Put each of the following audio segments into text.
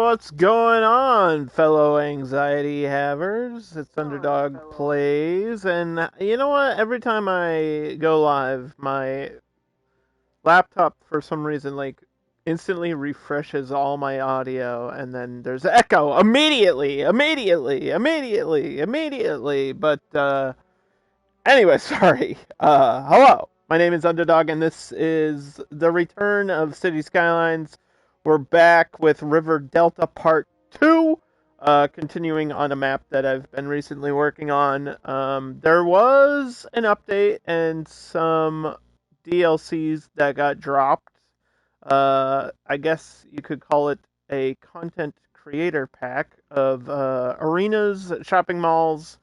What's going on, fellow anxiety havers? It's Underdog Plays, and you know what? Every time I go live, my laptop, for some reason, like, instantly refreshes all my audio, and then there's echo immediately. But anyway, sorry. Hello. My name is Underdog, and this is the return of City Skylines. We're back with River Delta Part 2, continuing on a map that I've been recently working on. There was an update and some DLCs that got dropped. I guess you could call it a content creator pack of arenas, shopping malls,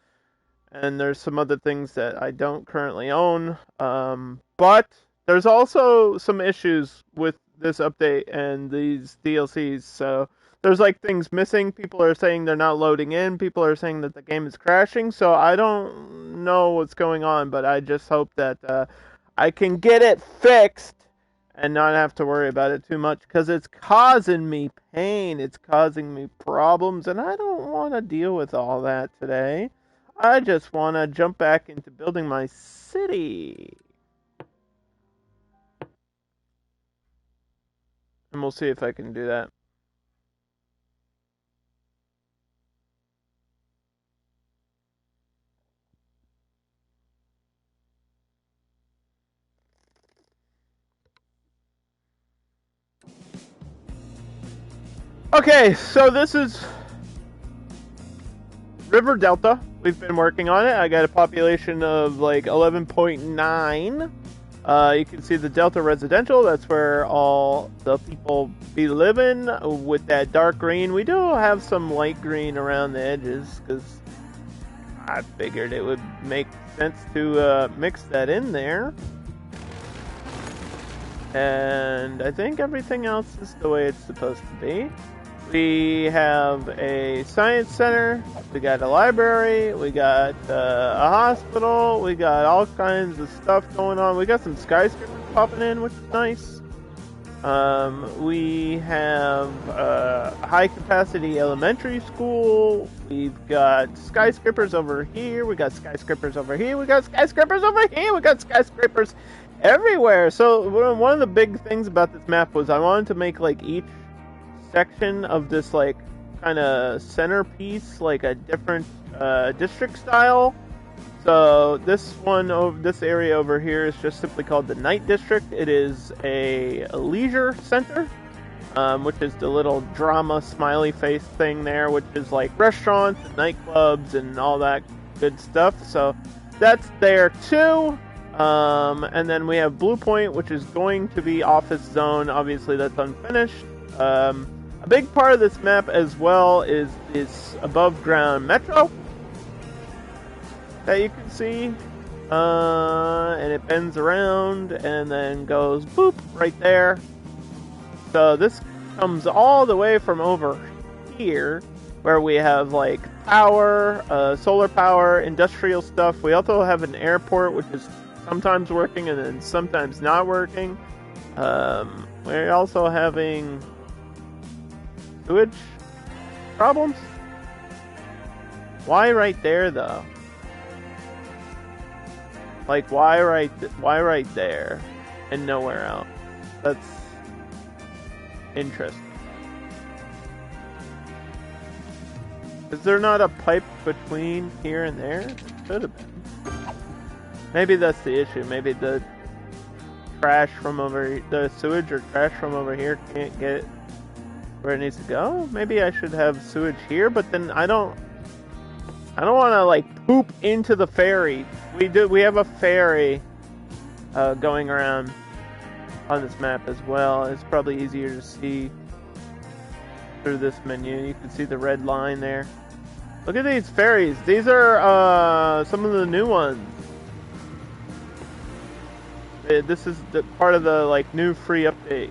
and there's some other things that I don't currently own. But there's also some issues with this update and these DLCs. So there's like things missing. People are saying they're not loading in. People are saying that the game is crashing. So I don't know what's going on, but I just hope that I can get it fixed and not have to worry about it too much because it's causing me pain. It's causing me problems, and I don't want to deal with all that today. I just want to jump back into building my city. And we'll see if I can do that. Okay, so this is River Delta. We've been working on it. I got a population of like 11.9. You can see the Delta Residential. That's where all the people be living with that dark green. We do have some light green around the edges because I figured it would make sense to mix that in there. And I think everything else is the way it's supposed to be. We have a science center, we got a library, we got a hospital, we got all kinds of stuff going on. We got some skyscrapers popping in, which is nice. We have a high capacity elementary school. We've got skyscrapers over here. We got skyscrapers over here. We got skyscrapers over here. We got skyscrapers everywhere. So one of the big things about this map was I wanted to make like each section of this like kind of centerpiece like a different district style. So this area over here is just simply called the Night District. It is a leisure center, which is the little drama smiley face thing there, which is like restaurants and nightclubs and all that good stuff. So that's there too. And then we have Blue Point, which is going to be office zone. Obviously, that's unfinished. A big part of this map as well is this above ground metro that you can see. And it bends around and then goes boop right there. So this comes all the way from over here where we have like power, solar power, industrial stuff. We also have an airport which is sometimes working and then sometimes not working. We're also having sewage problems. Why right there though? Like why right there and nowhere else? That's interesting. Is there not a pipe between here and there? It should have been. Maybe that's the issue. Maybe the sewage or trash from over here can't get where it needs to go. Maybe I should have sewage here, but then I don't want to like poop into the ferry. We have a ferry going around on this map as well. It's probably easier to see through this menu. You can see the red line there. Look at these ferries. These are some of the new ones. This is the part of the like new free update.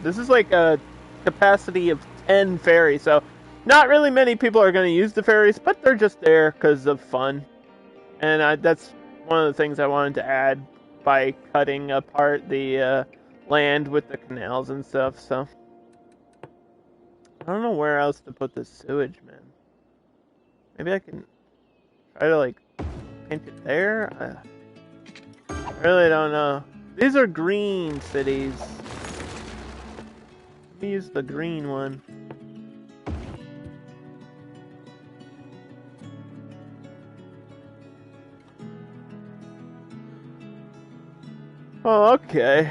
This is like a capacity of 10 ferries, so not really many people are going to use the ferries, but they're just there because of fun. And that's one of the things I wanted to add by cutting apart the land with the canals and stuff. So I don't know where else to put this sewage, man. Maybe I can try to, like, paint it there? I really don't know. These are green cities. Let me use the green one. Oh, okay.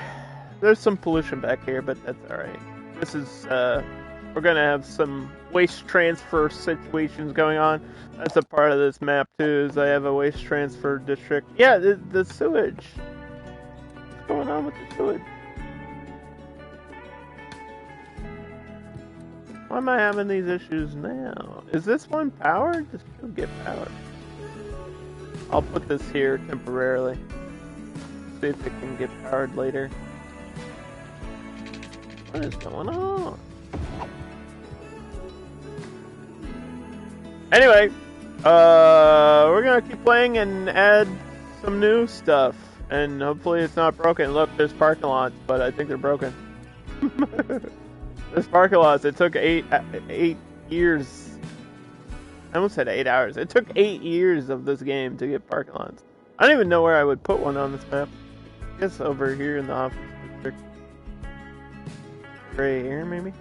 There's some pollution back here, but that's alright. This is, we're gonna have some waste transfer situations going on. That's a part of this map, too, is I have a waste transfer district. Yeah, the sewage. What's going on with the sewage? Why am I having these issues now? Is this one powered? This should get powered. I'll put this here temporarily. See if it can get powered later. What is going on? Anyway, we're gonna keep playing and add some new stuff. And hopefully it's not broken. Look, there's parking lots, but I think they're broken. There's parking lots. It took 8 years. I almost said 8 hours. It took 8 years of this game to get parking lots. I don't even know where I would put one on this map. I guess over here in the office district. Right here, maybe?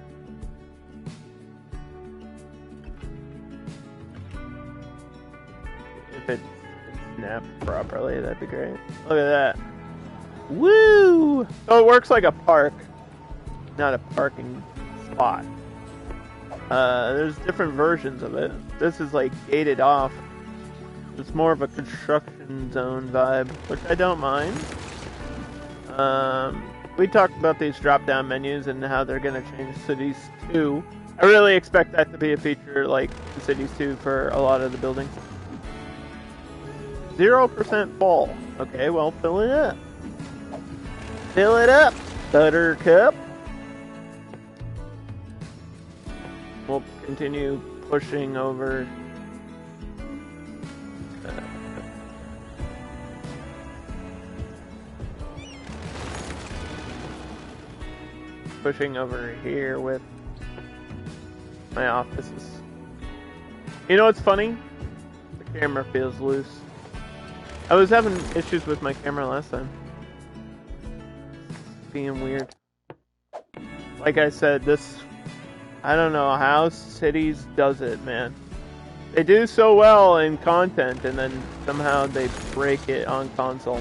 If it's snapped properly, that'd be great. Look at that. Woo! So it works like a park, not a parking spot. There's different versions of it. This is like gated off. It's more of a construction zone vibe, which I don't mind. We talked about these drop-down menus and how they're going to change Cities 2. I really expect that to be a feature like Cities 2 for a lot of the buildings. 0% full. Okay, well, fill it up. Fill it up, Buttercup. We'll continue pushing over. Pushing over here with my offices. You know what's funny? The camera feels loose. I was having issues with my camera last time. It's being weird. Like I said, I don't know how Cities does it, man. They do so well in content, and then somehow they break it on console.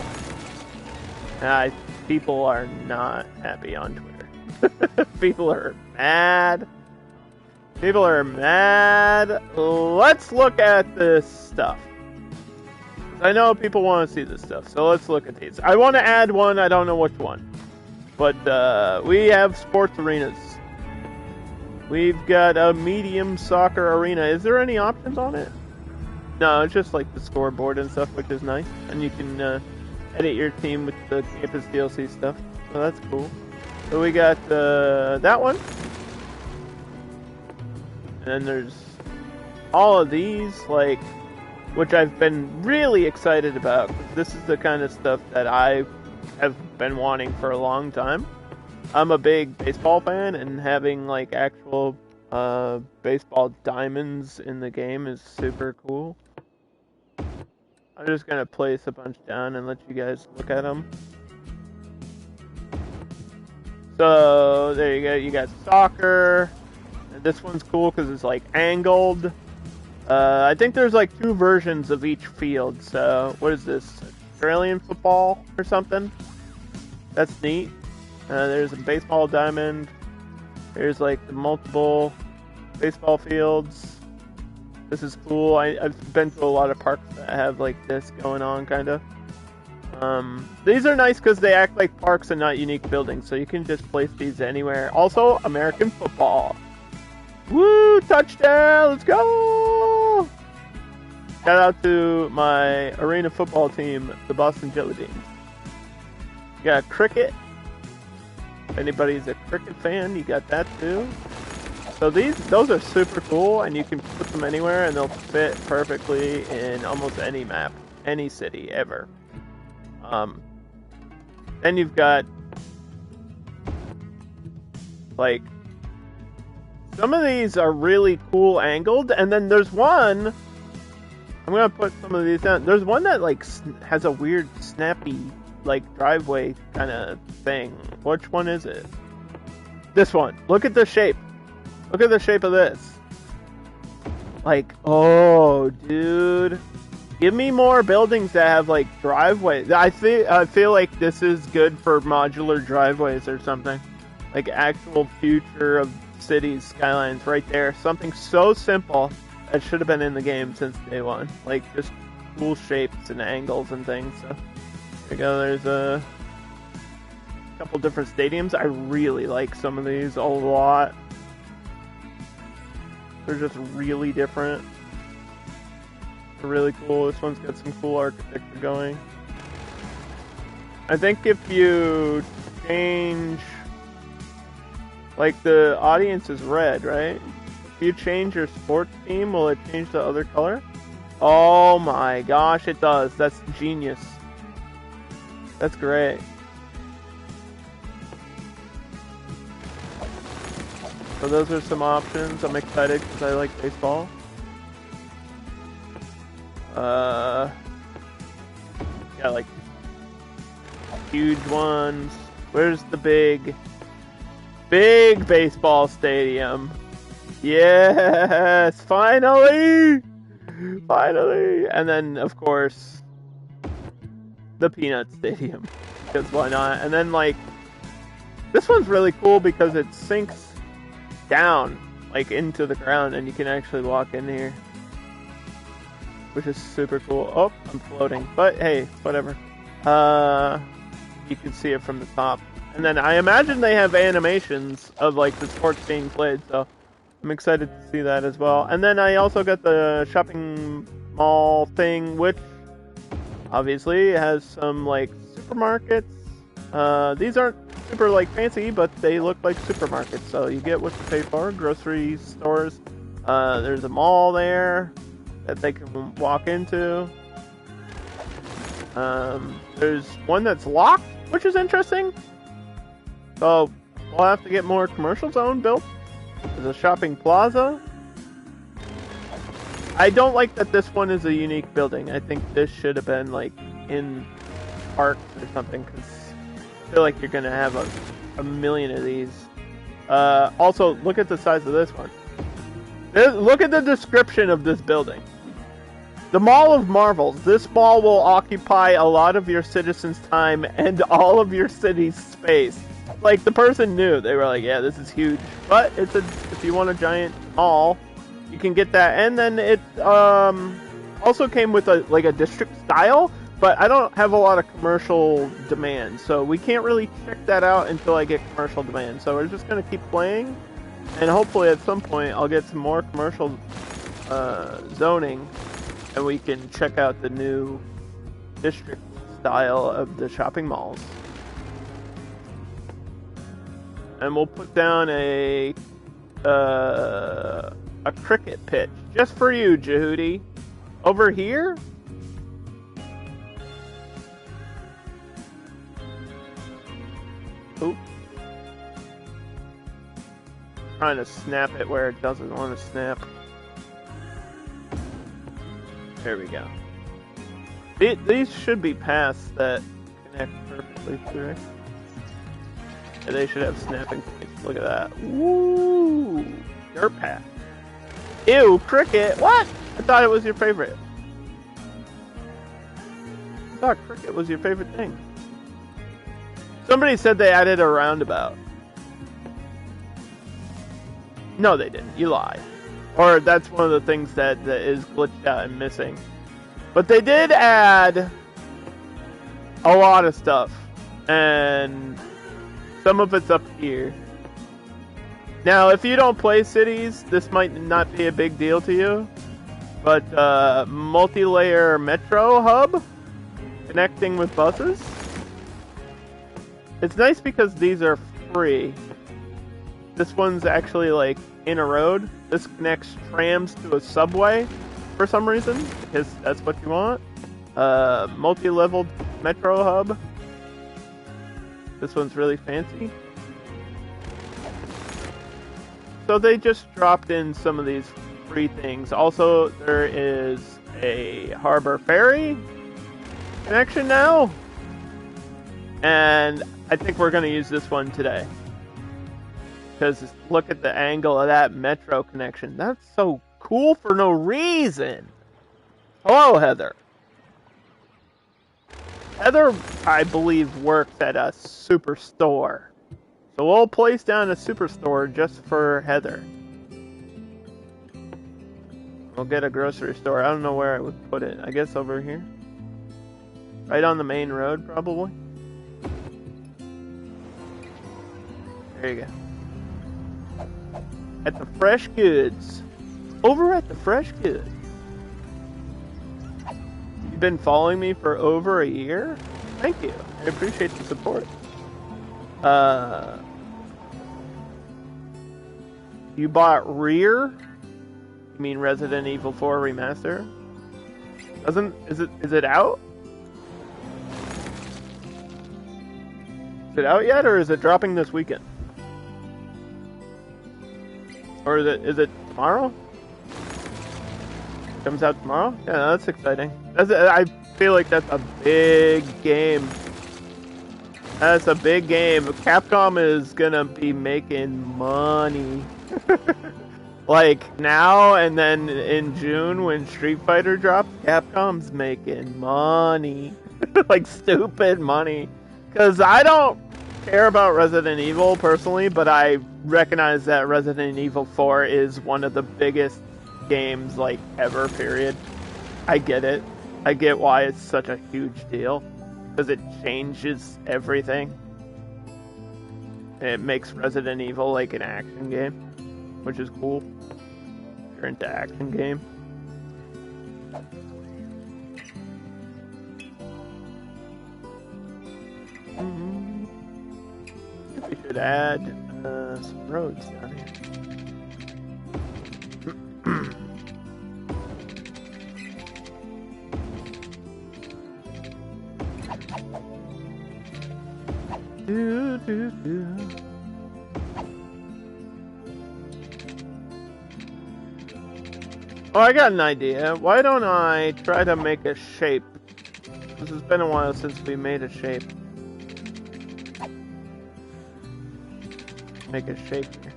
People are not happy on Twitter. People are mad. People are mad. Let's look at this stuff. I know people want to see this stuff, so let's look at these. I want to add one, I don't know which one. But we have sports arenas. We've got a medium soccer arena. Is there any options on it? No, it's just like the scoreboard and stuff, which is nice. And you can edit your team with the campus DLC stuff. So that's cool. So we got that one. And then there's all of these, like, which I've been really excited about. This is the kind of stuff that I have been wanting for a long time. I'm a big baseball fan, and having like actual baseball diamonds in the game is super cool. I'm just gonna place a bunch down and let you guys look at them. So there you go. You got soccer. And this one's cool because it's like angled. I think there's like 2 versions of each field. So what is this? Australian football or something? That's neat. There's a baseball diamond. There's like the multiple baseball fields. This is cool. I've been to a lot of parks that have like this going on, kind of. These are nice because they act like parks and not unique buildings, so you can just place these anywhere. Also, American football. Woo! Touchdown! Let's go! Shout out to my arena football team, the Boston Jelly Beans. You got cricket. If anybody's a cricket fan, you got that too. So those are super cool, and you can put them anywhere, and they'll fit perfectly in almost any map, any city ever. Then you've got like some of these are really cool angled, and then there's one. I'm gonna put some of these down. There's one that like has a weird snappy like driveway kind of thing. Which one is it? This one. Look at the shape. Look at the shape of this. Like, oh, dude. Give me more buildings that have like driveways. I feel like this is good for modular driveways or something. Like actual future of cities, skylines right there. Something so simple that should have been in the game since day one. Like just cool shapes and angles and things. So there you go. There's a couple different stadiums. I really like some of these a lot. They're just really different. They're really cool. This one's got some cool architecture going. I think if you change, like the audience is red, right? If you change your sports team, will it change the other color? Oh my gosh, it does. That's genius. That's great. So those are some options. I'm excited because I like baseball. Yeah, like huge ones. Where's the big baseball stadium? Yes, finally! Finally! And then, of course, the Peanut Stadium. Because why not? And then, like, this one's really cool because it sinks down, like, into the ground, and you can actually walk in here. Which is super cool. Oh, I'm floating. But, hey, whatever. You can see it from the top. And then I imagine they have animations of, like, the sports being played, so I'm excited to see that as well. And then I also got the shopping mall thing, which obviously has some, like, supermarkets. These aren't super, like, fancy, but they look like supermarkets, so you get what you pay for. Grocery stores. There's a mall there that they can walk into. There's one that's locked, which is interesting. So we'll have to get more commercial zone built. There's a shopping plaza. I don't like that this one is a unique building. I think this should have been like in parks or something, because I feel like you're gonna have a million of these. Also, look at the size of this one. Look at the description of this building. The Mall of Marvels. This mall will occupy a lot of your citizens' time and all of your city's space. Like, the person knew. They were like, yeah, this is huge. But if you want a giant mall, you can get that. And then it also came with a district style, but I don't have a lot of commercial demand. So we can't really check that out until I get commercial demand. So we're just going to keep playing. And hopefully at some point I'll get some more commercial zoning, and we can check out the new district style of the shopping malls. And we'll put down a cricket pitch just for you, Jehudi. Over here? Oop. Trying to snap it where it doesn't want to snap. There we go. These should be paths that connect perfectly through. Yeah, they should have snapping points. Look at that. Woo! Dirt path. Ew, cricket! What? I thought it was your favorite. I thought cricket was your favorite thing. Somebody said they added a roundabout. No, they didn't. You lie. Or that's one of the things that is glitched out and missing. But they did add a lot of stuff. And some of it's up here. Now, if you don't play cities, this might not be a big deal to you. But multi-layer metro hub connecting with buses. It's nice because these are free. This one's actually like in a road. This connects trams to a subway for some reason, because that's what you want. Multi-level metro hub. This one's really fancy. so they just dropped in some of these free things. Also, there is a Harbor Ferry connection now. And I think we're going to use this one today. Because look at the angle of that metro connection. That's so cool for no reason. Hello, Heather. Heather, I believe, works at a superstore. So we'll place down a superstore just for Heather. We'll get a grocery store. I don't know where I would put it. I guess over here. Right on the main road, probably. There you go. At the Fresh Goods. Over at the Fresh Goods. You've been following me for over a year? Thank you. I appreciate the support. You bought Rear? You mean Resident Evil 4 Remaster? Is it out? Is it out yet, or is it dropping this weekend? Or is it tomorrow? Comes out tomorrow? Yeah, that's exciting. I feel like that's a big game. That's a big game. Capcom is gonna be making money. Like now and then in June when Street Fighter drops, Capcom's making money. Like stupid money. Because I don't care about Resident Evil personally, but I recognize that Resident Evil 4 is one of the biggest games like ever, period. I get it. I get why it's such a huge deal. Because it changes everything. It makes Resident Evil like an action game, which is cool. If you're into action game. We should add some roads down here. Oh, I got an idea. Why don't I try to make a shape? This has been a while since we made a shape. Make a shape here.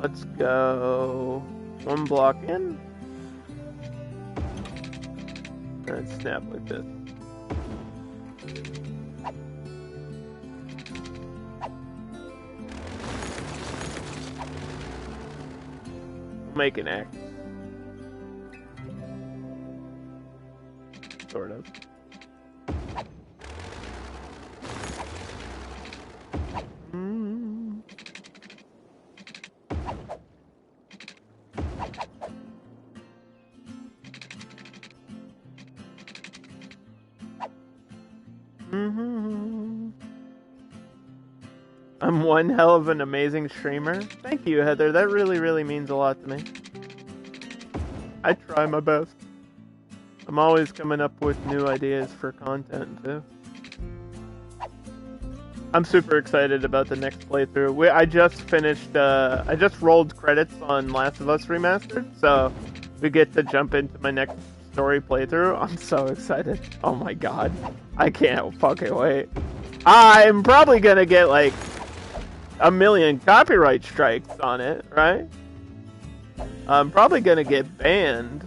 Let's go one block in. And snap like this. Make an X. Sort of. I'm one hell of an amazing streamer. Thank you, Heather. That really, really means a lot to me. I try my best. I'm always coming up with new ideas for content, too. I'm super excited about the next playthrough. I just finished, I just rolled credits on Last of Us Remastered, so we get to jump into my next story playthrough. I'm so excited. Oh my god. I can't fucking wait. I'm probably gonna get, like, 1,000,000 copyright strikes on it, right? I'm probably gonna get banned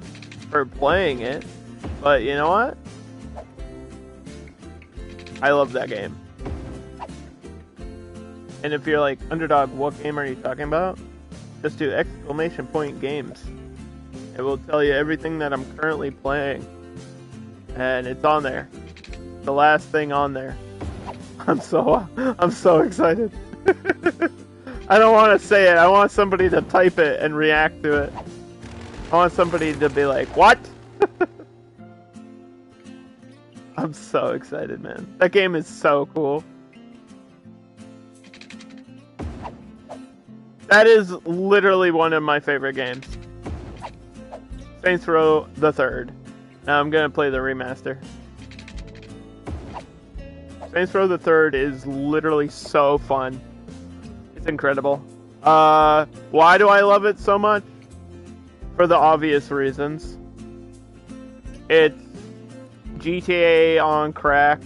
for playing it, but you know what? I love that game. And if you're like, Underdog, what game are you talking about? Just do !games. It will tell you everything that I'm currently playing. And it's on there. The last thing on there. I'm so excited. I don't want to say it. I want somebody to type it and react to it. I want somebody to be like, what? I'm so excited, man. That game is so cool. That is literally one of my favorite games. Saints Row the Third. Now I'm gonna play the remaster. Saints Row the Third is literally so fun. It's incredible. Why do I love it so much? For the obvious reasons. It's GTA on crack,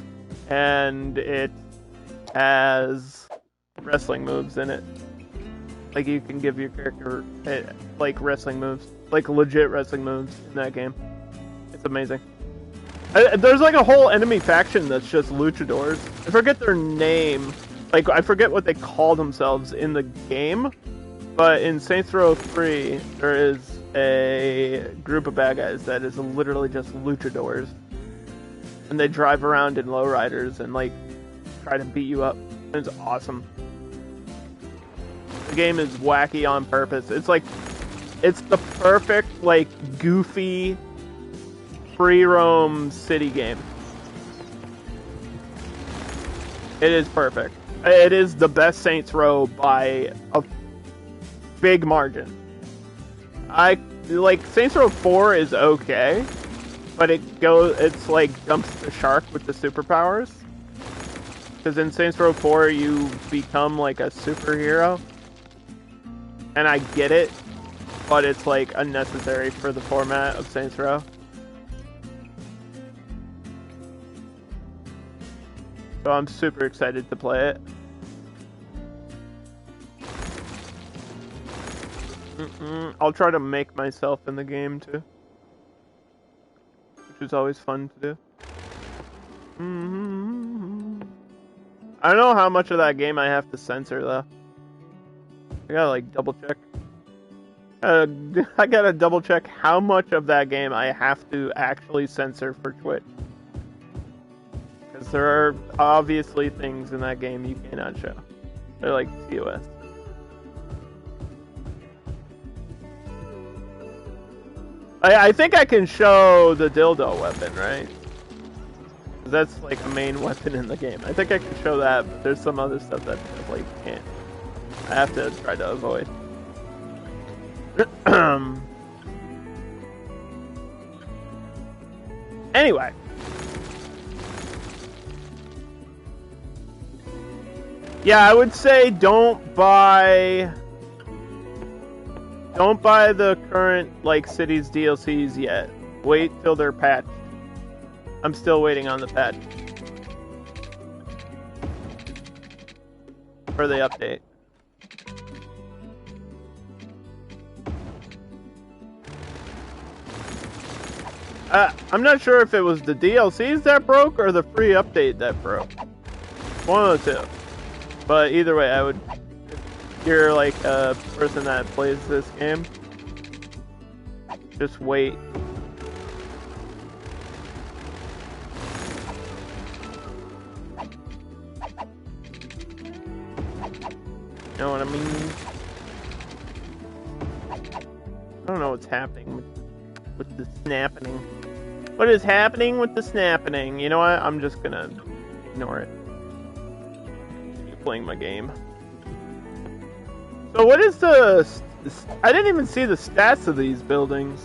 and it has wrestling moves in it. Like, you can give your character, like, wrestling moves. Like, legit wrestling moves in that game. It's amazing. There's, like, a whole enemy faction that's just luchadors. I forget their name. Like, I forget what they call themselves in the game. But in Saints Row 3, there is a group of bad guys that is literally just luchadors. And they drive around in lowriders and, like, try to beat you up. It's awesome. The game is wacky on purpose. It's like, it's the perfect, like, goofy, free roam city game. It is perfect. It is the best Saints Row by a big margin. Saints Row 4 is okay, but it's like jumps the shark with the superpowers. Because in Saints Row 4 you become like a superhero. And I get it, but it's like unnecessary for the format of Saints Row. So I'm super excited to play it. I'll try to make myself in the game too, which is always fun to do. I don't know how much of that game I have to censor though. I gotta like double check. I gotta double check how much of that game I have to actually censor for Twitch. Because there are obviously things in that game you cannot show. They're like TOS. I think I can show the dildo weapon, right? That's like a main weapon in the game. I think I can show that, but there's some other stuff that I like can't. I have to try to avoid. Anyway. Yeah, I would say don't buy the current, like, Cities DLCs yet. Wait till they're patched. I'm still waiting on the patch. For the update. I'm not sure if it was the DLCs that broke or the free update that broke. One of the two. But either way, I would... If you're like a person that plays this game, just wait. You know what I mean? I don't know what's happening with the snapping. What is happening with the snapping? You know what? I'm just gonna ignore it. Keep playing my game. So what is the... I didn't even see the stats of these buildings.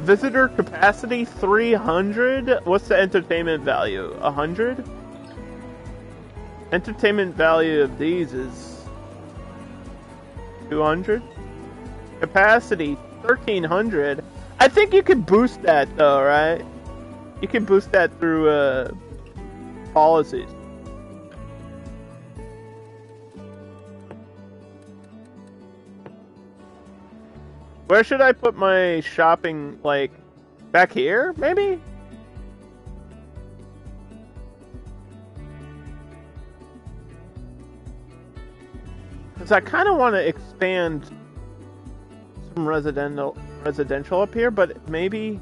Visitor capacity 300? What's the entertainment value? 100? Entertainment value of these is 200? Capacity 1300? I think you can boost that though, right? You can boost that through policies. Where should I put my shopping, like, back here, maybe? Because I kind of want to expand some residential up here, but maybe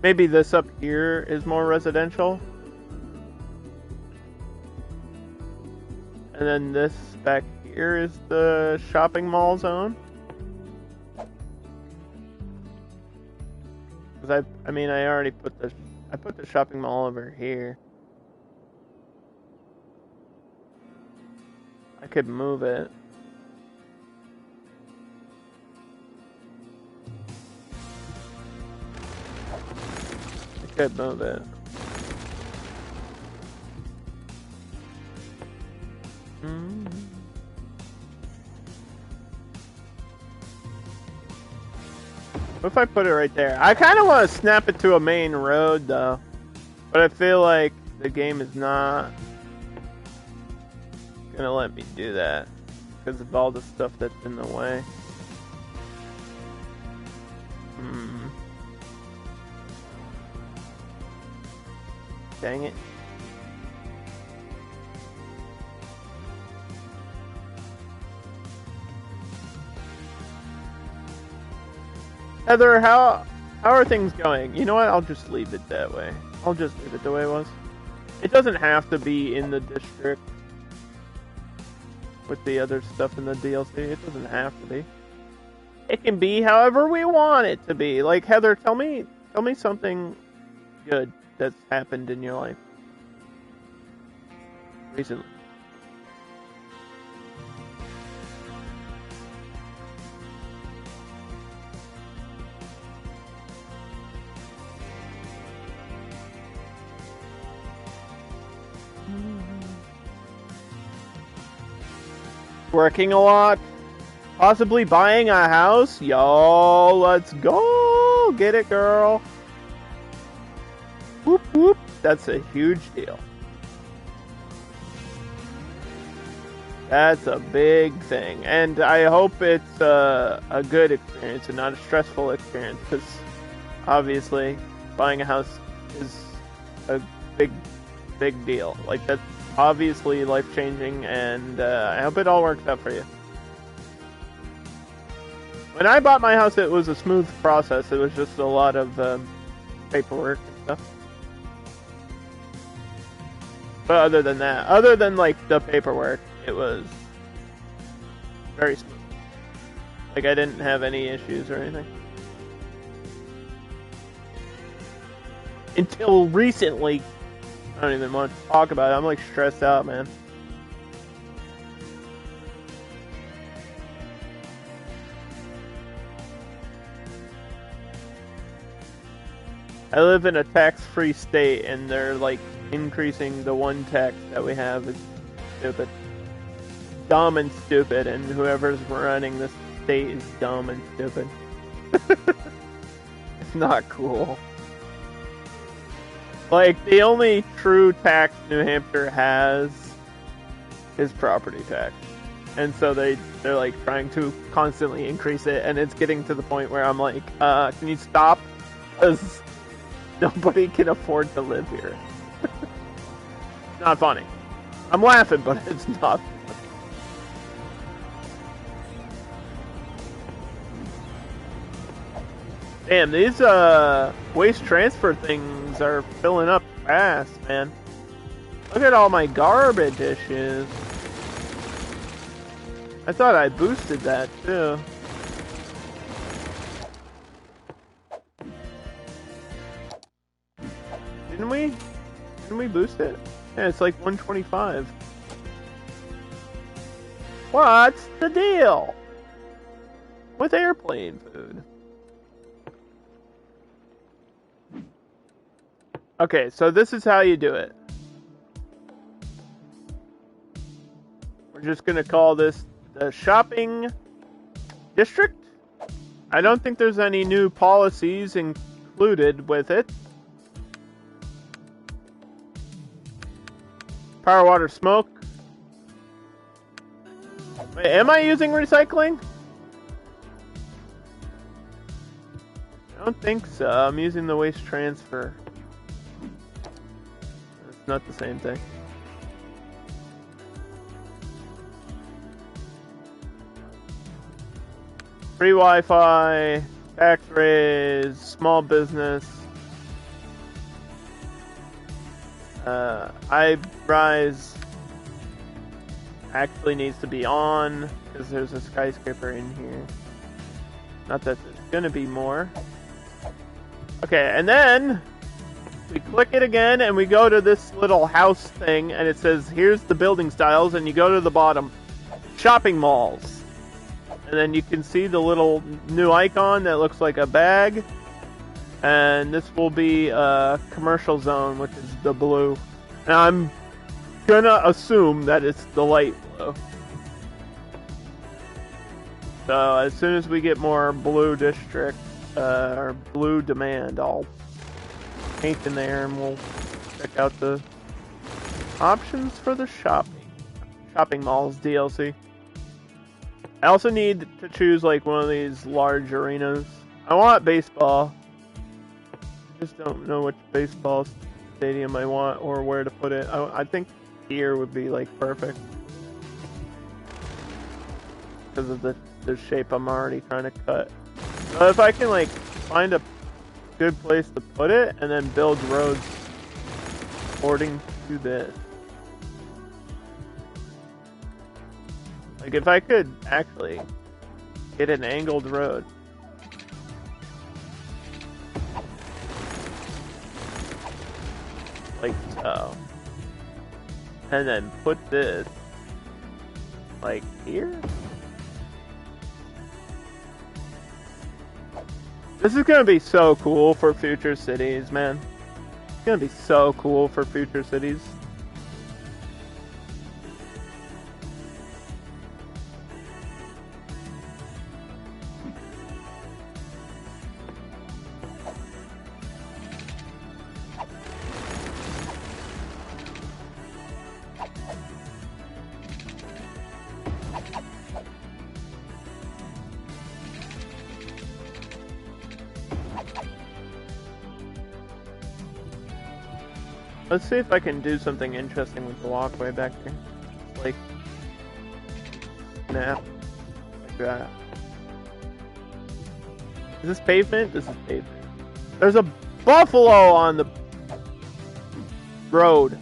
this up here is more residential. And then this back here is the shopping mall zone. Because I already put the shopping mall over here. I could move it. I could move it. if I put it right there? I kind of want to snap it to a main road, though. But I feel like the game is not going to let me do that because of all the stuff that's in the way. Dang it. Heather, how are things going? You know what? I'll just leave it that way. I'll just leave it the way it was. It doesn't have to be in the district with the other stuff in the DLC. It doesn't have to be. It can be however we want it to be. Like, Heather, tell me something good that's happened in your life recently. Working a lot, possibly buying a house. Yo, let's go. Get it, girl. Whoop, whoop. That's a huge deal. That's a big thing. And I hope it's a good experience and not a stressful experience, because obviously buying a house is a big deal. Like, that's obviously life-changing, and I hope it all works out for you. When I bought my house, it was a smooth process. It was just a lot of paperwork and stuff. But other than that, other than like the paperwork, it was very smooth. Like, I didn't have any issues or anything. Until recently. I don't even want to talk about it. I'm like stressed out, man. I live in a tax-free state, and they're like increasing the one tax that we have. Is stupid. Dumb and stupid, and whoever's running this state is dumb and stupid. It's not cool. Like, the only true tax New Hampshire has is property tax. And so they're like trying to constantly increase it, and it's getting to the point where I'm like, can you stop? Because nobody can afford to live here. Not funny. I'm laughing, but it's not funny. Damn, these waste transfer things are filling up fast, man. Look at all my garbage issues. I thought I boosted that too. Didn't we? Didn't we boost it? Yeah, it's like 125. What's the deal with airplane food? Okay, so this is how you do it. We're just gonna call this the shopping district. I don't think there's any new policies included with it. Power, water, smoke. Wait, am I using recycling? I don't think so. I'm using the waste transfer. It's not the same thing. Free Wi-Fi, tax raise, small business. iRise actually needs to be on because there's a skyscraper in here. Not that there's gonna be more. Okay, and then we click it again and we go to this little house thing and it says here's the building styles, and you go to the bottom, shopping malls, and then you can see the little new icon that looks like a bag. And this will be a commercial zone, which is the blue. And I'm gonna assume that it's the light blue. So as soon as we get more blue districts, our blue demand. I'll paint in there and we'll check out the options for the shopping malls DLC. I also need to choose like one of these large arenas. I want baseball. I just don't know which baseball stadium I want or where to put it. I think here would be like perfect because of the shape I'm already trying to cut. So if I can like find a good place to put it and then build roads according to this. Like if I could actually get an angled road. Like so. And then put this like here. This is gonna be so cool for future cities, man. It's gonna be so cool for future cities. Let's see if I can do something interesting with the walkway back here. Like, snap. Like that. Is this pavement? This is pavement. There's a buffalo on the road.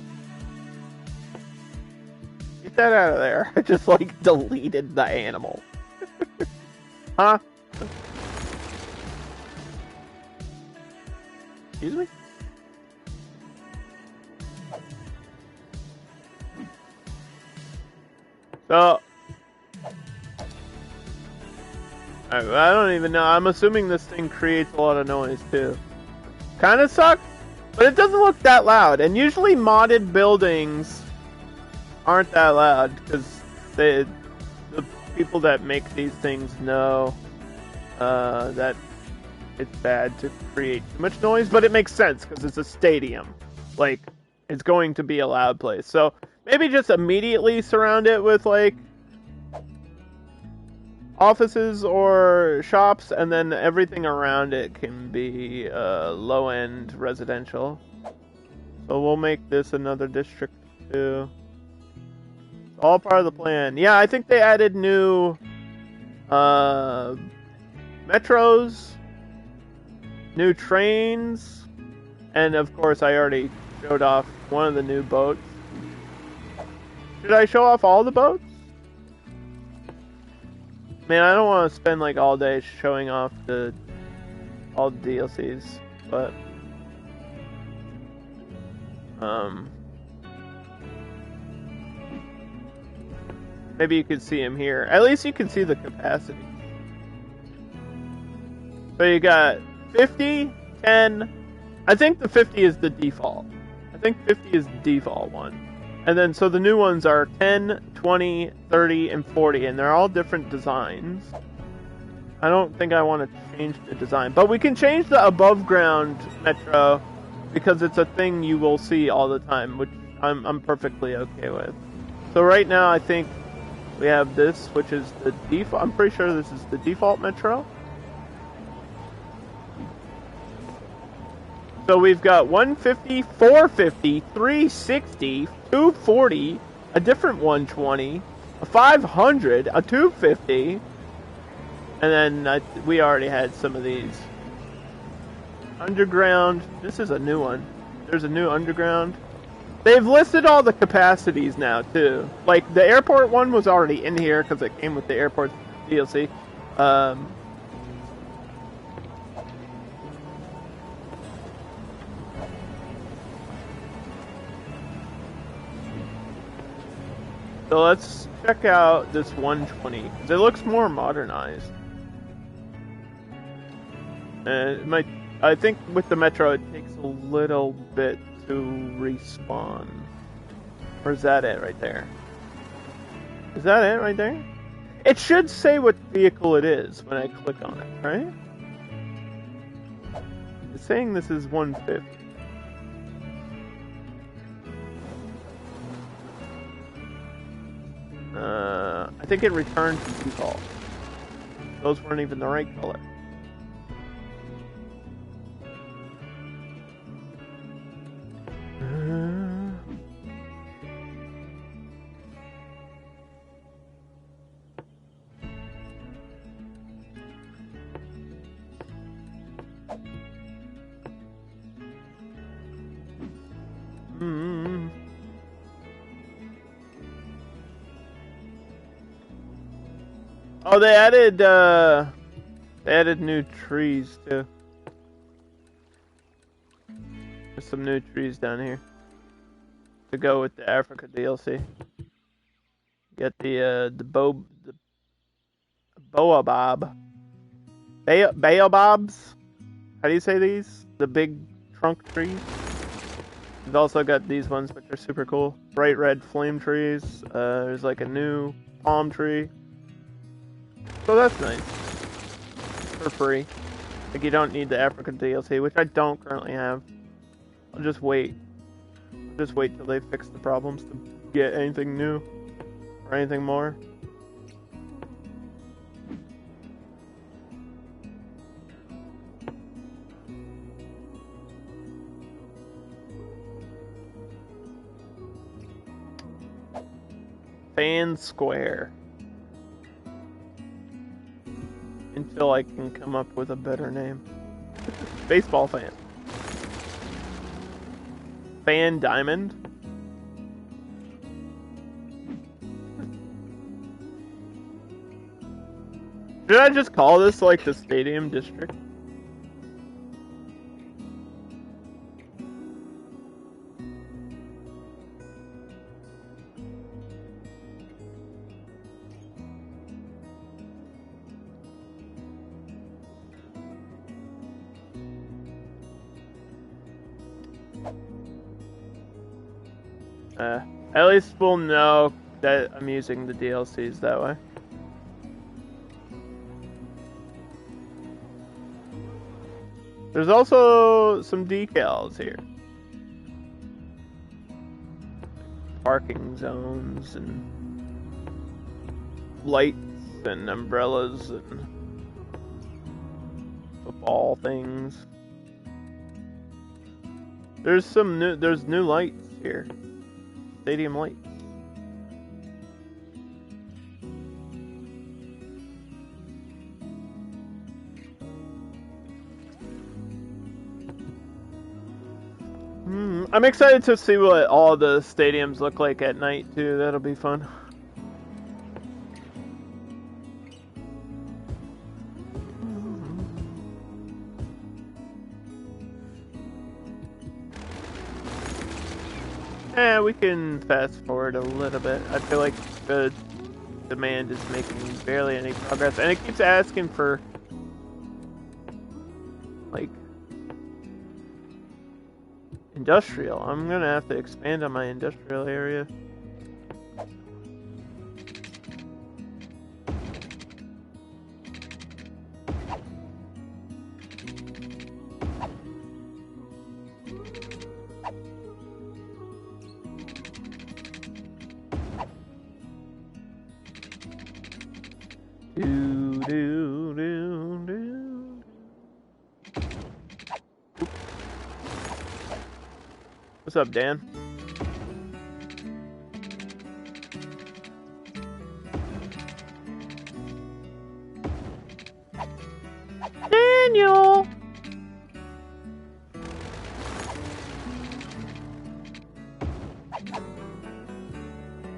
Get that out of there. I just like deleted the animal. Huh? Excuse me? So, I don't even know. I'm assuming this thing creates a lot of noise too. Kind of sucks, but it doesn't look that loud. And usually modded buildings aren't that loud because the people that make these things know that it's bad to create too much noise. But it makes sense because it's a stadium. Like, it's going to be a loud place. So maybe just immediately surround it with, like, offices or shops, and then everything around it can be low-end residential. So we'll make this another district, too. It's all part of the plan. Yeah, I think they added new metros, new trains, and, of course, I already showed off one of the new boats. Should I show off all the boats? Man, I don't want to spend like all day showing off all the DLCs, but maybe you could see them here. At least you can see the capacity. So you got 50, 10. I think the 50 is the default. I think 50 is the default one. And then, so the new ones are 10, 20, 30, and 40, and they're all different designs. I don't think I want to change the design, but we can change the above-ground metro, because it's a thing you will see all the time, which I'm perfectly okay with. So right now, I think we have this, which is the default. I'm pretty sure this is the default metro. So we've got 150, 450, 360, 240, a different 120, a 500, a 250, and then we already had some of these. Underground, this is a new one. There's a new underground. They've listed all the capacities now, too. Like, the airport one was already in here because it came with the airport DLC. So let's check out this 120, because it looks more modernized. And I think with the Metro it takes a little bit to respawn. Or is that it right there? Is that it right there? It should say what vehicle it is when I click on it, right? It's saying this is 150. I think it returned to default. Those weren't even the right color. Oh, they added new trees too. There's some new trees down here to go with the Africa DLC. Get the baobab, baobabs. How do you say these? The big trunk trees. We've also got these ones, which are super cool. Bright red flame trees. There's like a new palm tree. So that's nice. For free. Like, you don't need the African DLC, which I don't currently have. I'll just wait. Just wait till they fix the problems to get anything new. Or anything more. Fan Square. Until I can come up with a better name. Baseball fan. Fan Diamond. Should I just call this like the Stadium District? At least we'll know that I'm using the DLCs that way. There's also some decals here. Parking zones and lights and umbrellas and football things. There's new lights here. Stadium lights. I'm excited to see what all the stadiums look like at night too. That'll be fun. Yeah, we can fast forward a little bit. I feel like the demand is making barely any progress, and it keeps asking for like industrial. I'm gonna have to expand on my industrial area. What's up, Dan? Daniel!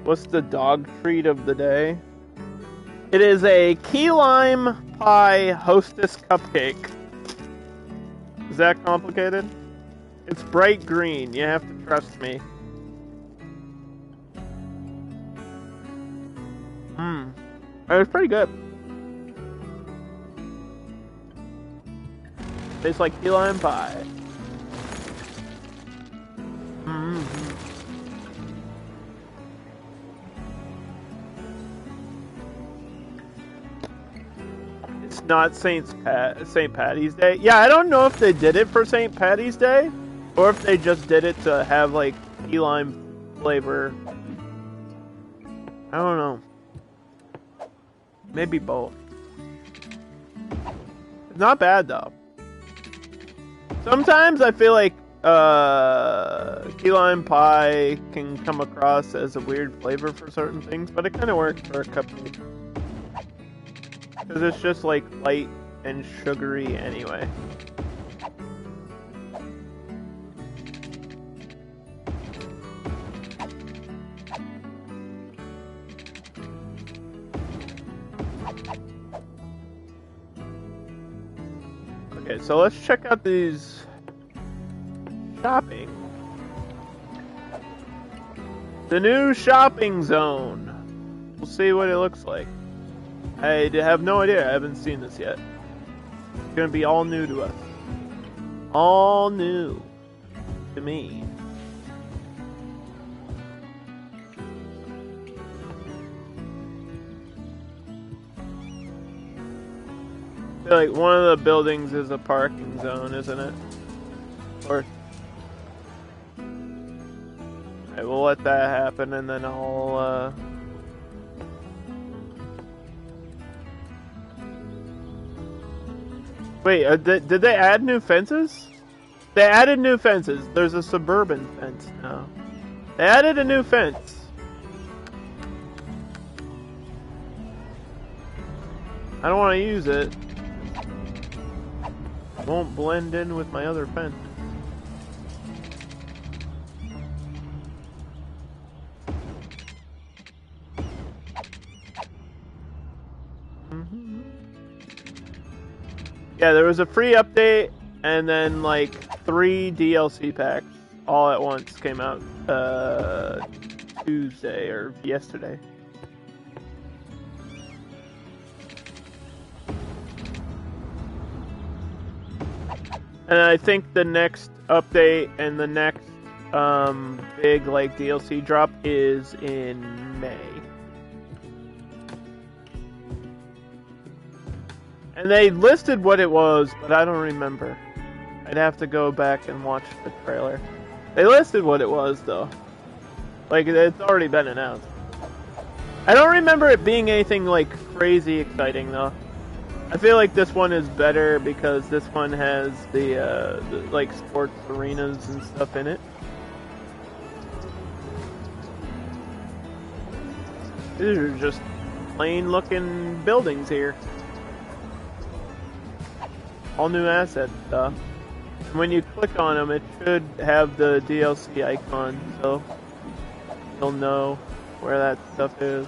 What's the dog treat of the day? It is a key lime pie hostess cupcake. Is that complicated? It's bright green. You have to trust me. It was pretty good. Tastes like key lime pie. not St. Patty's Day. Yeah, I don't know if they did it for St. Patty's Day, or if they just did it to have like key lime flavor. I don't know. Maybe both. It's not bad though. Sometimes I feel like key lime pie can come across as a weird flavor for certain things, but it kind of works for a cupcake. Because it's just like light and sugary anyway. Okay, so let's check out these shopping. The new shopping zone. We'll see what it looks like. I have no idea. I haven't seen this yet. It's gonna be all new to us. All new to me. I feel like one of the buildings is a parking zone, isn't it? Or alright, we'll let that happen, and then I'll wait, did they add new fences? They added new fences. There's a suburban fence now. They added a new fence. I don't want to use it. It won't blend in with my other fence. Yeah, there was a free update, and then like 3 DLC packs all at once came out Tuesday or yesterday. And I think the next update and the next big like DLC drop is in May. And they listed what it was, but I don't remember. I'd have to go back and watch the trailer. They listed what it was, though. Like, it's already been announced. I don't remember it being anything, like, crazy exciting, though. I feel like this one is better because this one has the like, sports arenas and stuff in it. These are just plain-looking buildings here. All new assets stuff. And when you click on them, it should have the DLC icon, so you'll know where that stuff is.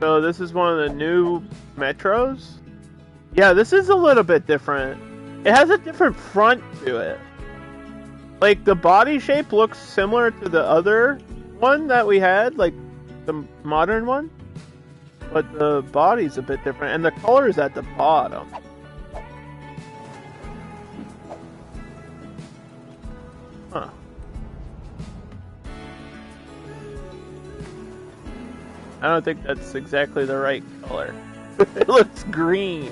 So this is one of the new metros. Yeah, this is a little bit different. It has a different front to it. Like, the body shape looks similar to the other one that we had, like the modern one. But the body's a bit different, and the color is at the bottom. Huh. I don't think that's exactly the right color. It looks green.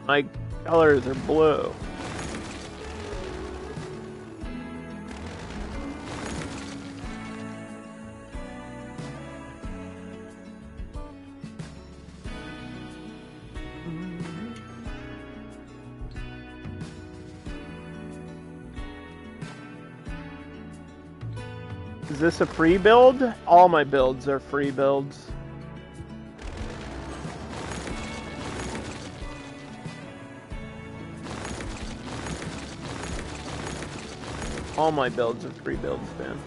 My colors are blue. Is this a free build? All my builds are free builds. All my builds are free builds, man.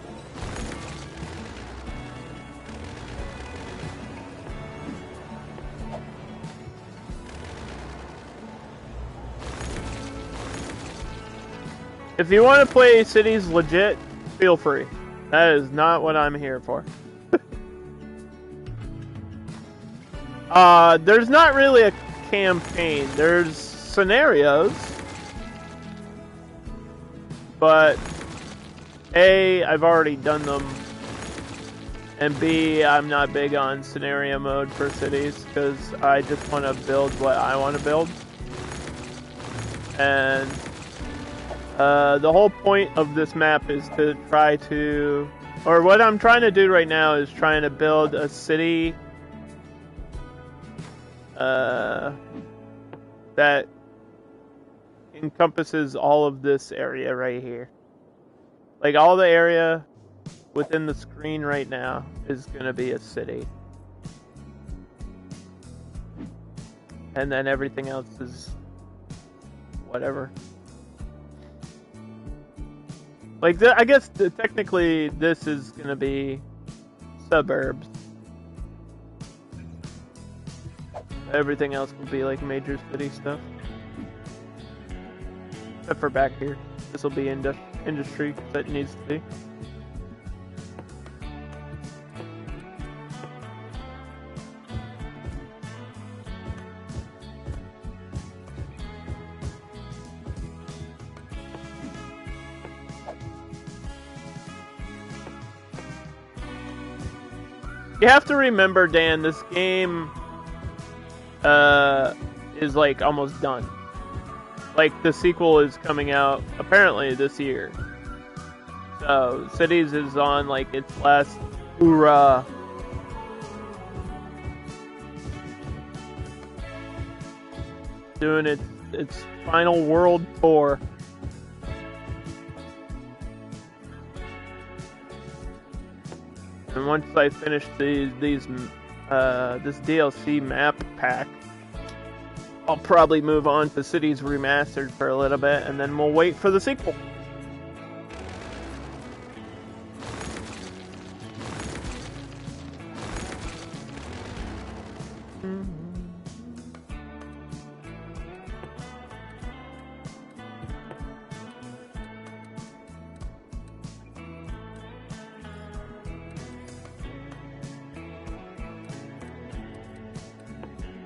If you want to play cities legit, feel free. That is not what I'm here for. There's not really a campaign. There's scenarios, but A, I've already done them, and B, I'm not big on scenario mode for cities because I just want to build what I want to build. And the whole point of this map is to try to, or what I'm trying to do right now is trying to build a city that encompasses all of this area right here. Like all the area within the screen right now is going to be a city. And then everything else is whatever. Like, I guess technically this is going to be suburbs. Everything else will be like major city stuff. Except for back here. This will be industry that needs to be. You have to remember, Dan, this game is like almost done. Like the sequel is coming out apparently this year. So Cities is on like its last hoorah. Doing its final world tour. And once I finish this DLC map pack, I'll probably move on to Cities Remastered for a little bit, and then we'll wait for the sequel.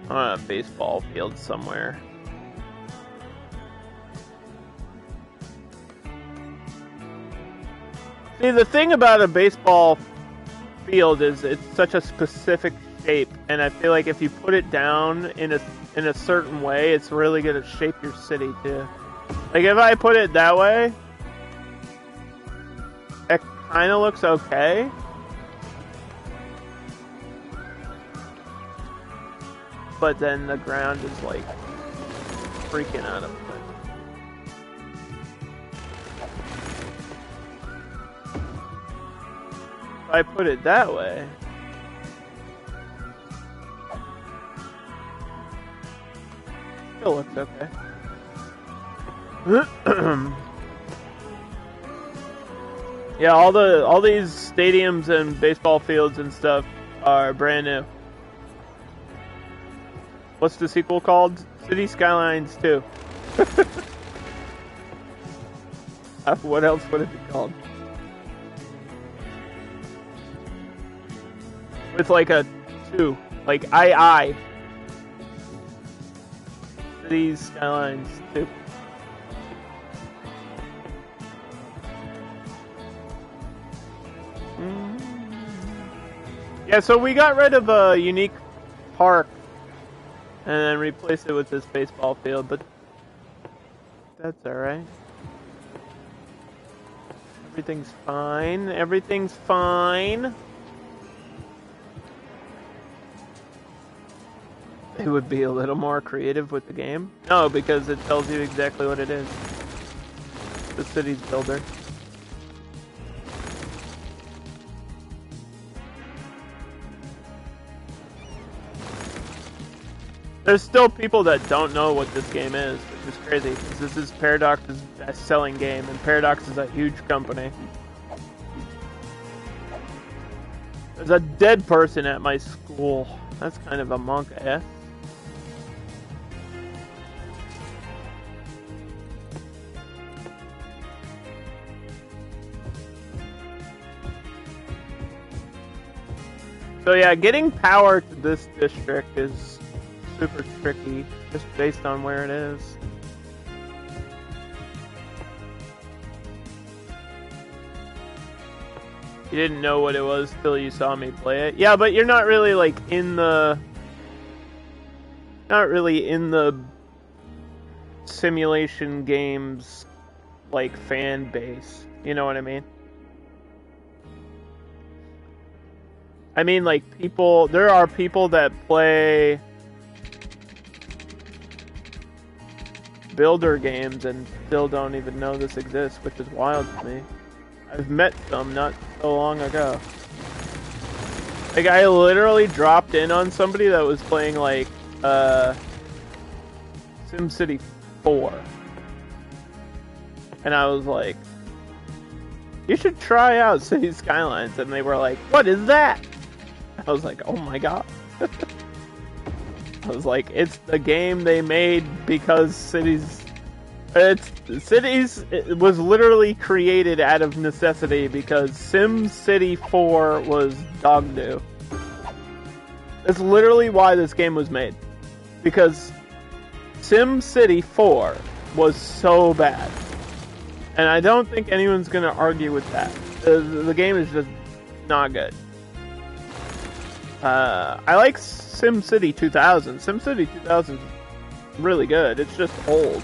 On a baseball field somewhere. See, the thing about a baseball field is it's such a specific shape, and I feel like if you put it down in a certain way, it's really gonna shape your city too. Like if I put it that way, it kind of looks okay. But then the ground is like freaking out of it. If I put it that way, it still looks okay. Yeah, all these stadiums and baseball fields and stuff are brand new. What's the sequel called? City Skylines 2. What else would it be called? With like a 2. Like II. City Skylines 2. Yeah, so we got rid of a unique park and then replace it with this baseball field, but that's alright. Everything's fine. Everything's fine. It would be a little more creative with the game. No, because it tells you exactly what it is. The city's builder. There's still people that don't know what this game is, which is crazy, because this is Paradox's best-selling game, and Paradox is a huge company. There's a dead person at my school. That's kind of a monk, eh? So yeah, getting power to this district is super tricky, just based on where it is. You didn't know what it was till you saw me play it. Yeah, but you're not really like in the simulation games like fan base. You know what I mean? I mean, like, there are people that play builder games and still don't even know this exists, which is wild to me. I've met some not so long ago. Like, I literally dropped in on somebody that was playing, like, SimCity 4. And I was like, you should try out City Skylines. And they were like, what is that? I was like, oh my god. I was like, it's the game they made because Cities it was literally created out of necessity because SimCity 4 was dog doo. That's literally why this game was made. Because SimCity 4 was so bad. And I don't think anyone's going to argue with that. The game is just not good. I like SimCity 2000. SimCity 2000 is really good. It's just old.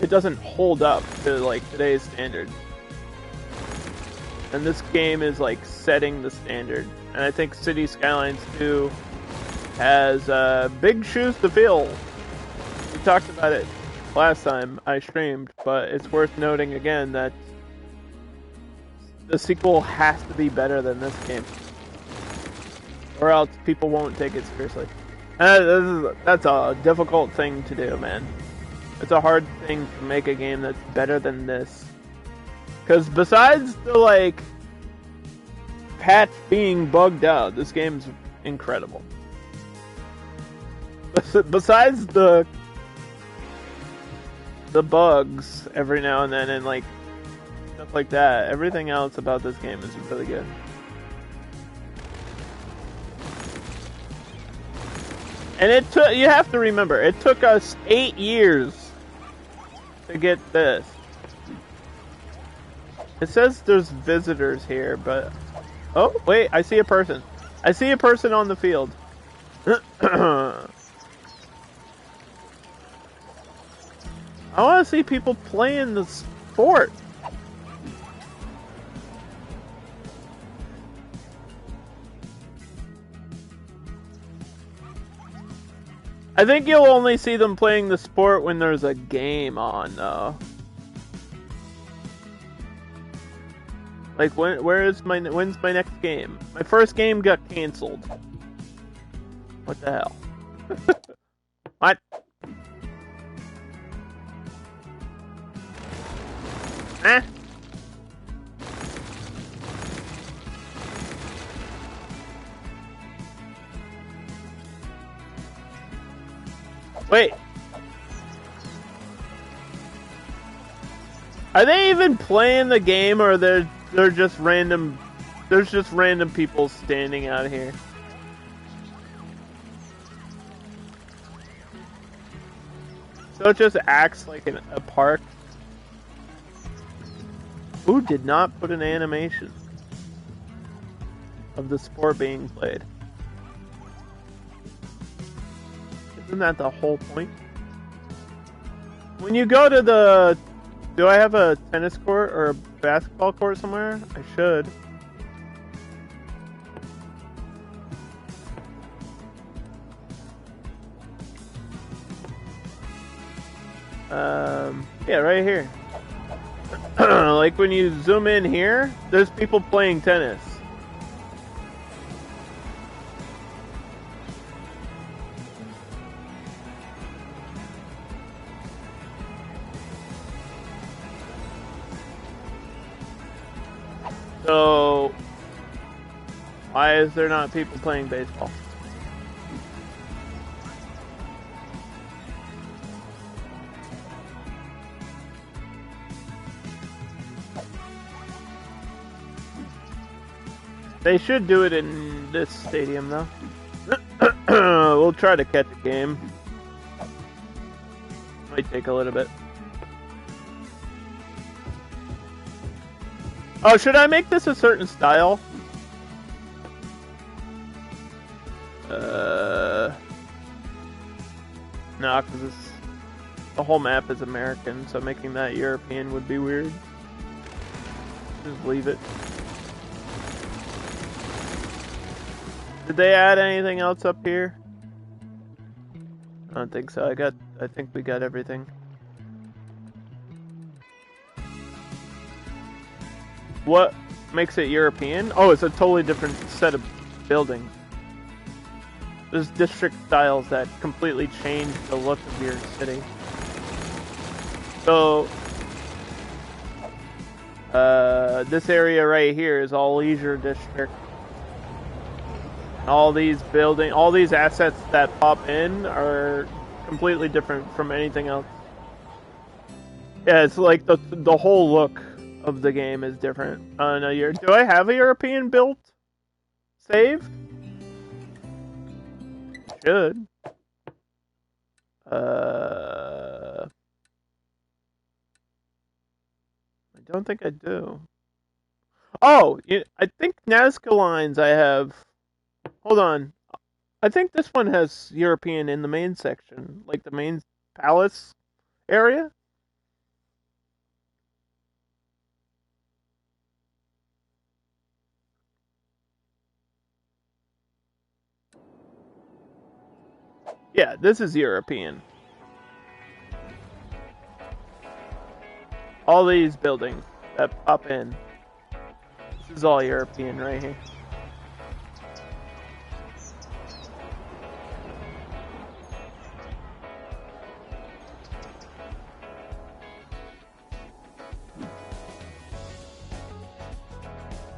It doesn't hold up to like today's standard. And this game is like setting the standard. And I think City Skylines 2 has big shoes to fill. We talked about it last time I streamed, but it's worth noting again that the sequel has to be better than this game. Or else people won't take it seriously. That's a difficult thing to do, man. It's a hard thing to make a game that's better than this. Because besides the, like, patch being bugged out, this game's incredible. Besides the bugs every now and then and, like, stuff like that, everything else about this game is really good. And you have to remember, it took us 8 years to get this. It says there's visitors here, but... Oh, wait, I see a person. I see a person on the field. I want to see people playing the sport. I think you'll only see them playing the sport when there's a game on, though. Like, when's my next game? My first game got canceled. What the hell? What? Eh? Wait. Are they even playing the game, or they're just random? There's just random people standing out here. So it just acts like a park. Who did not put an animation of the sport being played? Isn't that the whole point? When you go to the... Do I have a tennis court or a basketball court somewhere? I should. Yeah, right here. Like when you zoom in here, there's people playing tennis. So, why is there not people playing baseball? They should do it in this stadium, though. We'll try to catch a game. Might take a little bit. Oh, should I make this a certain style? No, because the whole map is American, so making that European would be weird. Just leave it. Did they add anything else up here? I don't think so. I think we got everything. What makes it European? Oh, it's a totally different set of buildings. There's district styles that completely change the look of your city. So, this area right here is all leisure district. All these assets that pop in are completely different from anything else. Yeah, it's like the whole look of the game is different. No, do I have a European built save? Should. I don't think I do. Oh, I think Skylines I have. Hold on. I think this one has European in the main section, like the main palace area. Yeah, this is European. All these buildings that pop in. This is all European right here.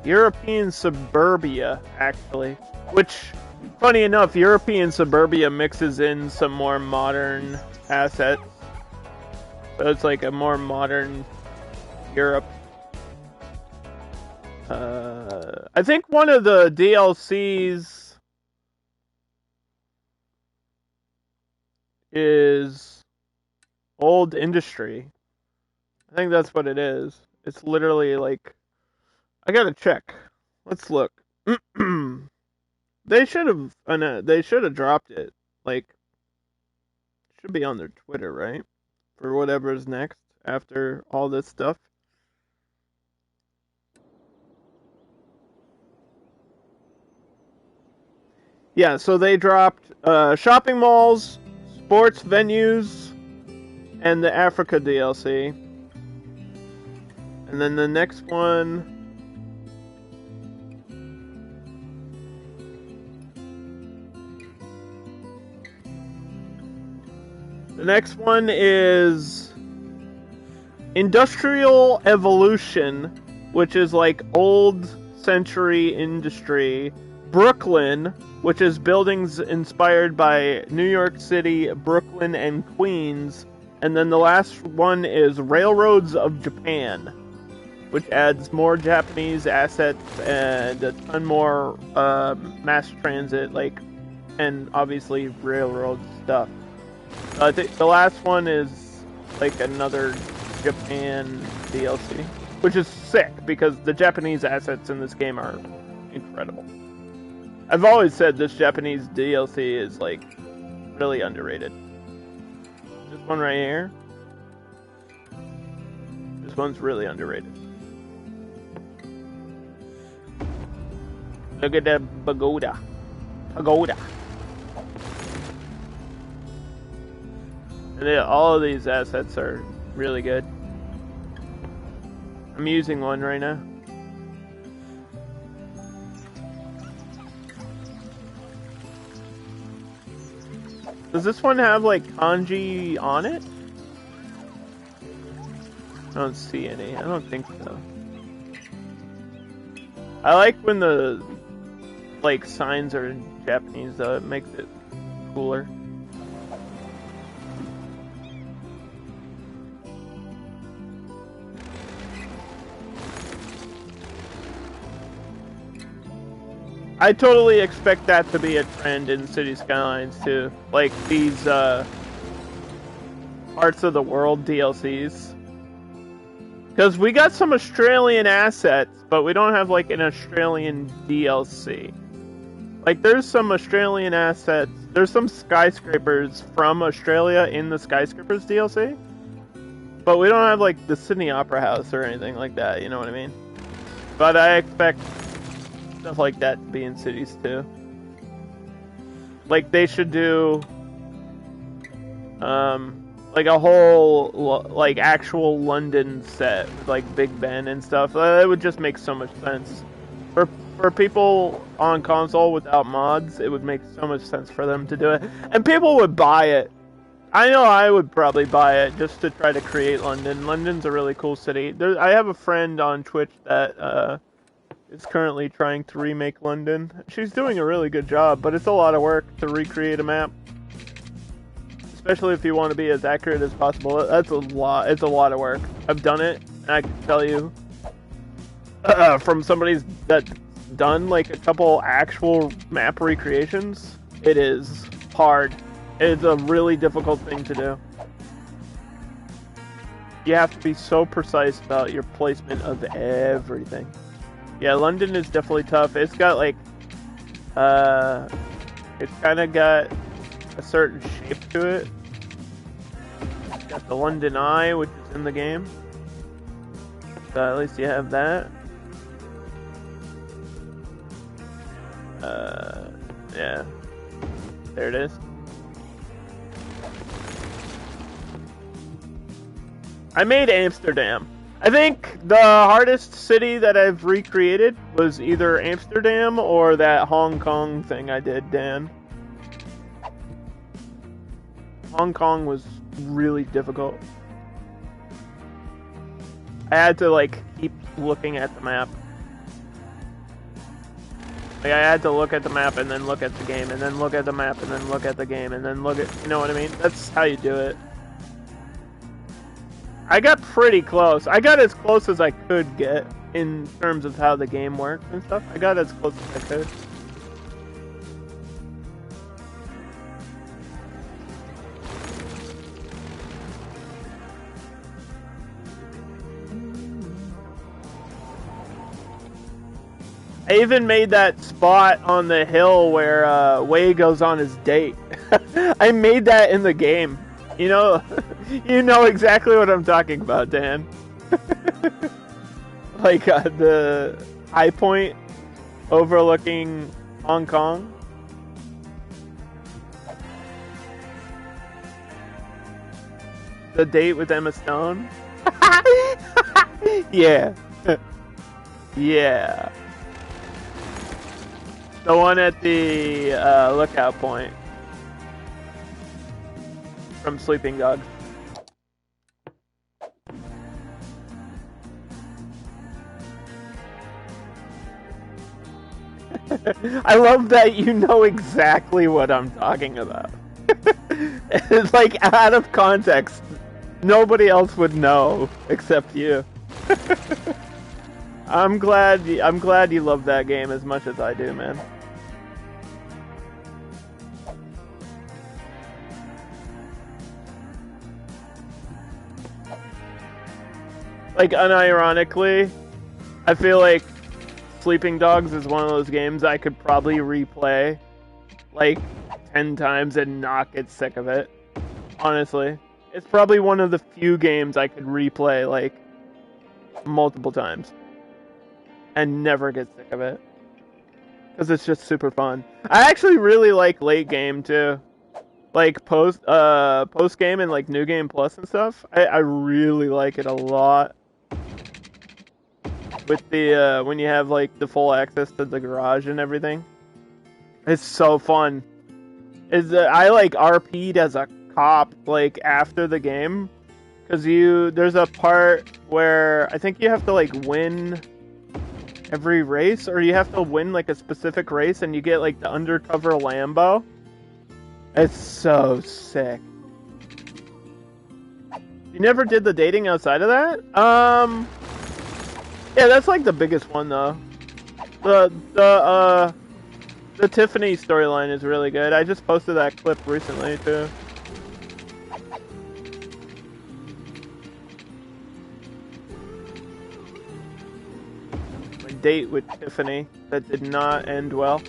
European suburbia, actually. Which, funny enough, European suburbia mixes in some more modern assets. So it's like a more modern Europe. I think one of the DLCs is old industry. I think that's what it is. It's literally like, I gotta check. Let's look. They should have dropped it. Like, it should be on their Twitter, right? For whatever's next after all this stuff. Yeah, so they dropped shopping malls, sports venues, and the Africa DLC. And then the next one... The next one is Industrial Evolution, which is like old century industry. Brooklyn, which is buildings inspired by New York City, Brooklyn, and Queens. And then the last one is Railroads of Japan, which adds more Japanese assets and a ton more mass transit, and obviously railroad stuff. I think the last one is like another Japan DLC, which is sick because the Japanese assets in this game are incredible. I've always said this Japanese DLC is like really underrated. This one right here, this one's really underrated. Look at that pagoda. And all of these assets are really good. I'm using one right now. Does this one have like kanji on it? I don't see any. I don't think so. I like when the signs are in Japanese though. It makes it cooler. I totally expect that to be a trend in City Skylines too. Like these parts of the world DLCs. Because we got some Australian assets, but we don't have like an Australian DLC. Like there's some Australian assets, there's some skyscrapers from Australia in the Skyscrapers DLC. But we don't have like the Sydney Opera House or anything like that, you know what I mean? But I expect stuff like that to be in cities too. Like they should do like a whole like actual London set with like Big Ben and stuff. It would just make so much sense. For people on console without mods, it would make so much sense for them to do it. And people would buy it. I know I would probably buy it just to try to create London. London's a really cool city. I have a friend on Twitch that is currently trying to remake London. She's doing a really good job, but it's a lot of work to recreate a map. Especially if you want to be as accurate as possible. That's a lot. It's a lot of work. I've done it, and I can tell you from somebody that's done like a couple actual map recreations, it is hard. It's a really difficult thing to do. You have to be so precise about your placement of everything. Yeah, London is definitely tough. It's got like, it's kind of got a certain shape to it. It's got the London Eye, which is in the game. So at least you have that. Yeah. There it is. I made Amsterdam. I think the hardest city that I've recreated was either Amsterdam or that Hong Kong thing I did, Dan. Hong Kong was really difficult. I had to like keep looking at the map. Like I had to look at the map and then look at the game and then look at the map and then look at the game and then look at, you know what I mean? That's how you do it. I got pretty close. I got as close as I could get in terms of how the game works and stuff. I got as close as I could. I even made that spot on the hill where Wei goes on his date. I made that in the game. You know, you know exactly what I'm talking about, Dan. Like the high point overlooking Hong Kong. The date with Emma Stone. Yeah. Yeah. The one at the lookout point from Sleeping Dogs. I love that you know exactly what I'm talking about. It's like out of context. Nobody else would know except you. I'm glad you love that game as much as I do, man. Like unironically, I feel like Sleeping Dogs is one of those games I could probably replay like 10 times and not get sick of it. Honestly, it's probably one of the few games I could replay like multiple times and never get sick of it, because it's just super fun. I actually really like late game too, like post game and like new game plus and stuff. I really like it a lot. With the when you have like the full access to the garage and everything, it's so fun. I like RP'd as a cop like after the game, because there's a part where I think you have to like win every race, or you have to win like a specific race, and you get like the undercover Lambo. It's so sick. You never did the dating outside of that? Yeah, that's like the biggest one though. The Tiffany storyline is really good. I just posted that clip recently too. My date with Tiffany that did not end well.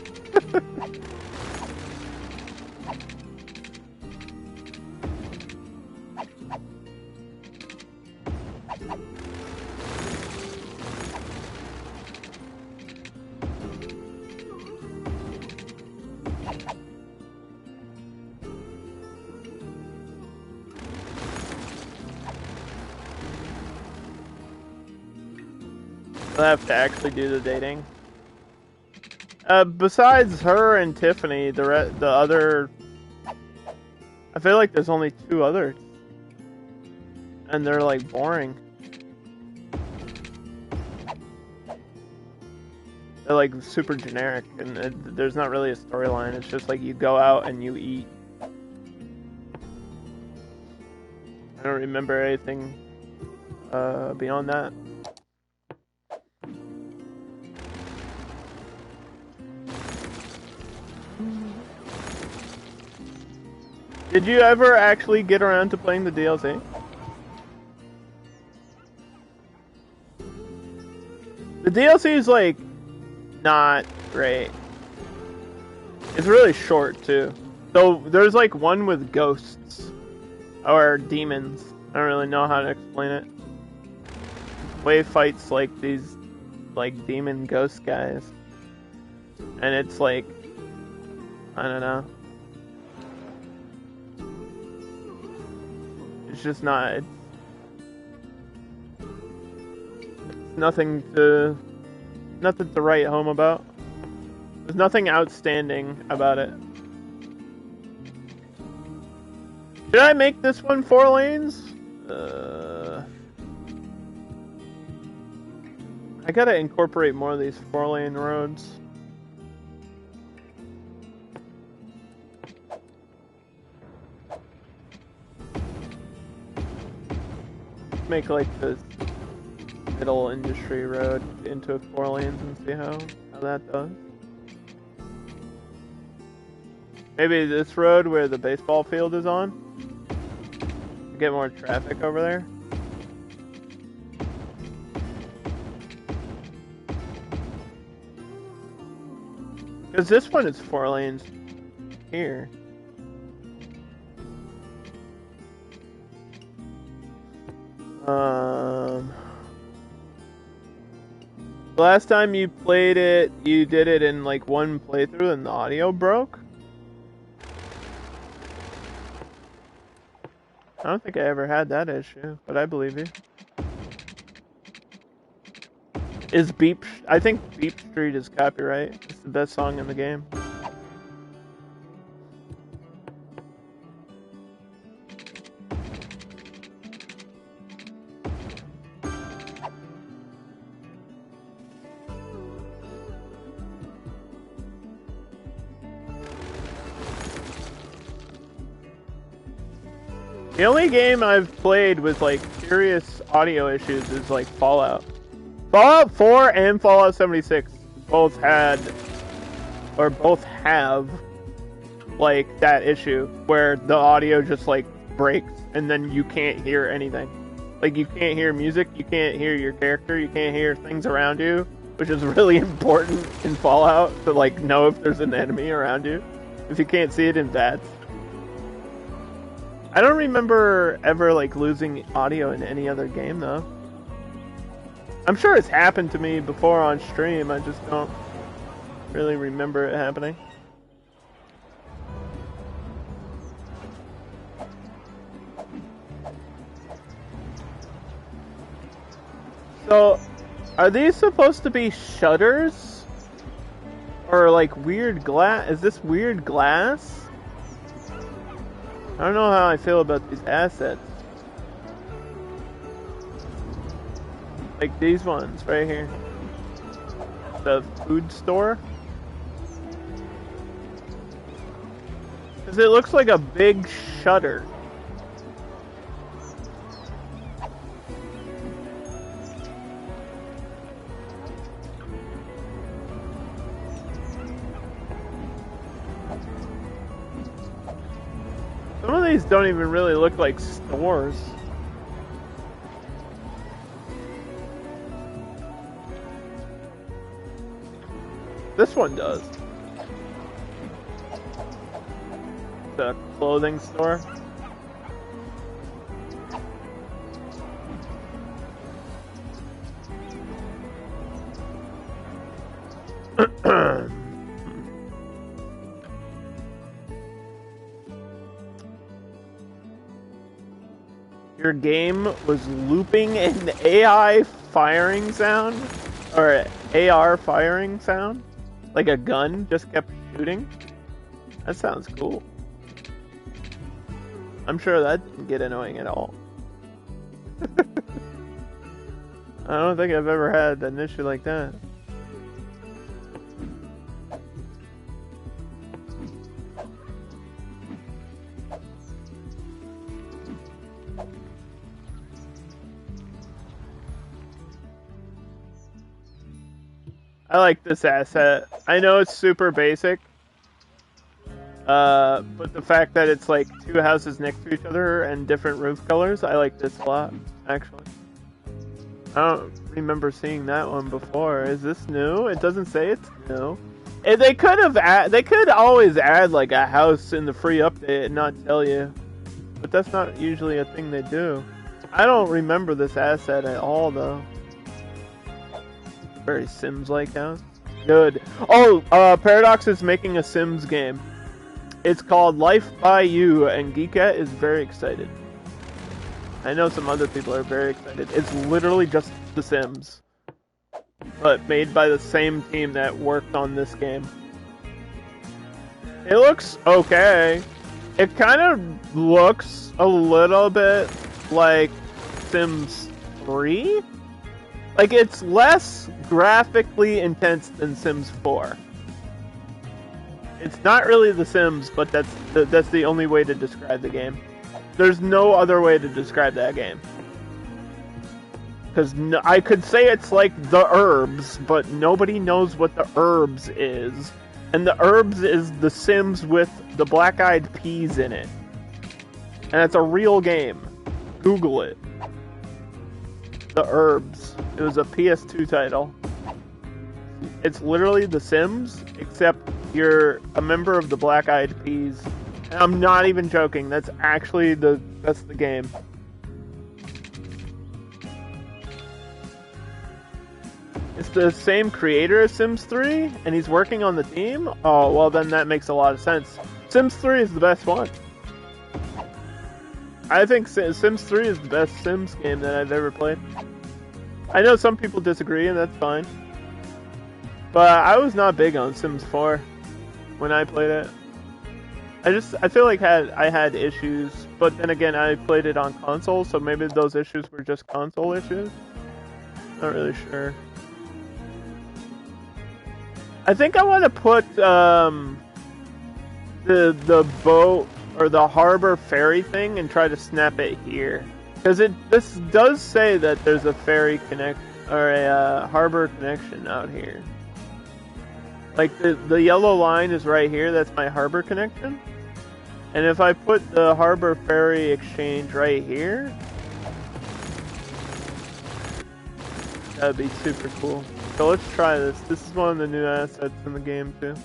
I'll have to actually do the dating. Besides her and Tiffany, the other, I feel like there's only 2 others, and they're like boring. They're like super generic, and there's not really a storyline. It's just like you go out and you eat. I don't remember anything beyond that. Did you ever actually get around to playing the DLC? The DLC is like not great. It's really short too. So there's like one with ghosts or demons. I don't really know how to explain it. Wave fights like these like demon ghost guys. And it's like, I don't know. It's just not. It's nothing to write home about. There's nothing outstanding about it. Should I make this one 4 lanes? I gotta incorporate more of these 4-lane roads. Make like this middle industry road into 4 lanes and see how that does. Maybe this road where the baseball field is on. Get more traffic over there. Because this one is 4 lanes here. Last time you played it, you did it in like one playthrough and the audio broke? I don't think I ever had that issue, but I believe you. Is Beep... I think Beep Street is copyright. It's the best song in the game. The only game I've played with like serious audio issues is like Fallout. Fallout 4 and Fallout 76 both had, or both have, like that issue where the audio just like breaks and then you can't hear anything. Like you can't hear music, you can't hear your character, you can't hear things around you, which is really important in Fallout to like know if there's an enemy around you. If you can't see it in VATS. I don't remember ever like losing audio in any other game though. I'm sure it's happened to me before on stream, I just don't really remember it happening. So, are these supposed to be shutters? Or like weird glass? Is this weird glass? I don't know how I feel about these assets. Like these ones right here. The food store. Because it looks like a big shutter. Some of these don't even really look like stores. This one does. The clothing store. Your game was looping an AI firing sound? Or AR firing sound? Like a gun just kept shooting? That sounds cool. I'm sure that didn't get annoying at all. I don't think I've ever had an issue like that. I like this asset. I know it's super basic, but the fact that it's like two houses next to each other and different roof colors, I like this a lot, actually. I don't remember seeing that one before. Is this new? It doesn't say it's new. They could always add like a house in the free update and not tell you, but that's not usually a thing they do. I don't remember this asset at all, though. Very Sims-like house. Good. Oh, Paradox is making a Sims game. It's called Life by You, and Geekette is very excited. I know some other people are very excited. It's literally just The Sims, but made by the same team that worked on this game. It looks okay. It kind of looks a little bit like Sims 3. Like, it's less graphically intense than Sims 4. It's not really The Sims, but that's the only way to describe the game. There's no other way to describe that game. Because I could say it's like The Herbs, but nobody knows what The Herbs is. And The Herbs is The Sims with the black-eyed peas in it. And it's a real game. Google it. The Herbs. It was a PS2 title. It's literally The Sims, except you're a member of the Black-Eyed Peas. And I'm not even joking. That's actually that's the game. It's the same creator as Sims 3, and he's working on the team? Oh, well then that makes a lot of sense. Sims 3 is the best one. I think Sims 3 is the best Sims game that I've ever played. I know some people disagree, and that's fine. But I was not big on Sims 4 when I played it. I feel like I had issues, but then again, I played it on console, so maybe those issues were just console issues. Not really sure. I think I want to put the boat or the harbor ferry thing and try to snap it here, because this does say that there's a ferry or a harbor connection out here. Like the yellow line is right here. That's my harbor connection. And if I put the harbor ferry exchange right here, that'd be super cool. So let's try this. This is one of the new assets in the game too,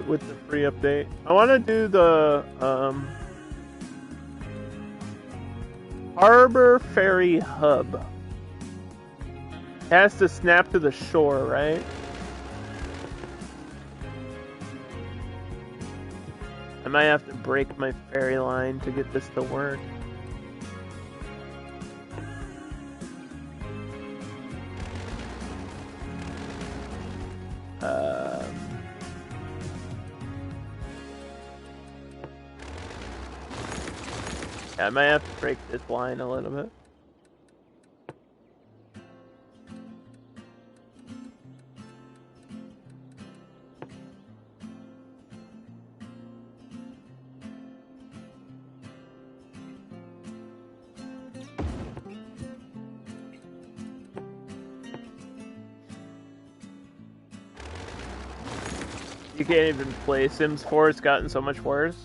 with the free update. I want to do the harbor ferry hub. It has to snap to the shore, right? I might have to break my ferry line to get this to work. Yeah, I might have to break this line a little bit. You can't even play Sims 4, it's gotten so much worse.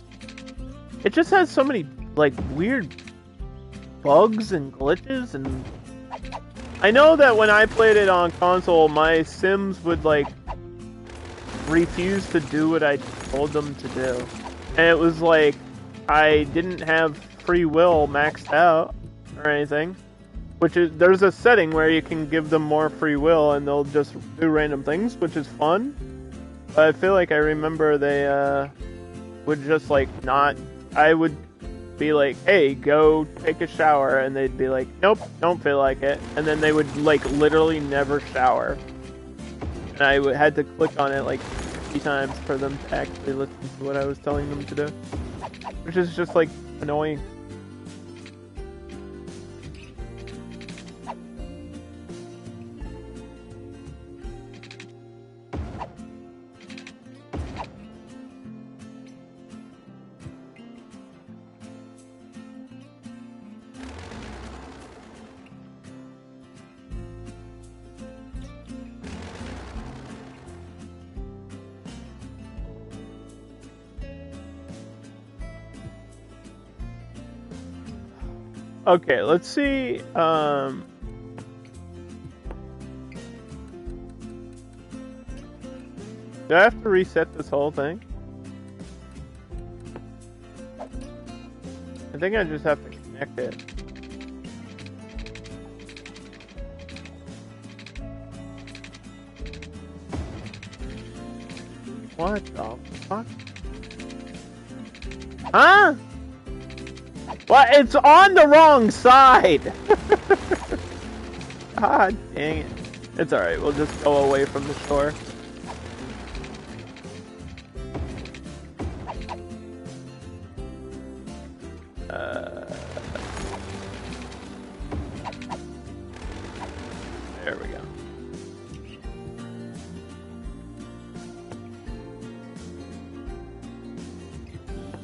it just has so many like weird bugs and glitches, and I know that when I played it on console, my Sims would like refuse to do what I told them to do, and it was like I didn't have free will maxed out or anything. Which is, there's a setting where you can give them more free will and they'll just do random things, which is fun. But I feel like I remember they would just like not. I would be like, "Hey, go take a shower," and they'd be like, "Nope, don't feel like it," and then they would like literally never shower. And I had to click on it like 50 times for them to actually listen to what I was telling them to do, which is just like annoying. Okay, let's see. Do I have to reset this whole thing? I think I just have to connect it. What the fuck? Huh? What? It's on the wrong side! God dang it. It's alright, we'll just go away from the shore. There we go.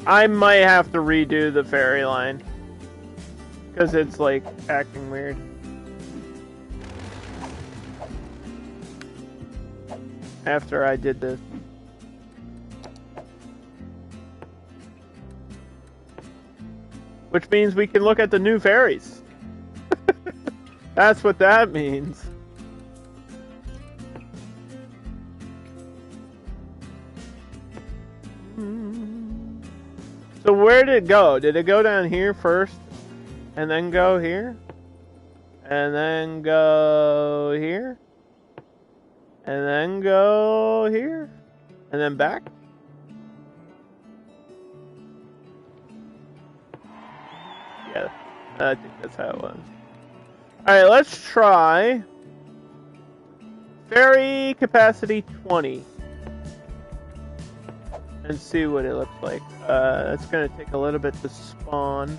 I might have to redo the ferry line. Because it's like acting weird. After I did this. Which means we can look at the new ferries. That's what that means. So where did it go? Did it go down here first? And then go here? And then go here? And then go here? And then back? Yeah, I think that's how it was. Alright, let's try ferry capacity 20 and see what it looks like. It's gonna take a little bit to spawn.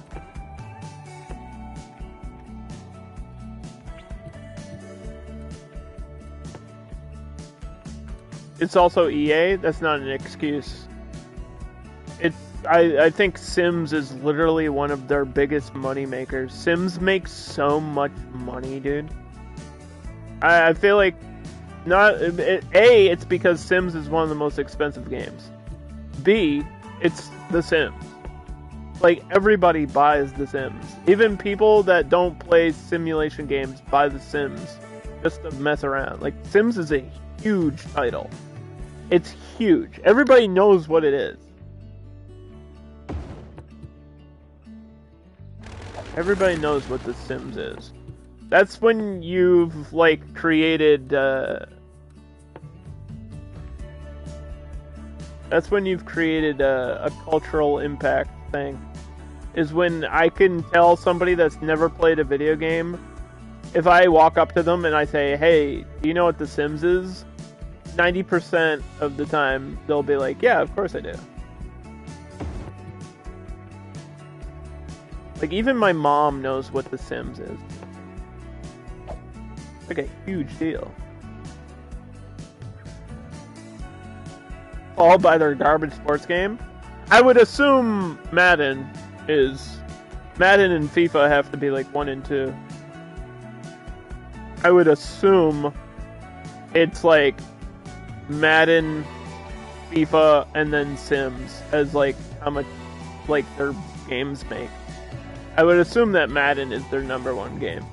It's also EA. That's not an excuse. I think Sims is literally one of their biggest money makers. Sims makes so much money, dude. I feel like it's because Sims is one of the most expensive games. B, it's The Sims. Like, everybody buys The Sims. Even people that don't play simulation games buy The Sims just to mess around. Like, Sims is a huge title. It's huge. Everybody knows what it is. Everybody knows what The Sims is. That's when you've, like, created, that's when you've created a cultural impact thing. Is when I can tell somebody that's never played a video game, if I walk up to them and I say, hey, do you know what The Sims is? 90% of the time, they'll be like, yeah, of course I do. Like, even my mom knows what The Sims is. It's like a huge deal. Followed by their garbage sports game. I would assume Madden and FIFA have to be like 1 and 2. I would assume it's like Madden, FIFA, and then Sims as like how much like their games make. I would assume that Madden is their #1 game.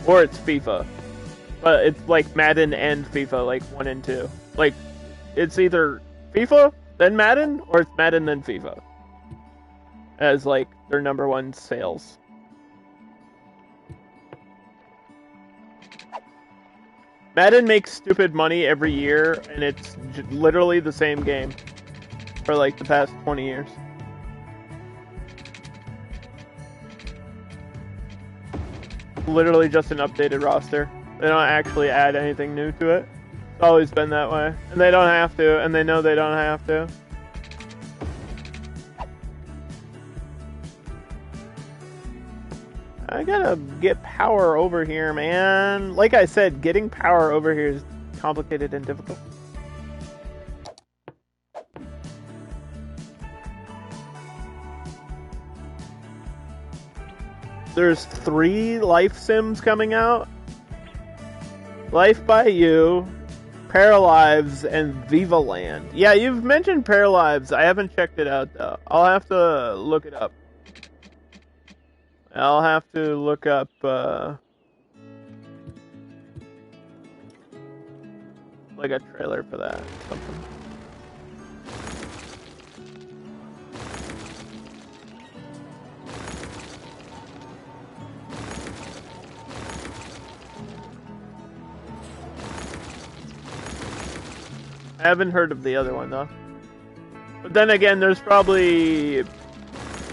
Or it's FIFA. But it's like Madden and FIFA, like 1 and 2. Like, it's either FIFA, then Madden, or it's Madden, then FIFA. As like their #1 sales. Madden makes stupid money every year, and it's literally the same game for like the past 20 years. Literally just an updated roster. They don't actually add anything new to it. It's always been that way. And they don't have to, and they know they don't have to. I gotta get power over here, man. Like I said, getting power over here is complicated and difficult. There's 3 life sims coming out. Life by You, Paralives, and Viva Land. Yeah, you've mentioned Paralives. I haven't checked it out, though. I'll have to look it up. I'll have to look up, like a trailer for that. Something. I haven't heard of the other one, though. But then again, there's probably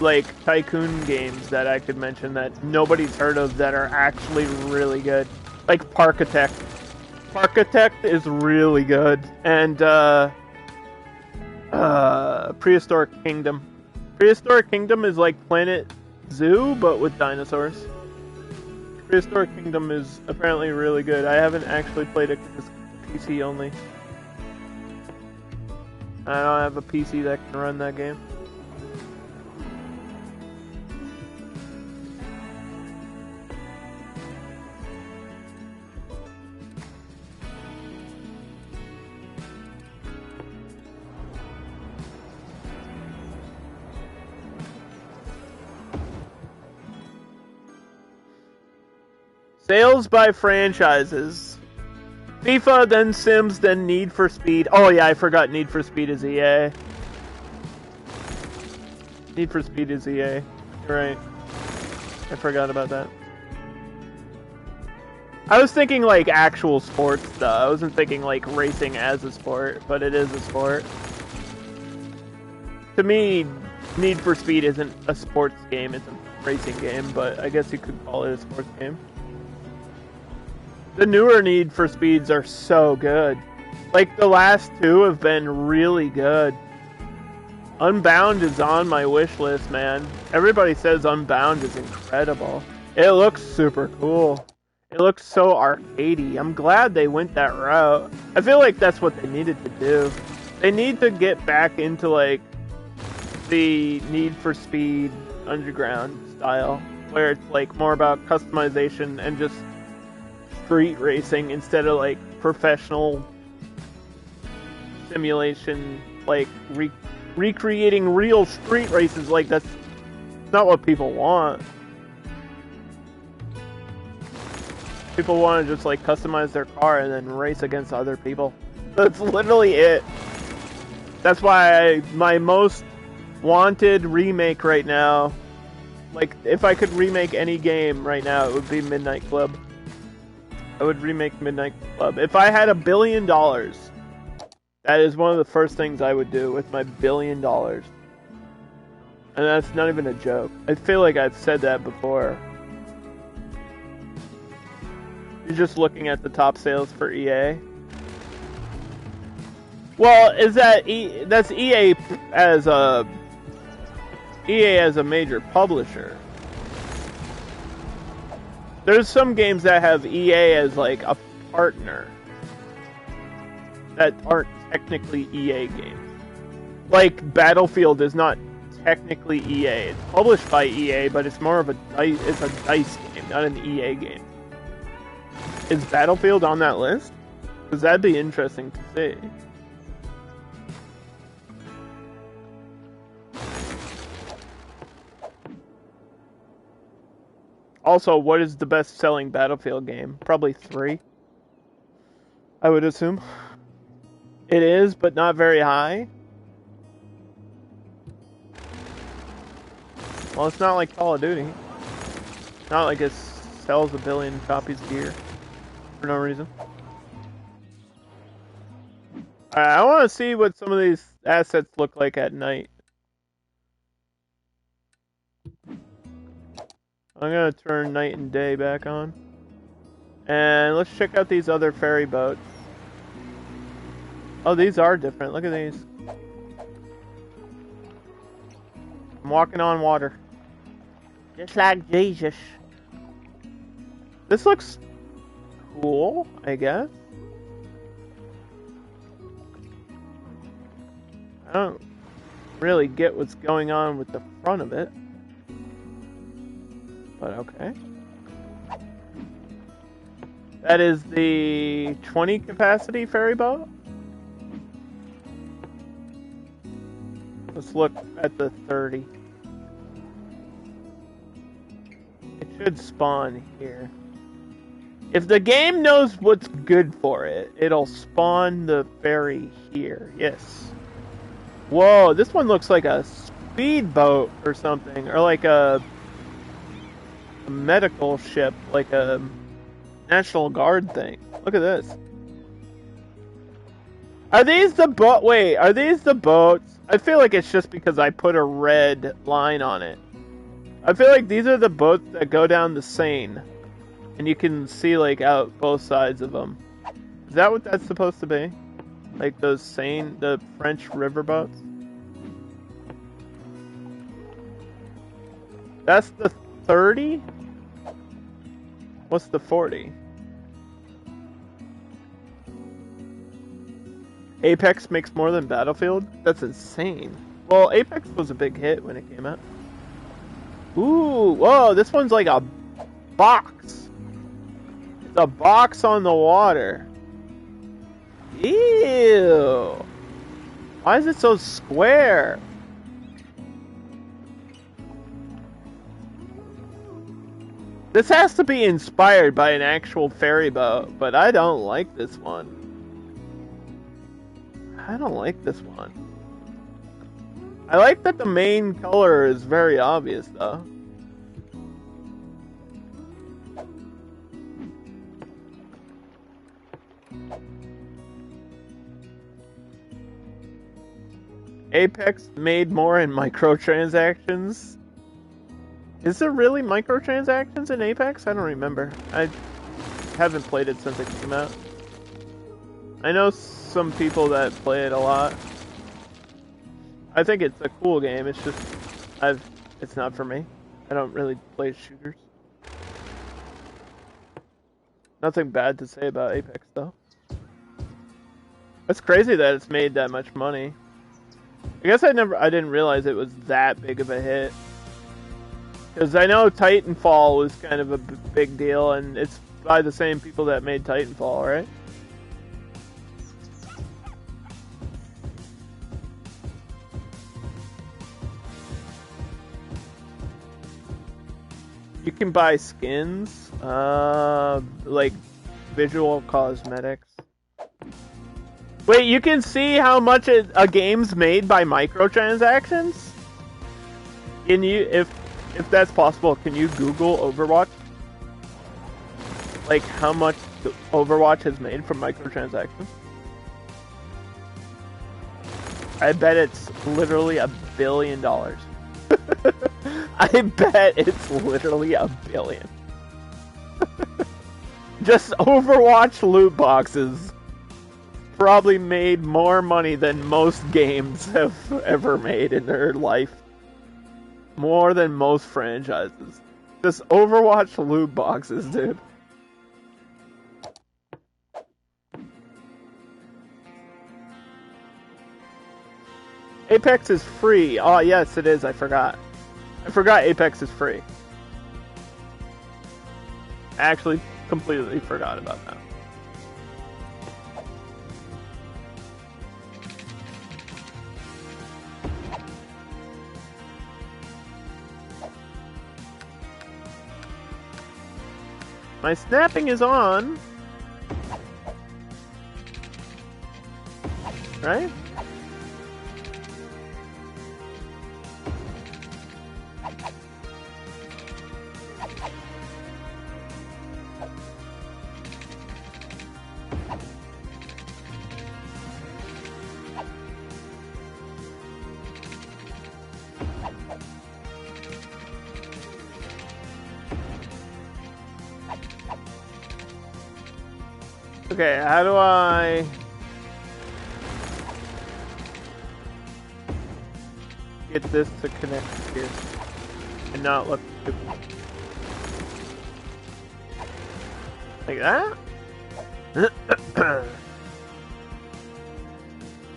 like tycoon games that I could mention that nobody's heard of that are actually really good. Like Parkitect. Parkitect is really good. And Prehistoric Kingdom. Prehistoric Kingdom is like Planet Zoo, but with dinosaurs. Prehistoric Kingdom is apparently really good. I haven't actually played it because it's PC only. I don't have a PC that can run that game. Sales by franchises. FIFA, then Sims, then Need for Speed. Oh yeah, I forgot Need for Speed is EA. Need for Speed is EA. You're right. I forgot about that. I was thinking like actual sports though. I wasn't thinking like racing as a sport, but it is a sport. To me, Need for Speed isn't a sports game, it's a racing game, but I guess you could call it a sports game. The newer Need for Speeds are so good. Like, the last 2 have been really good. Unbound is on my wish list, man. Everybody says Unbound is incredible. It looks super cool. It looks so arcadey. I'm glad they went that route. I feel like that's what they needed to do. They need to get back into, like, the Need for Speed Underground style, where it's, like, more about customization and just street racing instead of like professional simulation, like recreating real street races. Like that's not what people want. People want to just like customize their car and then race against other people. That's literally it. That's why my most wanted remake right now, like if I could remake any game right now, it would be Midnight Club. I would remake Midnight Club. If I had $1 billion, that is one of the first things I would do with my $1 billion. And that's not even a joke. I feel like I've said that before. You're just looking at the top sales for EA. Well, is that that's EA as a major publisher. There's some games that have EA as like a partner that aren't technically EA games. Like Battlefield is not technically EA. It's published by EA, but it's more of a DICE game, not an EA game. Is Battlefield on that list? Because that'd be interesting to see. Also, what is the best-selling Battlefield game? Probably 3, I would assume. It is, but not very high. Well, it's not like Call of Duty. Not like it sells a billion copies a year for no reason. I want to see what some of these assets look like at night. I'm going to turn night and day back on. And let's check out these other ferry boats. Oh, these are different. Look at these. I'm walking on water. Just like Jesus. This looks cool, I guess. I don't really get what's going on with the front of it. But okay. That is the 20 capacity ferry boat. Let's look at the 30. It should spawn here. If the game knows what's good for it, it'll spawn the ferry here. Yes. Whoa, this one looks like a speedboat or something. Or like a medical ship. Like a National Guard thing. Look at this. Are these the boat? Wait, are these the boats? I feel like it's just because I put a red line on it. I feel like these are the boats that go down the Seine. And you can see, like, out both sides of them. Is that what that's supposed to be? Like those Seine, the French river boats? That's the 30? What's the 40? Apex makes more than Battlefield? That's insane. Well, Apex was a big hit when it came out. Ooh, whoa, this one's like a box. It's a box on the water. Ew. Why is it so square? This has to be inspired by an actual ferry boat, but I don't like this one. I don't like this one. I like that the main color is very obvious, though. Apex made more in microtransactions. Is there really microtransactions in Apex? I don't remember. I haven't played it since it came out. I know some people that play it a lot. I think it's a cool game. It's just it's not for me. I don't really play shooters. Nothing bad to say about Apex though. It's crazy that it's made that much money. I guess I didn't realize it was that big of a hit. Because I know Titanfall was kind of a big deal, and it's by the same people that made Titanfall, right? You can buy skins, like visual cosmetics. Wait, you can see how much a game's made by microtransactions? Can you, if that's possible, can you Google Overwatch? Like how much Overwatch has made from microtransactions? I bet it's literally $1 billion. I bet it's literally $1 billion. Just Overwatch loot boxes probably made more money than most games have ever made in their life. More than most franchises. Just Overwatch loot boxes, dude. Apex is free. Oh, yes, it is. I forgot. I forgot Apex is free. I actually completely forgot about that. My snapping is on. Right? Okay, how do I get this to connect here and not look stupid? Like that?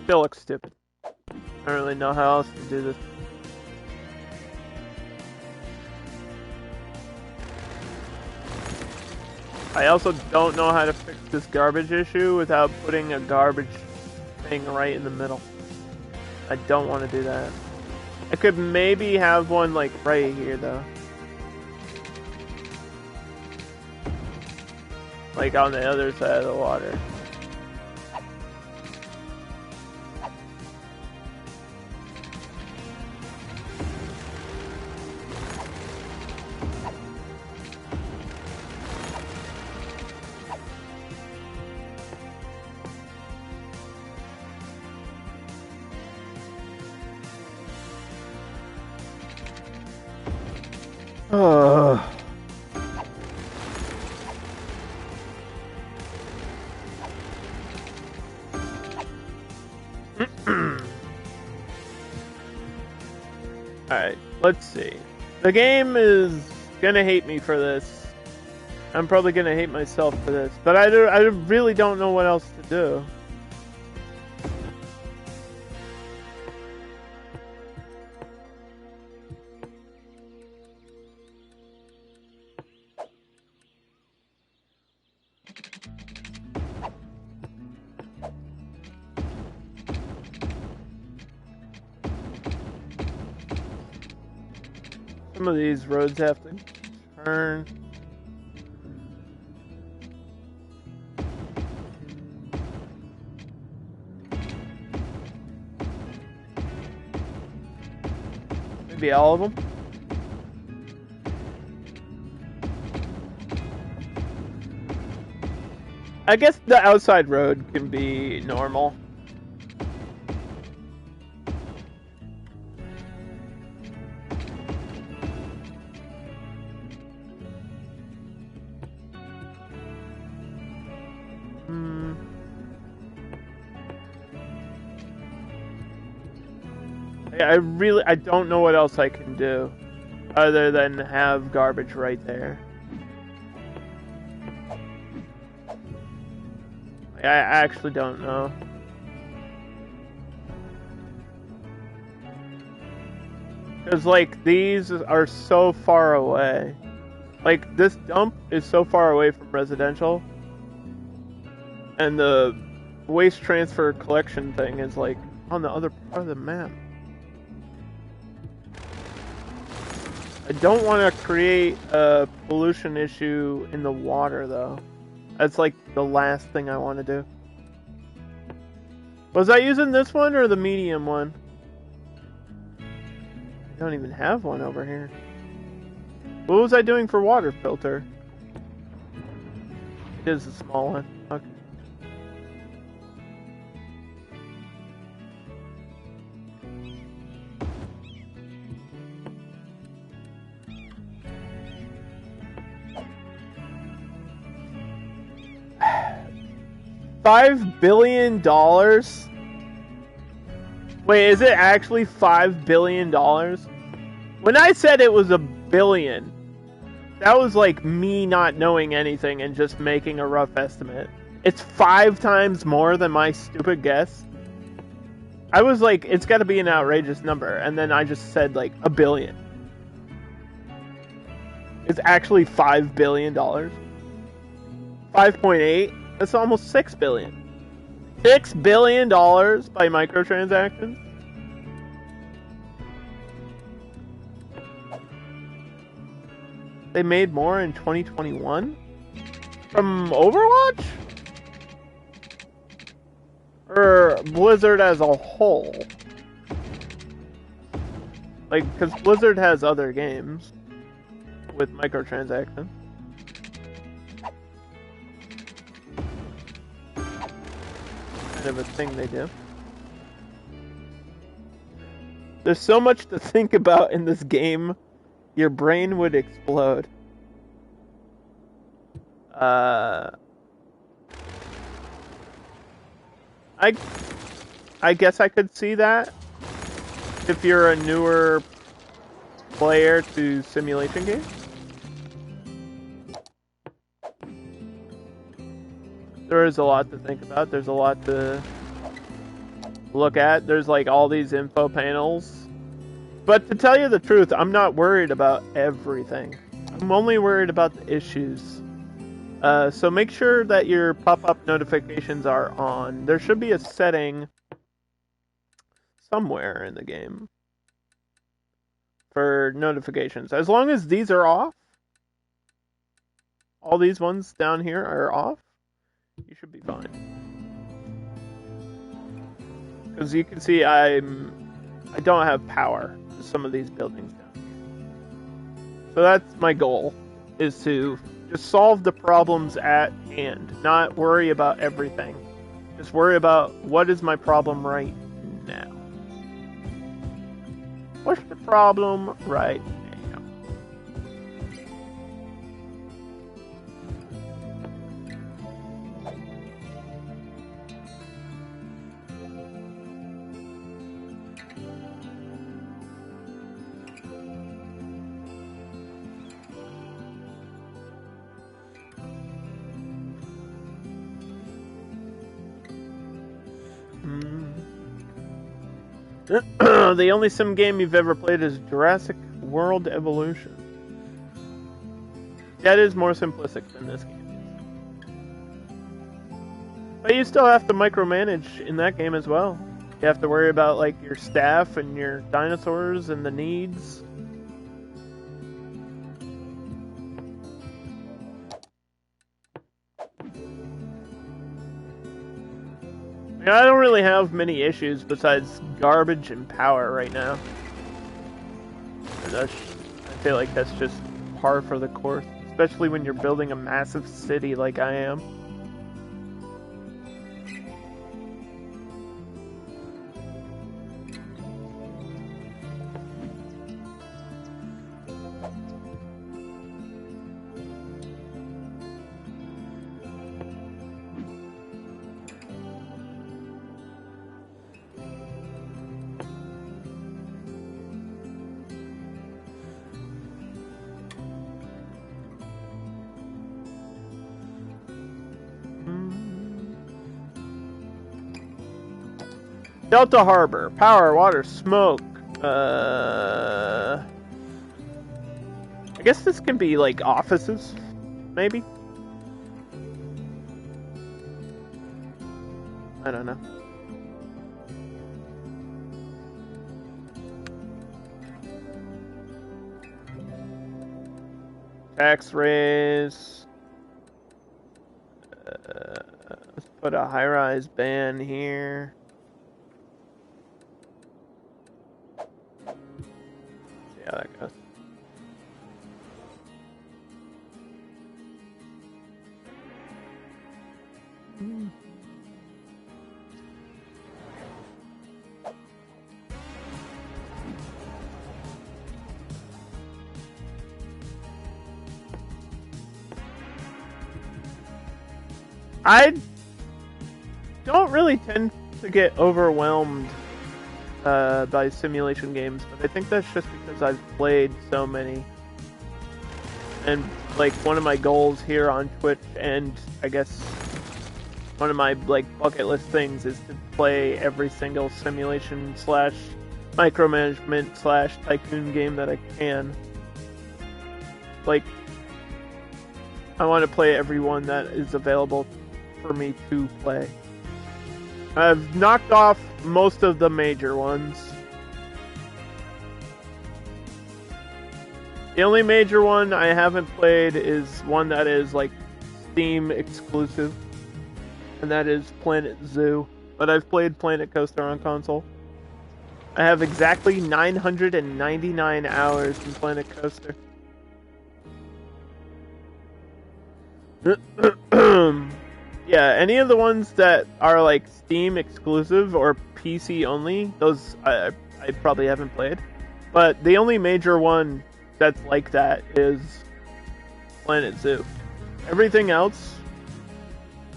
Still looks stupid. I don't really know how else to do this. I also don't know how to fix this garbage issue without putting a garbage thing right in the middle. I don't want to do that. I could maybe have one like right here though. Like on the other side of the water. Alright, let's see. The game is gonna hate me for this. I'm probably gonna hate myself for this, but I really don't know what else to do. Some of these roads have to turn. Maybe all of them. I guess the outside road can be normal. I don't know what else I can do other than have garbage right there. I actually don't know. Because, like, these are so far away. Like, this dump is so far away from residential. And the waste transfer collection thing is, like, on the other part of the map. I don't want to create a pollution issue in the water, though. That's, like, the last thing I want to do. Was I using this one or the medium one? I don't even have one over here. What was I doing for water filter? It is a small one. Okay. $5 billion? Wait, is it actually $5 billion? When I said it was $1 billion, that was like me not knowing anything and just making a rough estimate. It's 5 times more than my stupid guess. I was like, it's got to be an outrageous number, and then I just said like $1 billion. It's actually $5 billion. 5.8. That's almost $6 billion. $6 billion by microtransactions? They made more in 2021? From Overwatch? Or Blizzard as a whole? Like, because Blizzard has other games with microtransactions. Kind of a thing they do. There's so much to think about in this game, your brain would explode. I guess I could see that if you're a newer player to simulation games. There is a lot to think about. There's a lot to look at. There's like all these info panels. But to tell you the truth, I'm not worried about everything. I'm only worried about the issues. So make sure that your pop-up notifications are on. There should be a setting somewhere in the game for notifications. As long as these are off, all these ones down here are off, you should be fine. Because you can see I don't have power to some of these buildings down here. So that's my goal, is to just solve the problems at hand, not worry about everything. Just worry about what is my problem right now. What's the problem right now? The only sim game you've ever played is Jurassic World Evolution. That is more simplistic than this game. But you still have to micromanage in that game as well. You have to worry about like your staff and your dinosaurs and the needs. I don't really have many issues besides garbage and power right now. I feel like that's just par for the course, especially when you're building a massive city like I am. Delta Harbor. Power, water, smoke. I guess this can be like offices, maybe? I don't know. Tax raise. Let's put a high-rise ban here. Yeah, that goes. I don't really tend to get overwhelmed by simulation games, but I think that's just because I've played so many. And like one of my goals here on Twitch, and I guess one of my like bucket list things, is to play every single simulation slash micromanagement slash tycoon game that I can. Like, I want to play every one that is available for me to play. I've knocked off most of the major ones. The only major one I haven't played is one that is like Steam exclusive, and that is Planet Zoo. But I've played Planet Coaster on console. I have exactly 999 hours in Planet Coaster. Yeah, any of the ones that are like Steam exclusive or PC only, those I probably haven't played. But the only major one that's like that is Planet Zoo. Everything else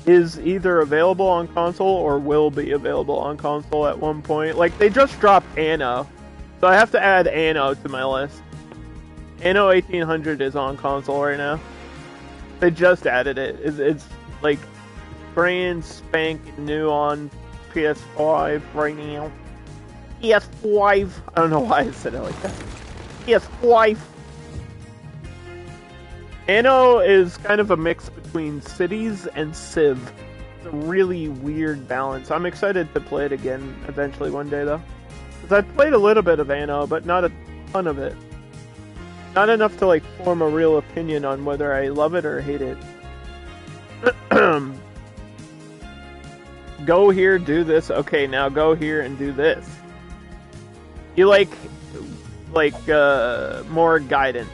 is either available on console or will be available on console at one point. Like, they just dropped Anno, so I have to add Anno to my list. Anno 1800 is on console right now. They just added it. It's like brand spanking new on PS5 right now. PS5. I don't know why I said it like that. PS5. Anno is kind of a mix between Cities and Civ. It's a really weird balance. I'm excited to play it again eventually one day, though. Because I've played a little bit of Anno, but not a ton of it. Not enough to, like, form a real opinion on whether I love it or hate it. Go here, do this. Okay, now go here and do this. You like more guidance.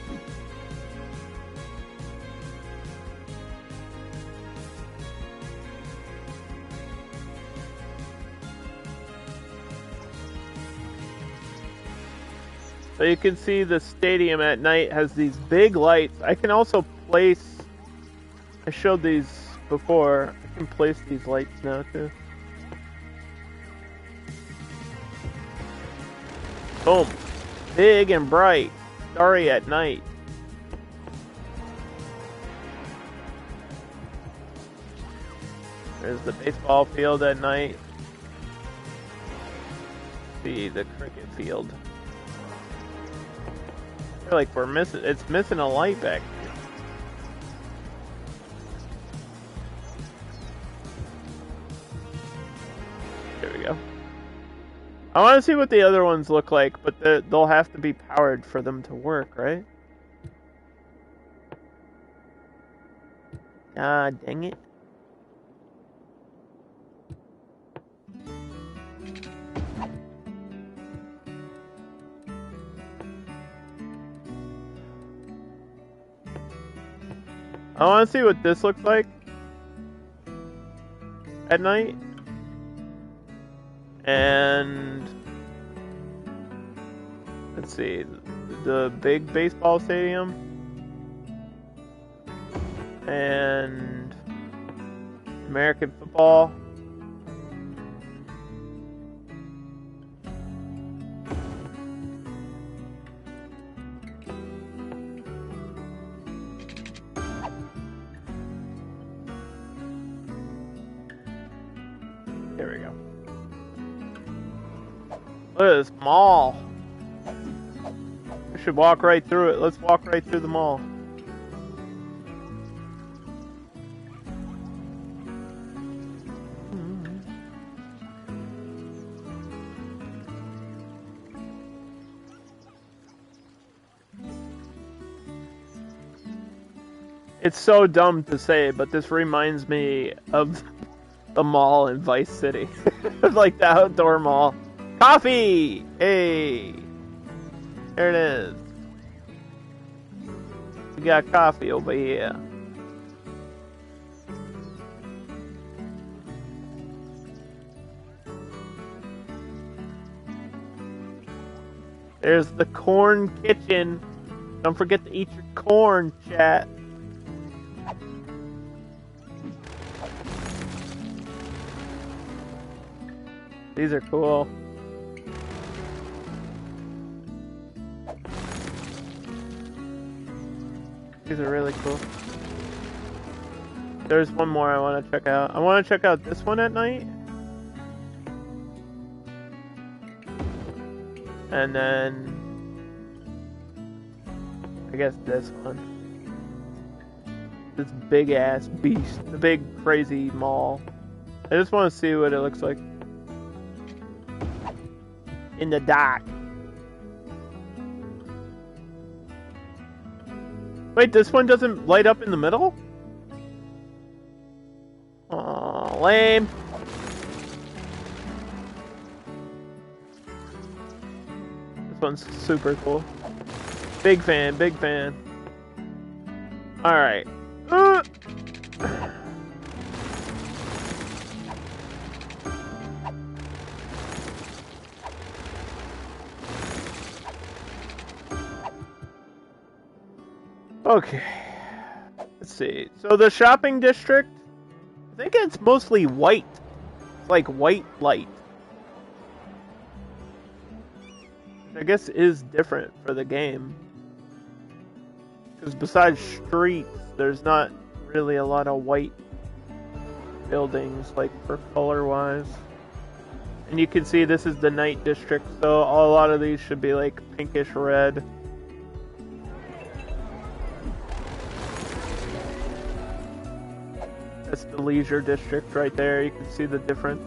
So you can see the stadium at night has these big lights. I can also place... I showed these before. I can place these lights now too. Boom. Big and bright. Starry at night. There's the baseball field at night. See the cricket field. I feel like we're missing. It's missing a light back here. There we go. I want to see what the other ones look like, but they'll have to be powered for them to work, right? Ah, dang it. I want to see what this looks like at night. And let's see, the big baseball stadium and American football. There we go. Look at this mall. We should walk right through it. Let's walk right through the mall. It's so dumb to say, but this reminds me of the mall in Vice City. Like the outdoor mall. Coffee! Hey! There it is. We got coffee over here. There's the corn kitchen. Don't forget to eat your corn, chat. These are cool. These are really cool. There's one more I want to check out. I want to check out this one at night. And then I guess this one. This big ass beast. The big crazy mall. I just want to see what it looks like in the dark. Wait, this one doesn't light up in the middle? lame. This one's super cool. Big fan, big fan. Alright. Okay. Let's see. So the shopping district, I think it's mostly white. It's like white light. Which I guess is different for the game. Because besides streets, there's not really a lot of white buildings, like for color-wise. And you can see this is the night district, so a lot of these should be like pinkish red. That's the leisure district right there. You can see the difference.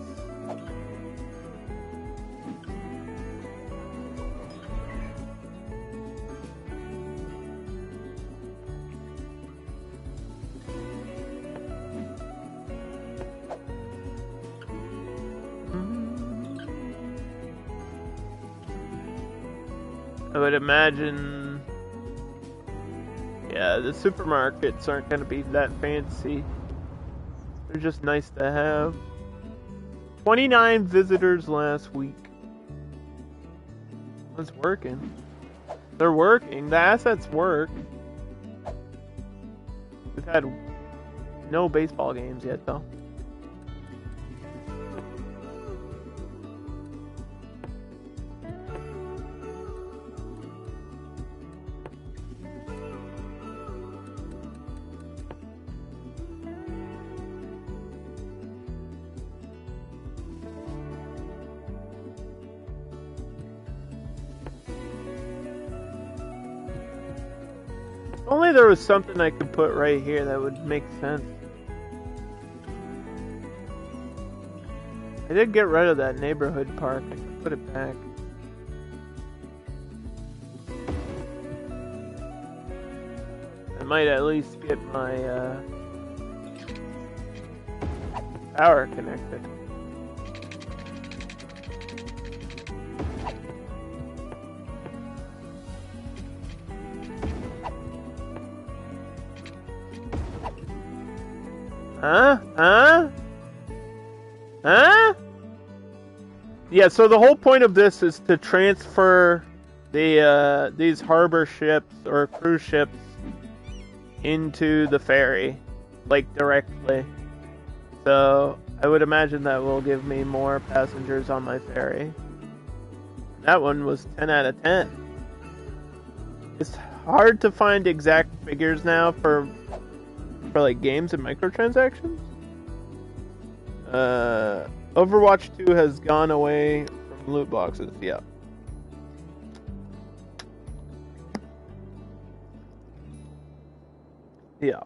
I would imagine, yeah, the supermarkets aren't going to be that fancy. They're just nice to have. 29 visitors last week. It's working. They're working. The assets work. We've had no baseball games yet, though. If only there was something I could put right here that would make sense. I did get rid of that neighborhood park. I could put it back. I might at least get my power connected. Huh? Yeah, so the whole point of this is to transfer the these harbor ships or cruise ships into the ferry, like directly. So I would imagine that will give me more passengers on my ferry. That one was 10 out of 10. It's hard to find exact figures now for like games and microtransactions. Overwatch 2 has gone away from loot boxes, yeah. Yeah.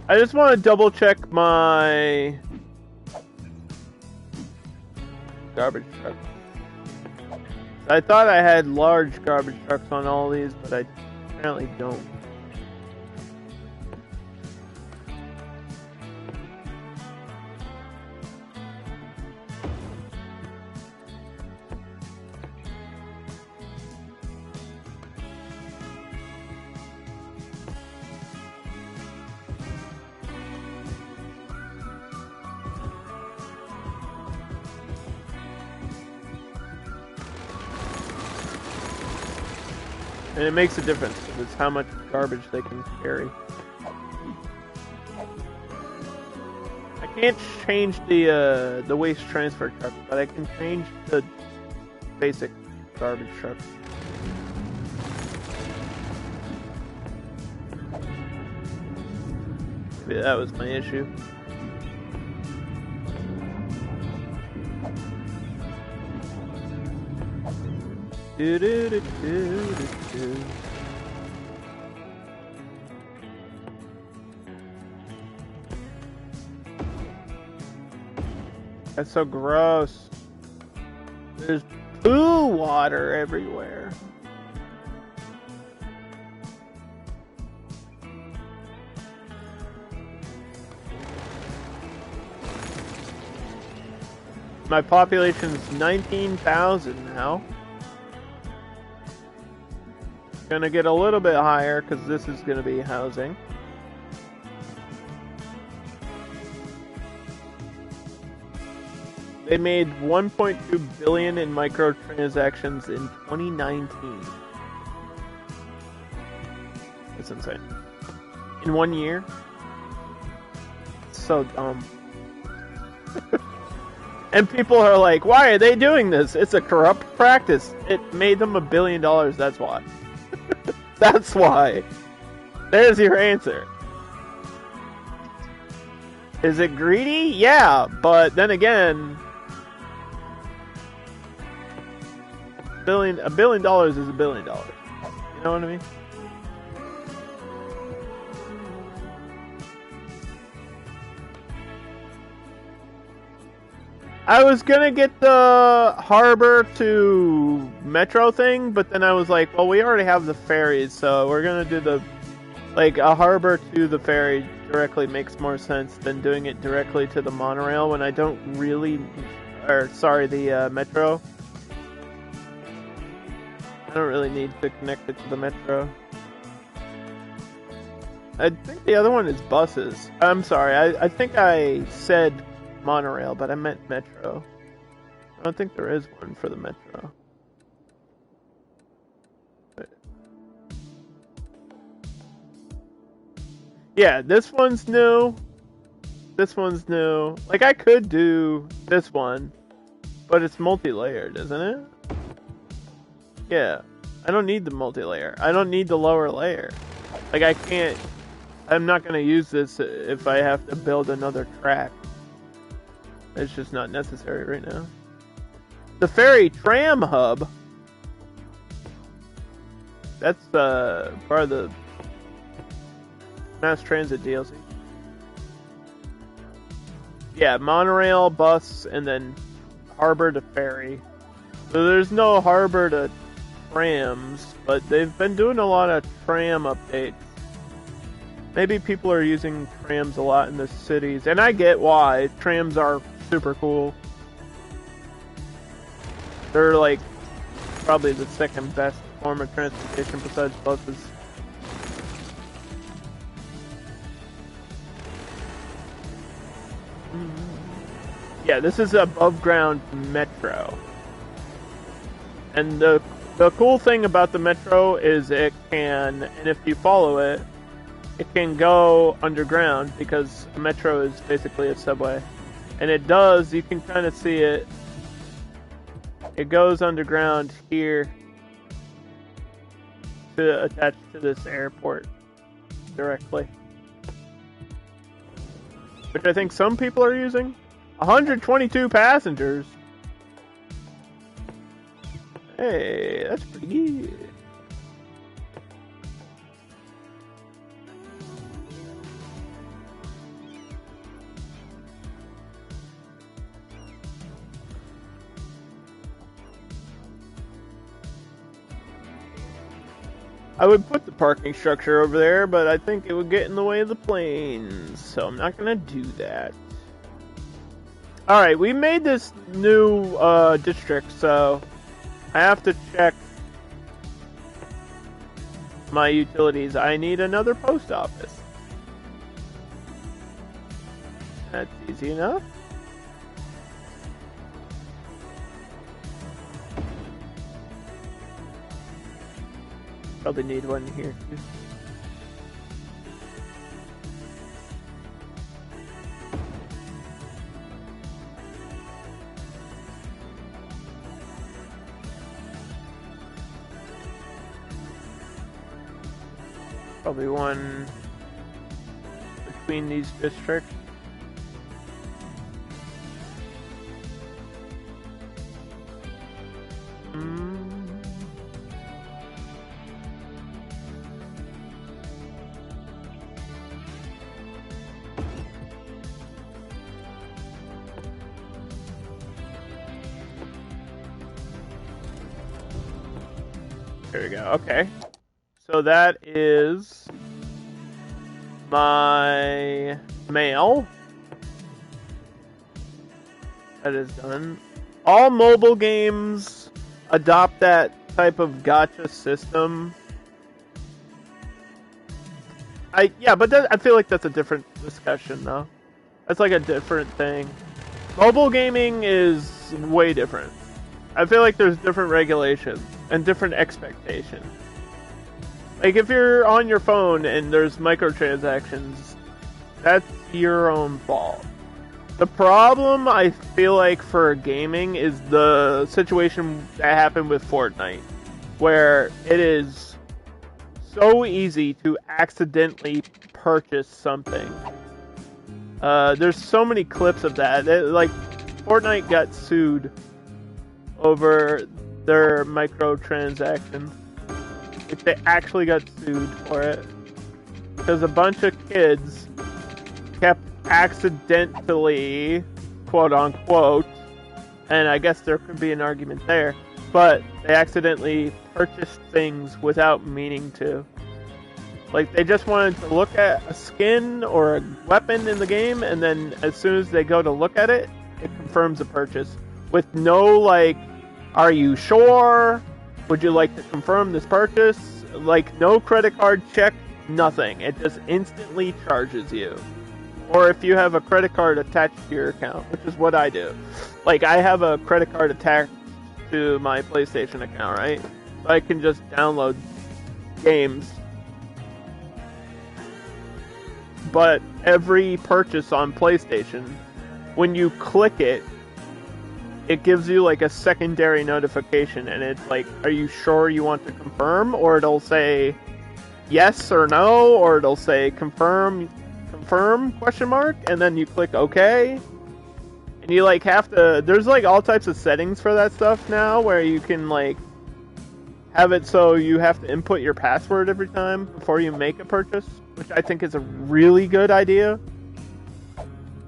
I just want to double check my garbage truck. I thought I had large garbage trucks on all these, but I apparently don't. And it makes a difference, because it's how much garbage they can carry. I can't change the waste transfer truck, but I can change the basic garbage truck. Maybe that was my issue. Do, do, do, do, do, do. That's so gross. There's poo water everywhere. My population's 19,000 now. Gonna get a little bit higher because this is gonna be housing. They made 1.2 billion in microtransactions in 2019. That's insane. In 1 year? It's so dumb. And people are like, why are they doing this? It's a corrupt practice. It made them $1 billion, that's why. That's why. There's your answer. Is it greedy? Yeah, but then again, $1 billion is $1 billion. You know what I mean? I was gonna get the harbor to metro thing, but then I was like, well, we already have the ferries, so we're gonna do the, like, a harbor to the ferry directly makes more sense than doing it directly to the monorail when I don't really, or sorry, the metro. I don't really need to connect it to the metro. I think the other one is buses. I'm sorry, I think I said monorail, but I meant metro. I don't think there is one for the metro. Yeah, this one's new. This one's new. Like, I could do this one, but it's multi-layered, isn't it? Yeah. I don't need the multi-layer. I don't need the lower layer. Like, I can't... I'm not gonna use this if I have to build another track. It's just not necessary right now. The ferry tram hub. That's part of the mass transit DLC. Yeah, monorail, bus, and then harbor to ferry. So there's no harbor to trams, but they've been doing a lot of tram updates. Maybe people are using trams a lot in the cities, and I get why. Trams are super cool. They're like probably the second best form of transportation besides buses. Yeah, this is above ground metro. And the cool thing about the metro is it can, and if you follow it, it can go underground because a metro is basically a subway. And it does, you can kind of see it. It goes underground here to attach to this airport directly. Which I think some people are using. 122 passengers. Hey, that's pretty good. I would put the parking structure over there, but I think it would get in the way of the planes, so I'm not gonna do that. Alright, we made this new district, so I have to check my utilities. I need another post office. That's easy enough. Probably need one here too. Probably one between these districts. There we go. Okay. So that is my mail. That is done. All mobile games adopt that type of gacha system. I feel like that's a different discussion though. That's like a different thing. Mobile gaming is way different. I feel like there's different regulations and different expectations. Like if you're on your phone and there's microtransactions, that's your own fault. The problem I feel like for gaming is the situation that happened with Fortnite, where it is so easy to accidentally purchase something. There's so many clips of that. Like Fortnite got sued over their microtransactions. Like they actually got sued for it because a bunch of kids kept accidentally, quote unquote, and I guess there could be an argument there, but they accidentally purchased things without meaning to. Like they just wanted to look at a skin or a weapon in the game, and then as soon as they go to look at it, it confirms a purchase with no like, are you sure? Would you like to confirm this purchase? Like no credit card check, nothing. It just instantly charges you. Or if you have a credit card attached to your account, which is what I do. Like, I have a credit card attached to my PlayStation account, right? So I can just download games. But every purchase on PlayStation, when you click it, it gives you like a secondary notification, and it's like, are you sure you want to confirm? Or it'll say yes or no, or it'll say confirm question mark, and then you click OK, and you like have to, there's like all types of settings for that stuff now where you can like have it so you have to input your password every time before you make a purchase, which I think is a really good idea.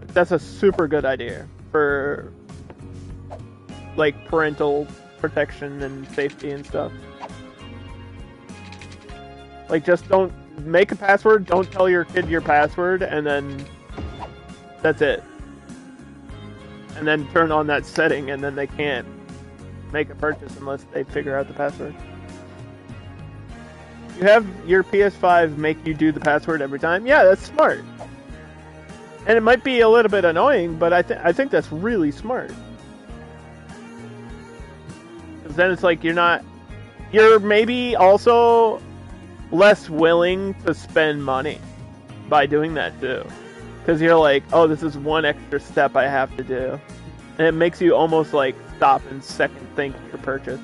That's a super good idea for like parental protection and safety and stuff. Like just don't make a password, don't tell your kid your password, and then that's it. And then turn on that setting, and then they can't make a purchase unless they figure out the password. You have your PS5 make you do the password every time? Yeah, that's smart. And it might be a little bit annoying, but I think that's really smart. Because then it's like you're maybe also less willing to spend money by doing that too, because you're like, oh, this is one extra step I have to do, and it makes you almost like stop and second think your purchase.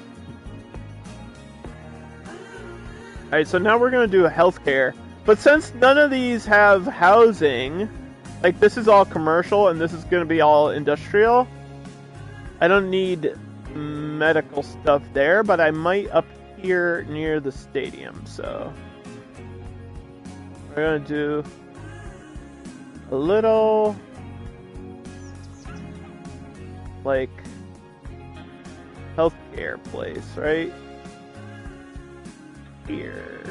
Alright, so now we're going to do healthcare, but since none of these have housing, like this is all commercial and this is going to be all industrial, I don't need medical stuff there, but I might up here near the stadium, so we're gonna do a little like healthcare place right here,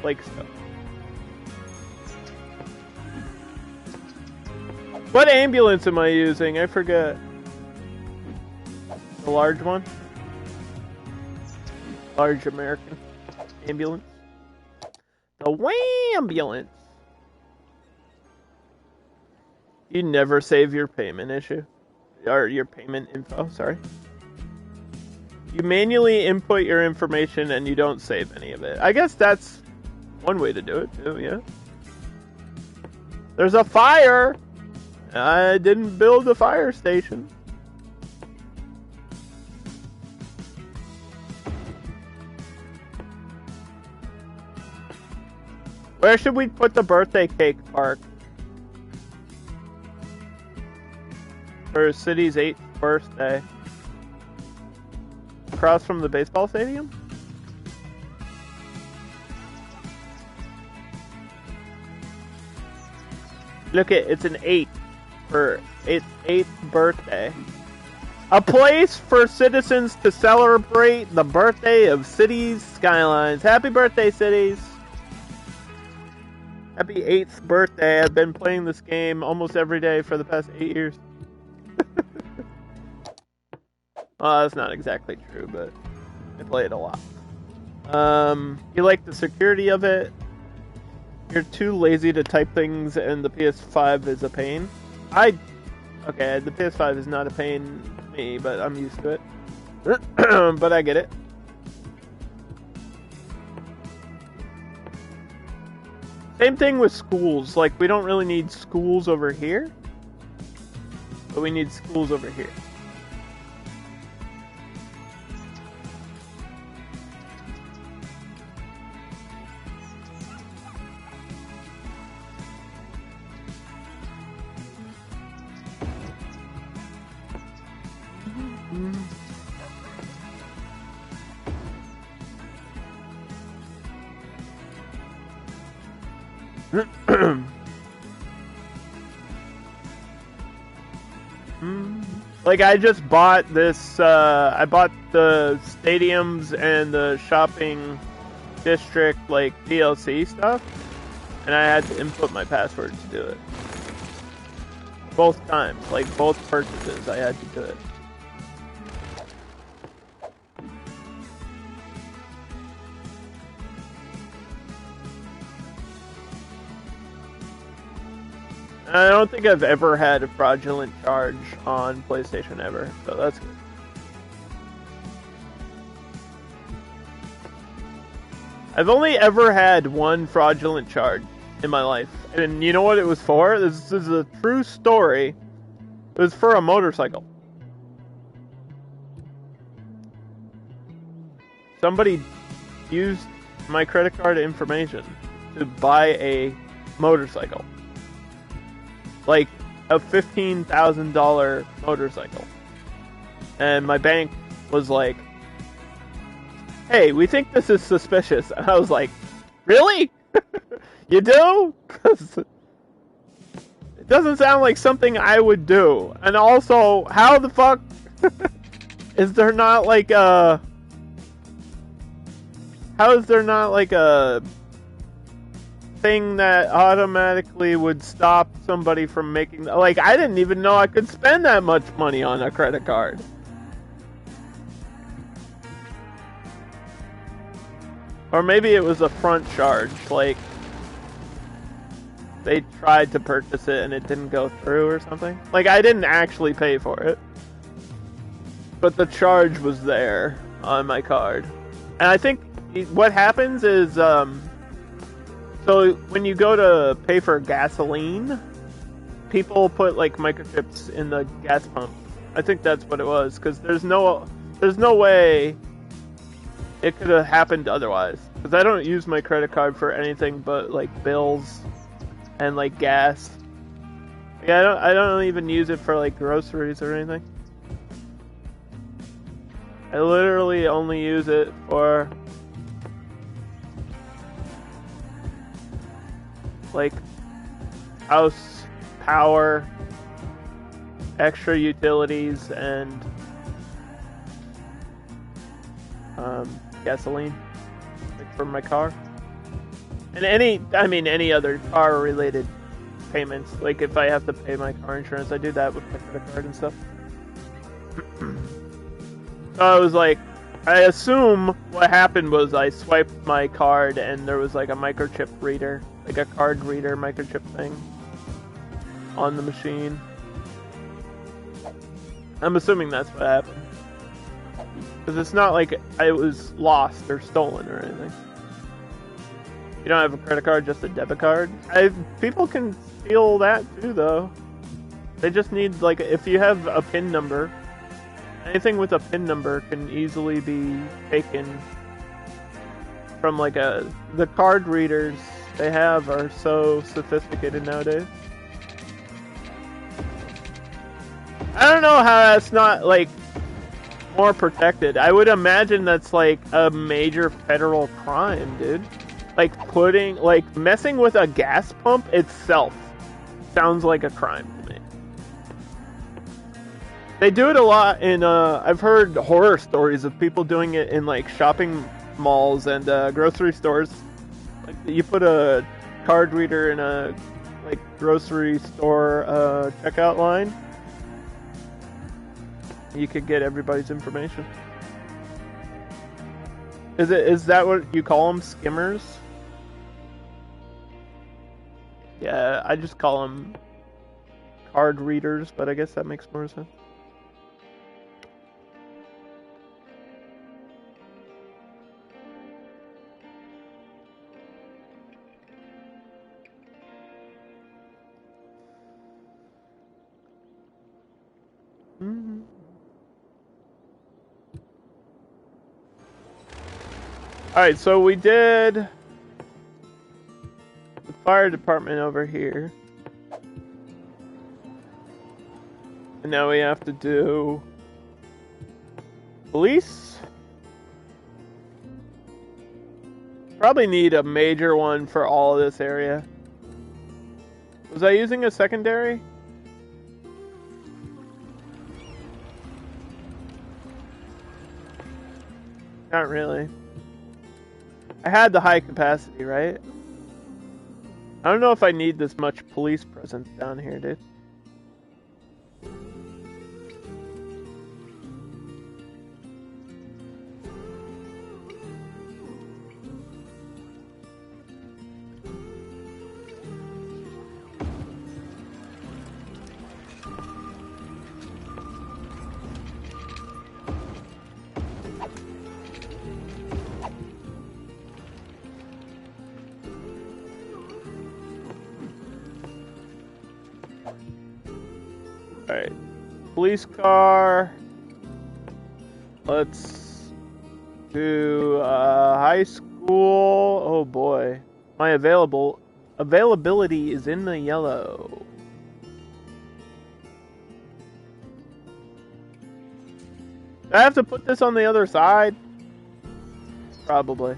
like so. What ambulance am I using? I forget. The large one? Large American ambulance. The Wambulance. You never save your payment issue. Or your payment info, sorry. You manually input your information and you don't save any of it. I guess that's one way to do it too, yeah. There's a fire! I didn't build a fire station. Where should we put the birthday cake park? For City's 8th birthday. Across from the baseball stadium? Look, it's an 8 for its 8th birthday. A place for citizens to celebrate the birthday of Cities Skylines. Happy birthday, Cities! Happy 8th birthday. I've been playing this game almost every day for the past 8 years. Well, that's not exactly true, but I play it a lot. You like the security of it? You're too lazy to type things, and the PS5 is a pain. Okay, the PS5 is not a pain to me, but I'm used to it. But I get it. Same thing with schools. Like, we don't really need schools over here, but we need schools over here. Like, I just bought this, I bought the stadiums and the shopping district, like, DLC stuff, and I had to input my password to do it. Both times, like, both purchases, I had to do it. I don't think I've ever had a fraudulent charge on PlayStation ever, so that's good. I've only ever had one fraudulent charge in my life, and you know what it was for? This is a true story. It was for a motorcycle. Somebody used my credit card information to buy a motorcycle. Like a $15,000 motorcycle. And my bank was like, hey, we think this is suspicious. And I was like, really? You do? Because it doesn't sound like something I would do. And also, how the fuck is there not like a... How is there not like a thing that automatically would stop somebody from making... Like, I didn't even know I could spend that much money on a credit card. Or maybe it was a front charge, like they tried to purchase it and it didn't go through or something. Like, I didn't actually pay for it, but the charge was there on my card. And I think what happens is, so when you go to pay for gasoline, people put like microchips in the gas pump. I think that's what it was, because there's no way it could have happened otherwise. Because I don't use my credit card for anything but like bills and like gas. Yeah, I don't even use it for like groceries or anything. I literally only use it for like house power, extra utilities, and gasoline, like for my car, and any other car related payments. Like if I have to pay my car insurance, I do that with my credit card and stuff. So I was like, I assume what happened was I swiped my card and there was like a microchip reader, like a card reader microchip thing on the machine. I'm assuming that's what happened. Because it's not like I was lost or stolen or anything. You don't have a credit card, just a debit card? People can steal that too, though. They just need, like, if you have a PIN number, anything with a PIN number can easily be taken from, like, the card readers they have are so sophisticated nowadays. I don't know how that's not, like, more protected. I would imagine that's like a major federal crime, dude. Like messing with a gas pump itself sounds like a crime to me. They do it a lot in, I've heard horror stories of people doing it in, like, shopping malls and grocery stores. Like, you put a card reader in a, like, grocery store checkout line. You could get everybody's information. Is that what you call them, skimmers? Yeah, I just call them card readers, but I guess that makes more sense. Mm-hmm. Alright, so we did the fire department over here. And now we have to do police. Probably need a major one for all of this area. Was I using a secondary? Not really. I had the high capacity, right? I don't know if I need this much police presence down here, dude. Alright. Police car. Let's do high school. Oh boy. My availability is in the yellow. Do I have to put this on the other side? Probably.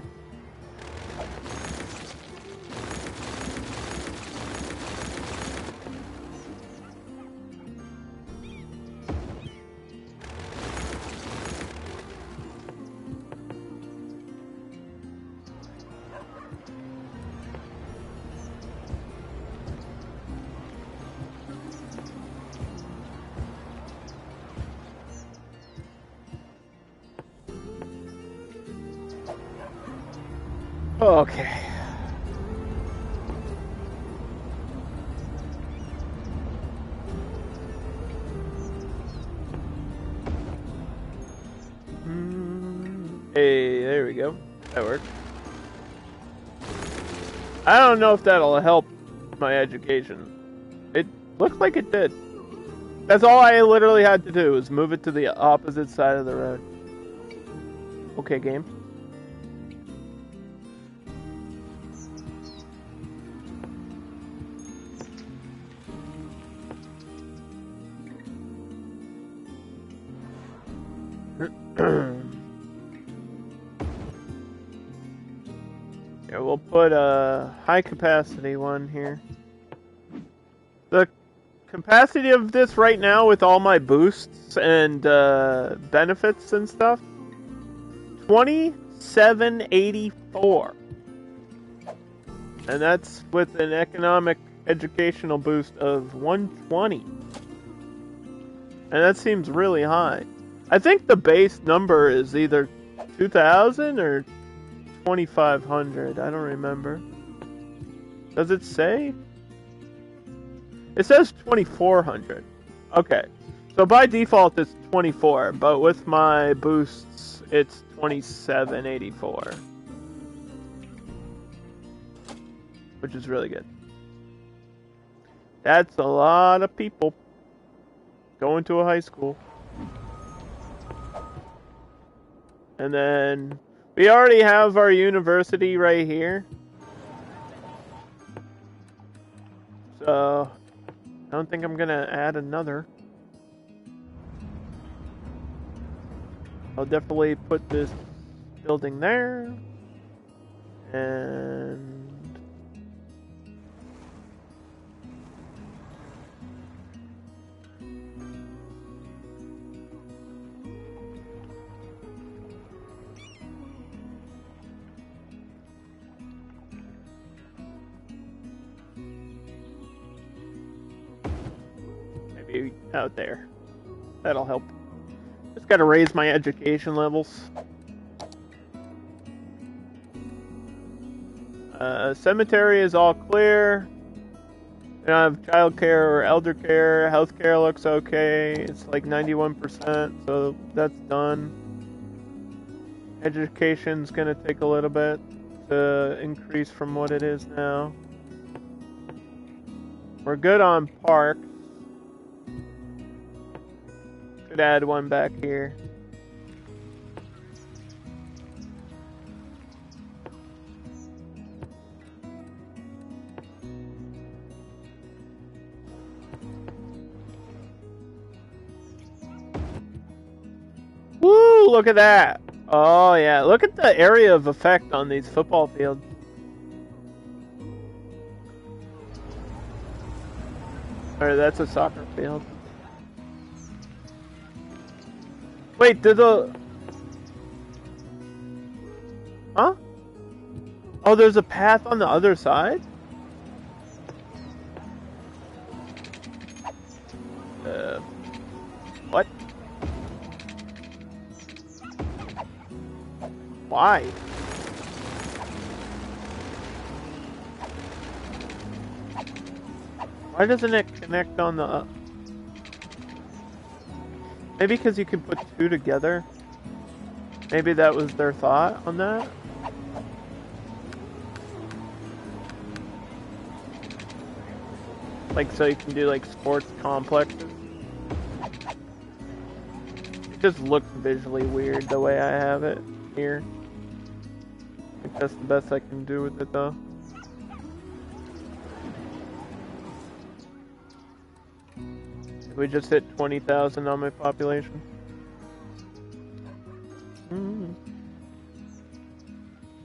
Okay. Hey, there we go. That worked. I don't know if that'll help my education. It looks like it did. That's all I literally had to do, was move it to the opposite side of the road. Okay, game. Yeah, we'll put a high capacity one here. The capacity of this right now with all my boosts and benefits and stuff, 2784. And that's with an economic educational boost of 120. And that seems really high. I think the base number is either 2000 or 2500. I don't remember. Does it say? It says 2400. Okay. So by default it's 24, but with my boosts it's 2784. Which is really good. That's a lot of people going to a high school. And then we already have our university right here. So I don't think I'm gonna add another. I'll definitely put this building there. And be out there. That'll help. Just gotta raise my education levels. Cemetery is all clear. We don't have child care or elder care. Healthcare looks okay. It's like 91%, so that's done. Education's gonna take a little bit to increase from what it is now. We're good on parks. Could add one back here. Woo! Look at that. Oh yeah, look at the area of effect on these football fields. Alright, that's a soccer field. Wait, did the... Huh? Oh, there's a path on the other side? What? Why? Why doesn't it connect on the... Maybe because you can put two together? Maybe that was their thought on that? Like, so you can do, like, sports complexes? It just looks visually weird the way I have it here. I think that's the best I can do with it, though. We just hit 20,000 on my population.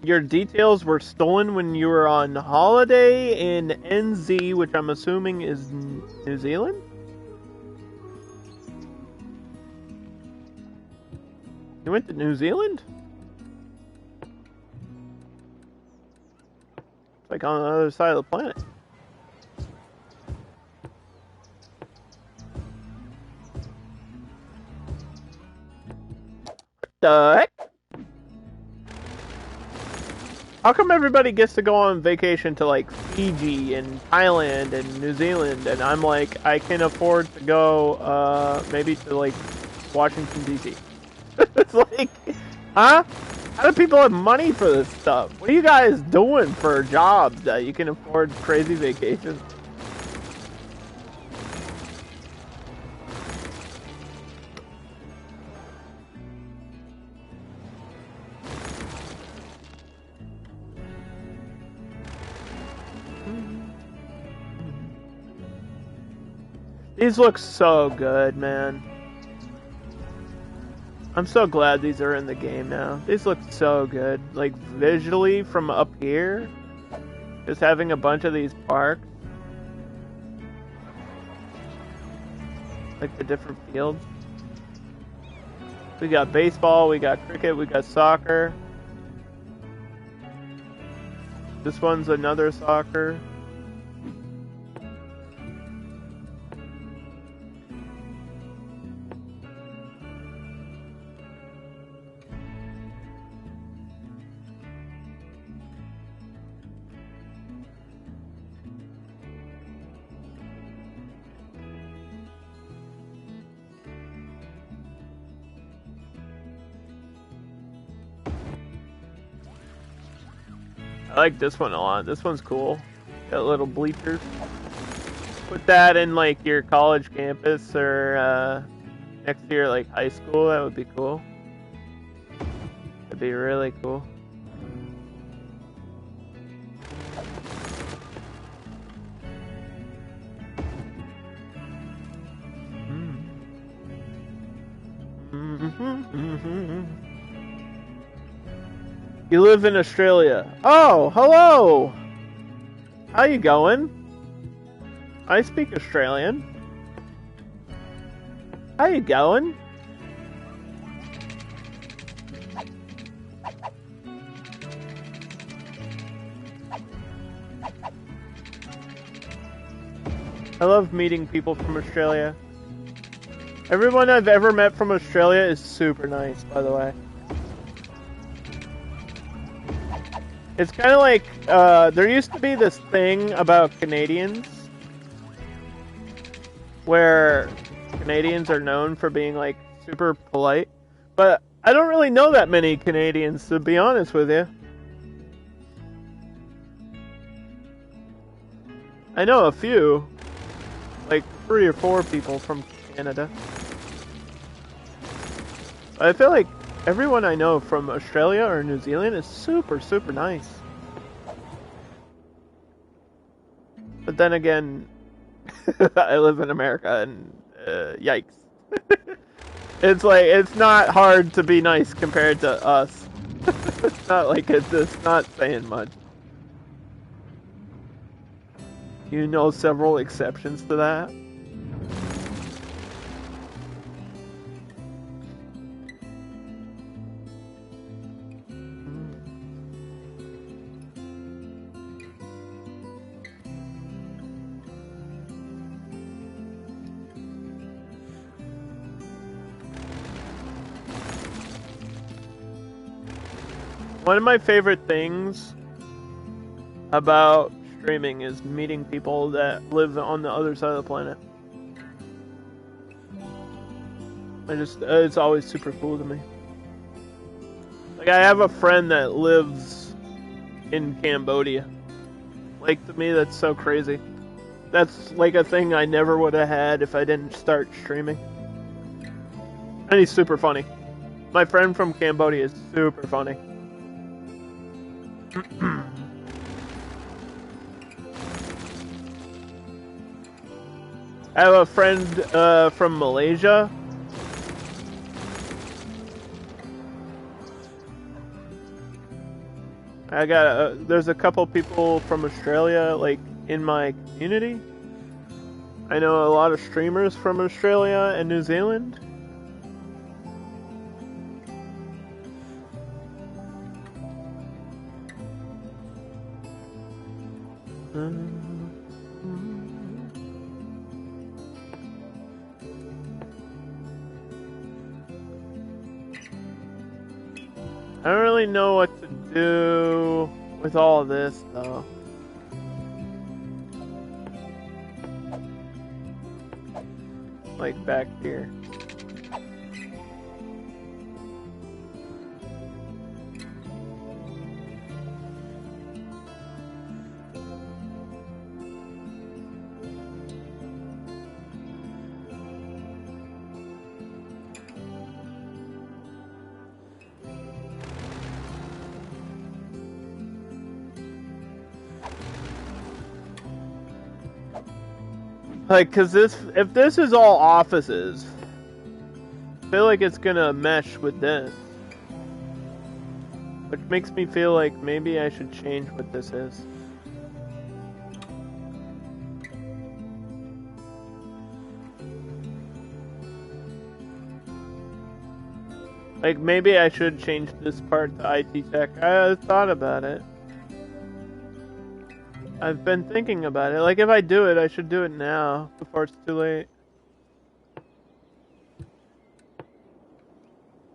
Your details were stolen when you were on holiday in NZ, which I'm assuming is New Zealand? You went to New Zealand? It's like on the other side of the planet. The heck? How come everybody gets to go on vacation to like Fiji and Thailand and New Zealand, and I'm like, I can afford to go maybe to like Washington DC? It's like, huh? How do people have money for this stuff? What are you guys doing for jobs that you can afford crazy vacations? These look so good, man. I'm so glad these are in the game now. These look so good. Like, visually from up here, just having a bunch of these parks. Like the different fields. We got baseball, we got cricket, we got soccer. This one's another soccer. I like this one a lot. This one's cool. Got little bleachers. Put that in like your college campus or next to your like high school. That would be cool. That'd be really cool. You live in Australia. Oh, hello! How you going? I speak Australian. How you going? I love meeting people from Australia. Everyone I've ever met from Australia is super nice, by the way. It's kind of like, there used to be this thing about Canadians where Canadians are known for being, like, super polite. But I don't really know that many Canadians, to be honest with you. I know a few. Like, 3 or 4 people from Canada. I feel like everyone I know from Australia or New Zealand is super, super nice. But then again, I live in America and yikes. It's like, it's not hard to be nice compared to us. It's not like it's not saying much. You know several exceptions to that? One of my favorite things about streaming is meeting people that live on the other side of the planet. It's always super cool to me. Like, I have a friend that lives in Cambodia. Like, to me, that's so crazy. That's like a thing I never would have had if I didn't start streaming. And he's super funny. My friend from Cambodia is super funny. I have a friend from Malaysia. There's a couple people from Australia, like, in my community. I know a lot of streamers from Australia and New Zealand. I don't really know what to do with all of this, though. Like, back here. Like, cause if this is all offices, I feel like it's gonna mesh with this. Which makes me feel like maybe I should change what this is. Like, maybe I should change this part to IT tech. I thought about it. I've been thinking about it. Like, if I do it, I should do it now, before it's too late.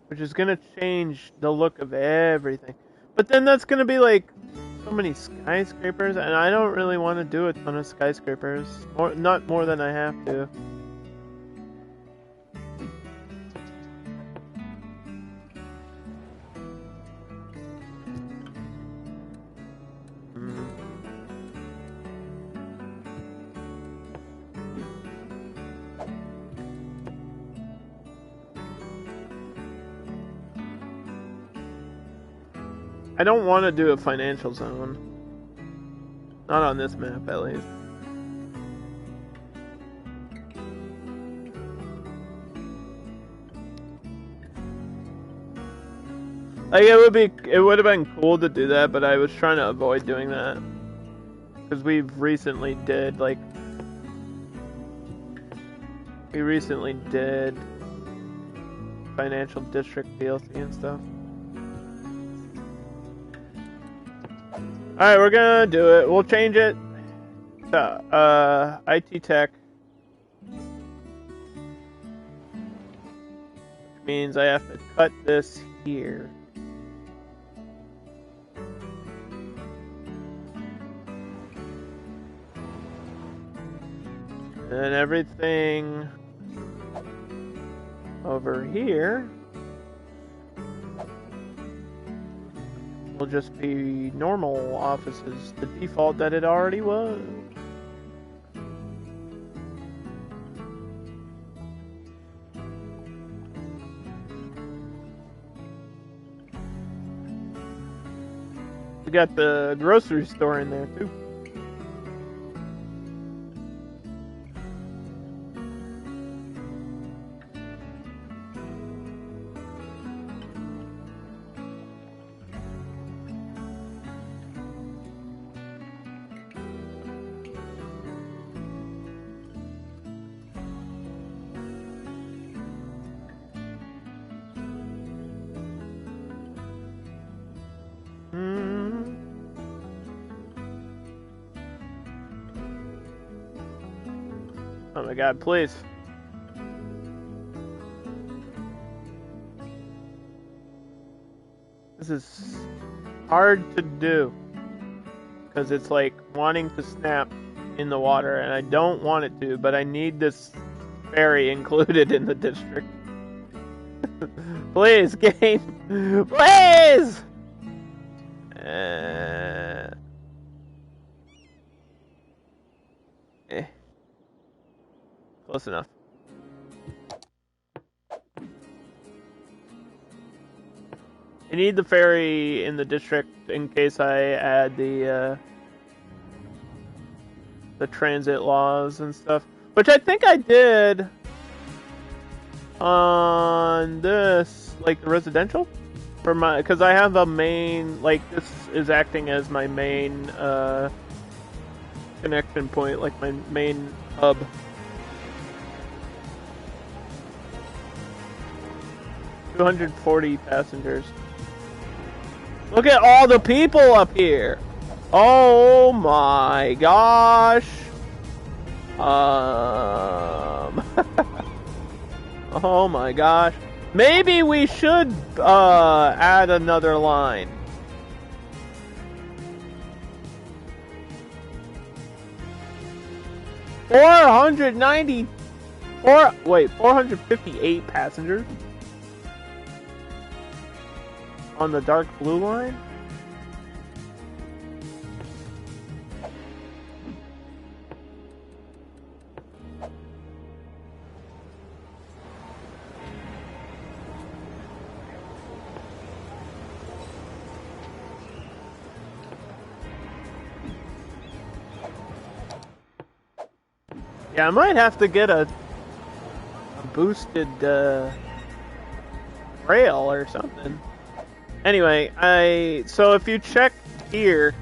Which is gonna change the look of everything. But then that's gonna be, like, so many skyscrapers, and I don't really want to do a ton of skyscrapers. Not more than I have to. I don't want to do a financial zone. Not on this map, at least. Like, it would have been cool to do that, but I was trying to avoid doing that. Because we recently did financial district DLC and stuff. Alright, we're gonna do it. We'll change it to IT tech. means I have to cut this here. And everything over here will just be normal offices, the default that it already was. We got the grocery store in there too. Oh my god, please. This is hard to do. Because it's like wanting to snap in the water, and I don't want it to, but I need this ferry included in the district. Please, game! Please! Close enough. I need the ferry in the district in case I add the transit laws and stuff, which I think I did on this, like the residential, for my, because I have a main, like this is acting as my main connection point, like my main hub. $240 passengers. Look at all the people up here. Oh my gosh. Oh my gosh. Maybe we should add another line. Wait, 458 passengers on the dark blue line? Yeah, I might have to get a boosted rail or something. Anyway, so if you check here,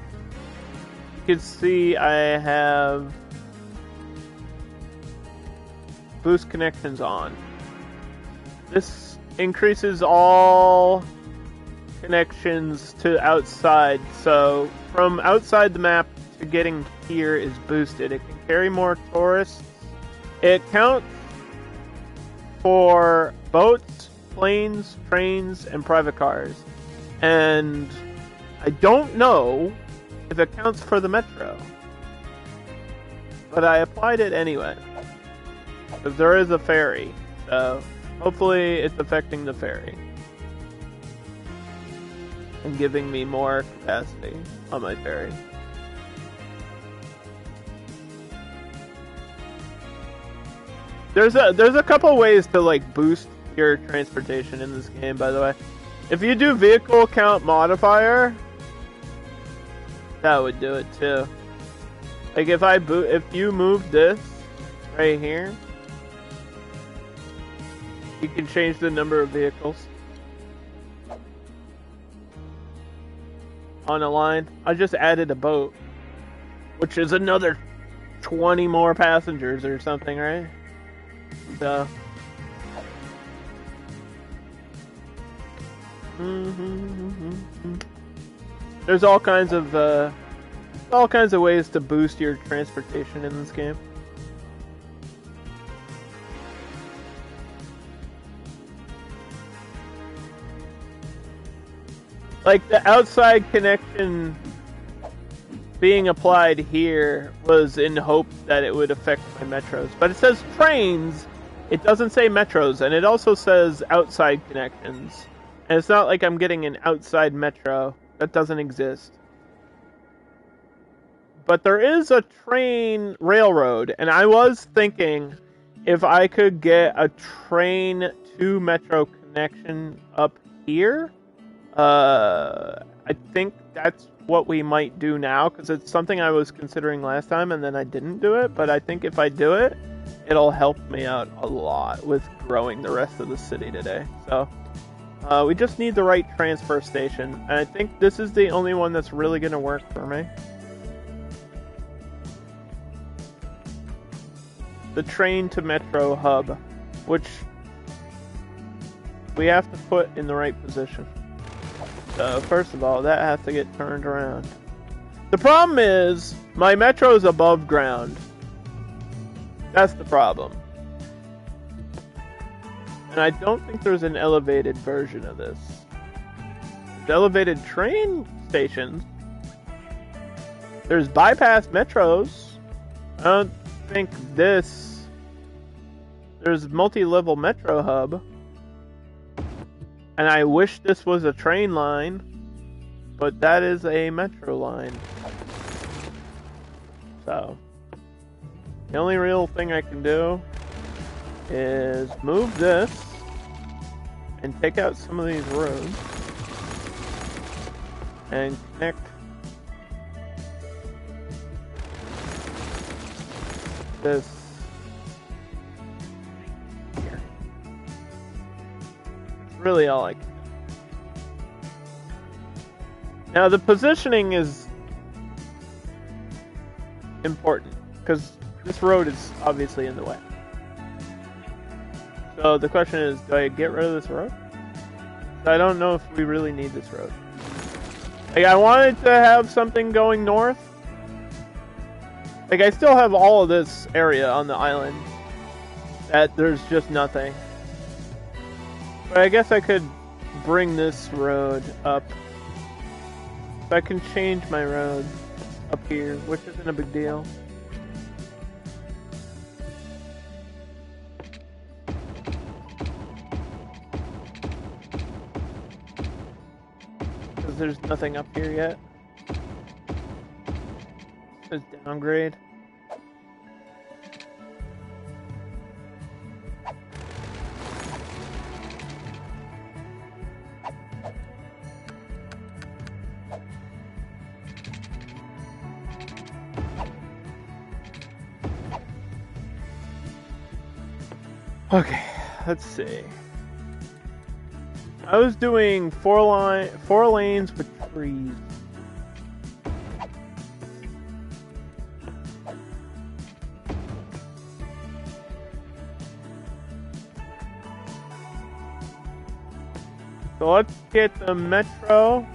you can see I have boost connections on. This increases all connections to outside, so from outside the map to getting here is boosted. It can carry more tourists. It counts for boats, planes, trains, and private cars. And I don't know if it counts for the metro, but I applied it anyway, because there is a ferry, so hopefully it's affecting the ferry and giving me more capacity on my ferry. There's a couple ways to like boost your transportation in this game, by the way. If you do vehicle count modifier, that would do it too. Like if you move this right here, you can change the number of vehicles on a line. I just added a boat, which is another 20 more passengers or something, right? So there's all kinds of ways to boost your transportation in this game. Like, the outside connection being applied here was in hope that it would affect my metros. But it says trains, it doesn't say metros, and it also says outside connections. And it's not like I'm getting an outside metro. That doesn't exist. But there is a train railroad, and I was thinking if I could get a train to metro connection up here, I think that's what we might do now, because it's something I was considering last time and then I didn't do it. But I think if I do it, it'll help me out a lot with growing the rest of the city today. So we just need the right transfer station, and I think this is the only one that's really going to work for me. The train to metro hub, which we have to put in the right position. So first of all, that has to get turned around. The problem is my metro is above ground. That's the problem. And I don't think there's an elevated version of this. There's elevated train stations. There's bypass metros. I don't think this... There's multi-level metro hub. And I wish this was a train line, but that is a metro line. So, the only real thing I can do is move this and take out some of these roads and connect this here. It's really all I can do. Now the positioning is important because this road is obviously in the way. So the question is, do I get rid of this road? I don't know if we really need this road. Like, I wanted to have something going north. Like, I still have all of this area on the island that there's just nothing. But I guess I could bring this road up. So I can change my road up here, which isn't a big deal. Because there's nothing up here yet. It says downgrade. Okay, let's see. I was doing four lanes with trees. So let's get the metro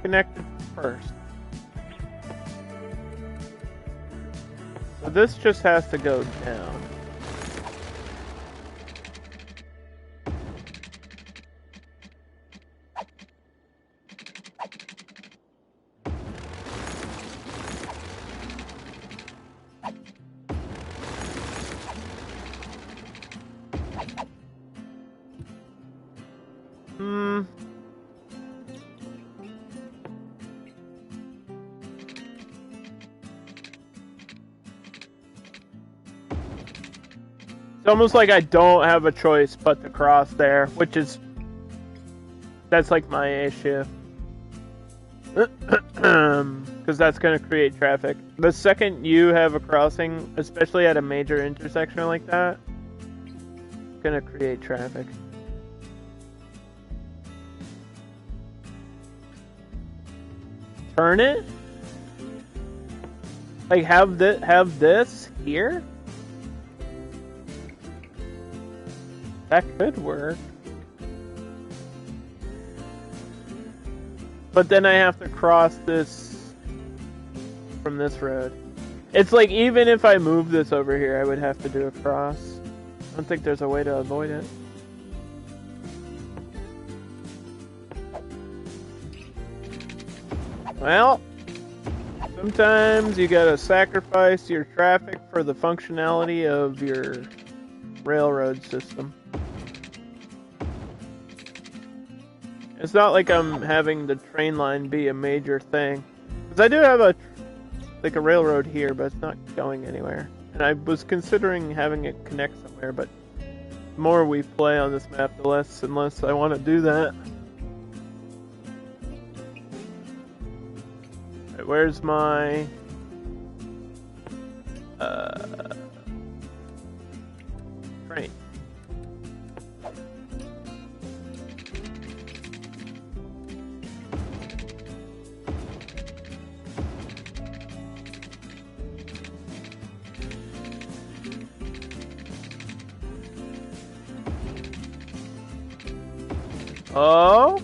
connected first. So this just has to go down. It's almost like I don't have a choice but to cross there, which is... That's like my issue. Because that's going to create traffic. The second you have a crossing, especially at a major intersection like that, it's going to create traffic. Turn it? Like have this here? That could work. But then I have to cross this from this road. It's like even if I move this over here, I would have to do a cross. I don't think there's a way to avoid it. Well, sometimes you gotta sacrifice your traffic for the functionality of your railroad system. It's not like I'm having the train line be a major thing. Because I do have a railroad here, but it's not going anywhere. And I was considering having it connect somewhere, but the more we play on this map, the less and less I want to do that. Right, where's my... train? Oh?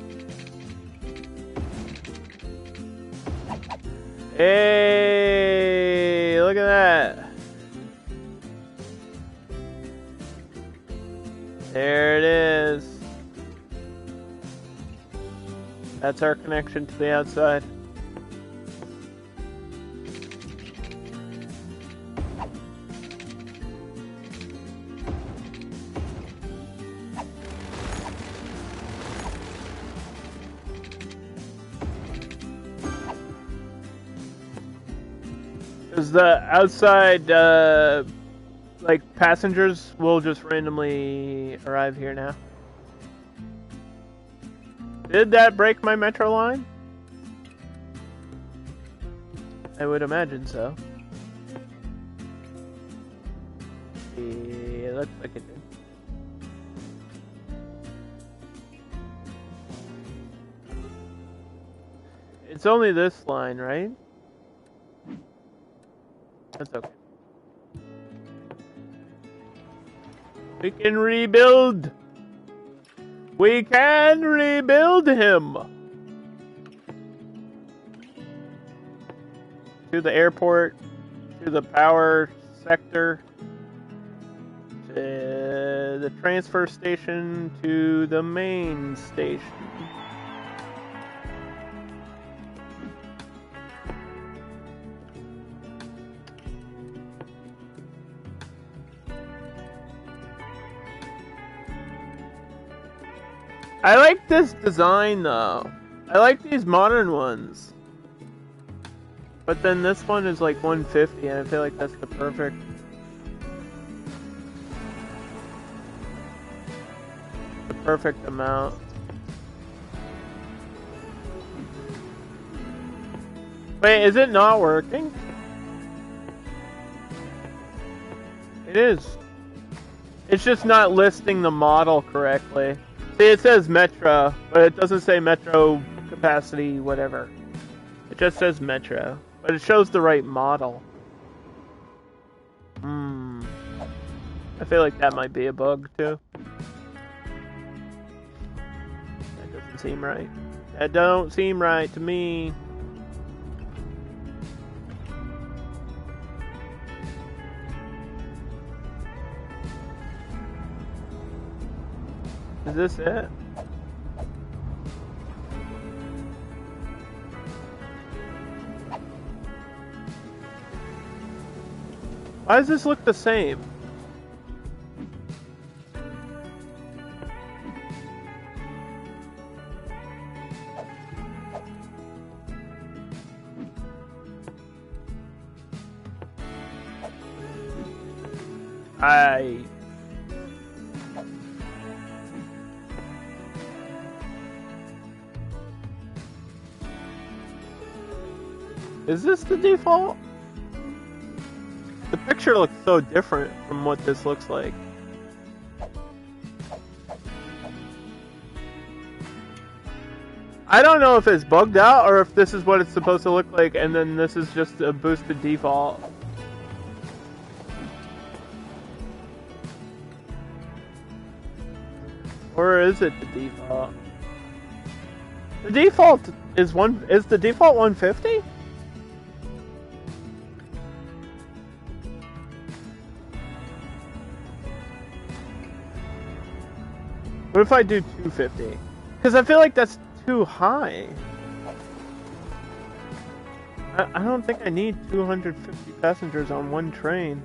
Hey, look at that. There it is. That's our connection to the outside. Because the outside, like, passengers will just randomly arrive here now. Did that break my metro line? I would imagine so. Yeah, looks like it did. It's only this line, right? That's okay. We can rebuild! We can rebuild him! To the airport, to the power sector, to the transfer station, to the main station. I like this design though. I like these modern ones. But then this one is like 150 and I feel like that's the perfect amount. Wait, is it not working? It is. It's just not listing the model correctly. See, it says Metro, but it doesn't say Metro capacity, whatever. It just says Metro, but it shows the right model. I feel like that might be a bug, too. That doesn't seem right. That don't seem right to me. Is this it? Why does this look the same? Is this the default? The picture looks so different from what this looks like. I don't know if it's bugged out or if this is what it's supposed to look like and then this is just a boosted default. Or is it the default? The default is the default 150? What if I do 250? Because I feel like that's too high. I don't think I need 250 passengers on one train.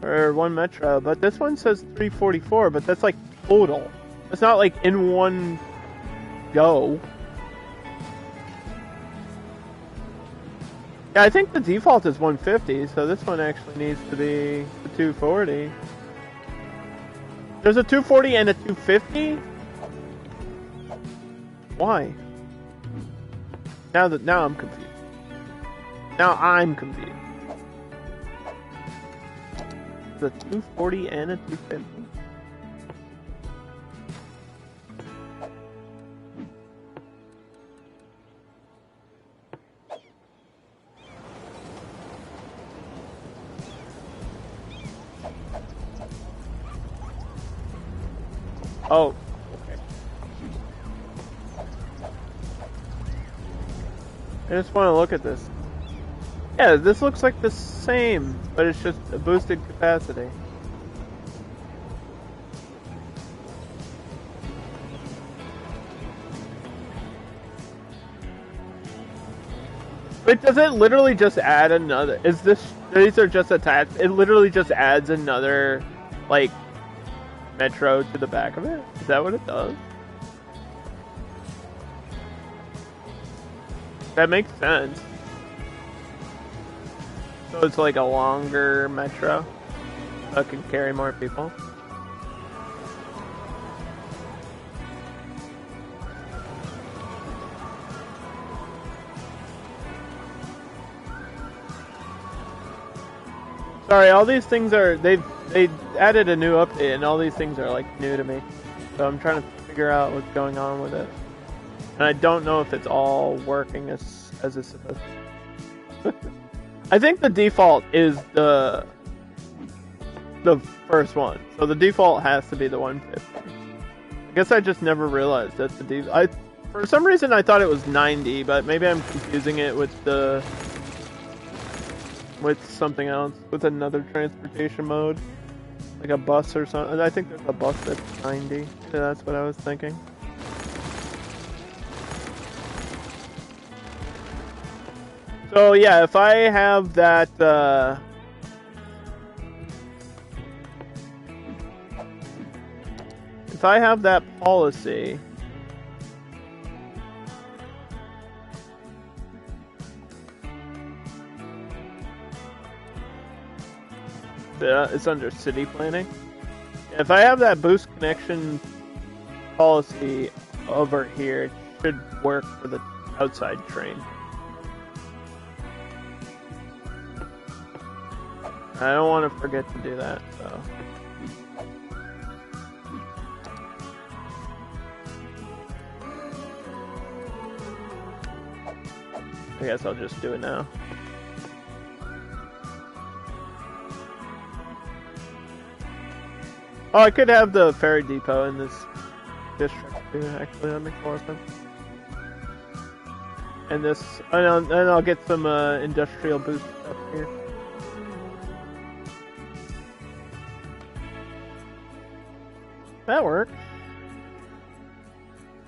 Or one metro, but this one says 344, but that's like total. It's not like in one go. Yeah, I think the default is 150, so this one actually needs to be the 240. There's a 240 and a 250? Why? Now I'm confused. Now I'm confused. The 240 and a 250. Oh, okay. I just want to look at this. Yeah, this looks like the same, but it's just a boosted capacity. But does it literally just add another? These are just attached? It literally just adds another, like, metro to the back of it? Is that what it does? That makes sense. So it's like a longer metro that can carry more people. Sorry, all these things are they added a new update, and all these things are like new to me. So I'm trying to figure out what's going on with it, and I don't know if it's all working as it's supposed to. I think the default is the first one, so the default has to be the 150. I guess I just never realized that the default. For some reason I thought it was 90, but maybe I'm confusing it with something else, with another transportation mode, like a bus or something. I think there's a bus that's 90. Yeah, that's what I was thinking. So yeah, if I have that, policy, it's under city planning. If I have that boost connection policy over here, it should work for the outside train. I don't want to forget to do that, so. I guess I'll just do it now. Oh, I could have the ferry depot in this district too, actually, that makes more sense. And I'll get some industrial boost stuff here. That worked.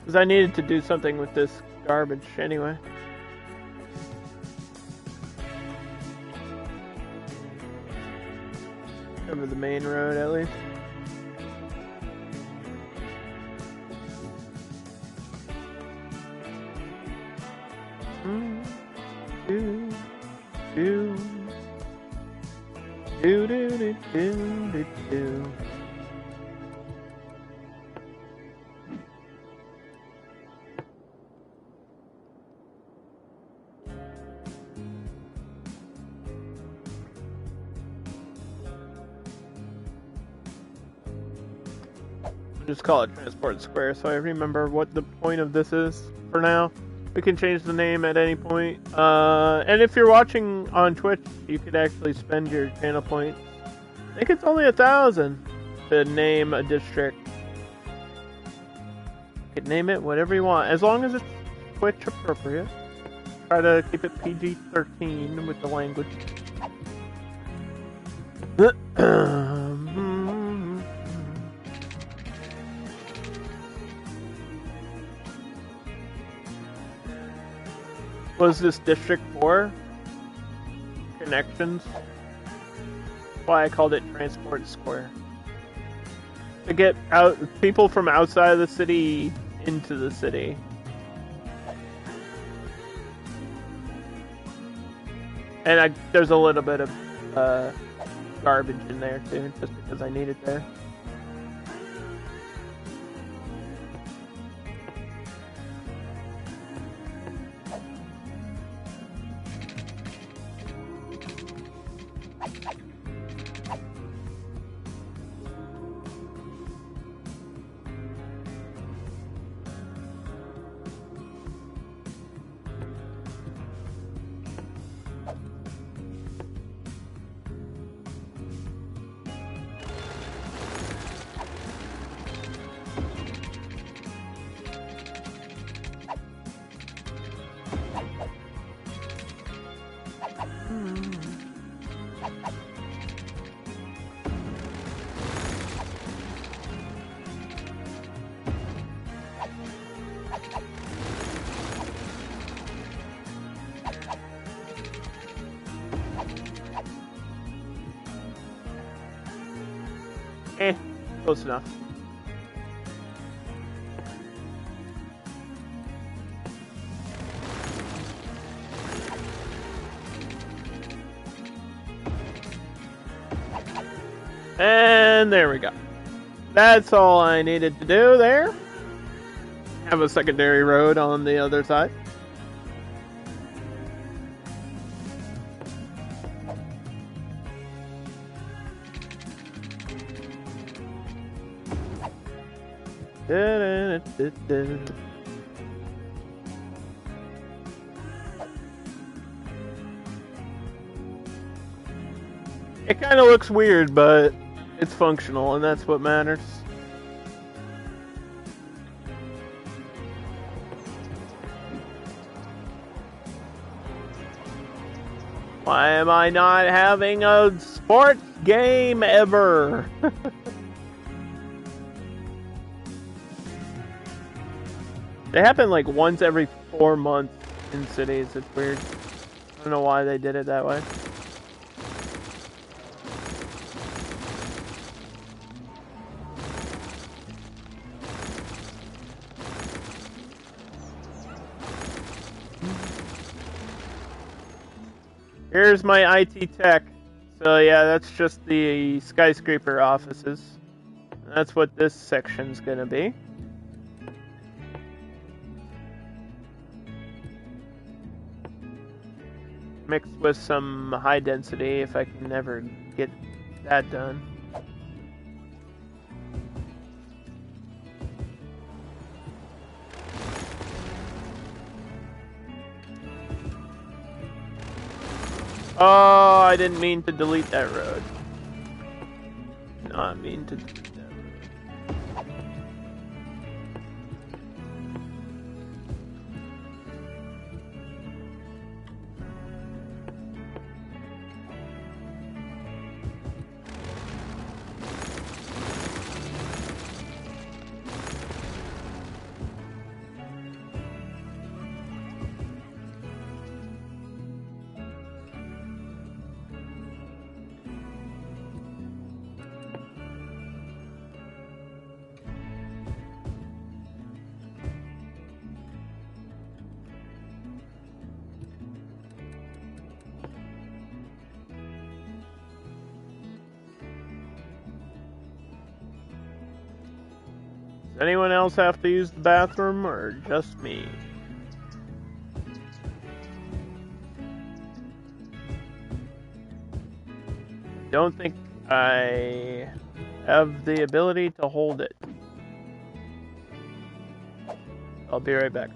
Because I needed to do something with this garbage anyway. Over the main road, at least. Just call it Transport Square so I remember what the point of this is for now. We can change the name at any point. And if you're watching on Twitch, you could actually spend your channel points. I think it's only 1,000 to name a district. You could name it whatever you want, as long as it's Twitch appropriate. Try to keep it PG-13 with the language. Was this District 4? connections. That's why I called it Transport Square. To get out people from outside of the city into the city. And there's a little bit of garbage in there too, just because I need it there. Close enough. And there we go. That's all I needed to do there. Have a secondary road on the other side. It kind of looks weird, but it's functional, and that's what matters. Why am I not having a sports game ever? They happen like once every 4 months in cities. It's weird. I don't know why they did it that way. Here's my IT tech. So yeah, that's just the skyscraper offices. That's what this section's gonna be. Mixed with some high density if I can never get that done. Oh, I didn't mean to delete that road. Not mean to delete that road. Does anyone else have to use the bathroom, or just me? Don't think I have the ability to hold it. I'll be right back.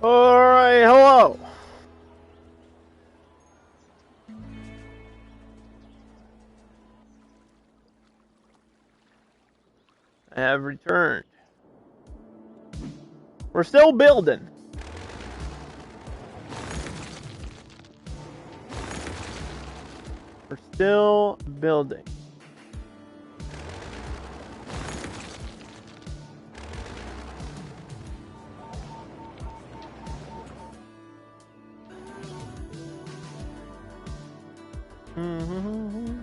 Alright, hello. I have returned. We're still building. We're still building. Mm-hmm.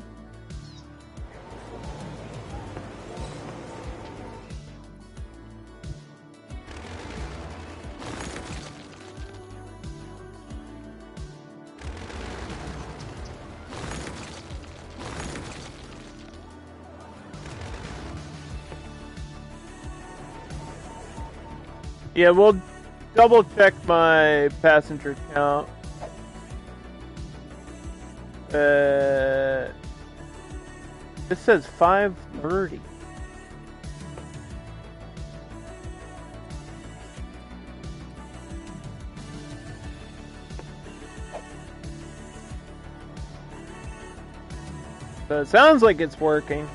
Yeah, we'll double check my passenger count. This says 530. So it sounds like it's working.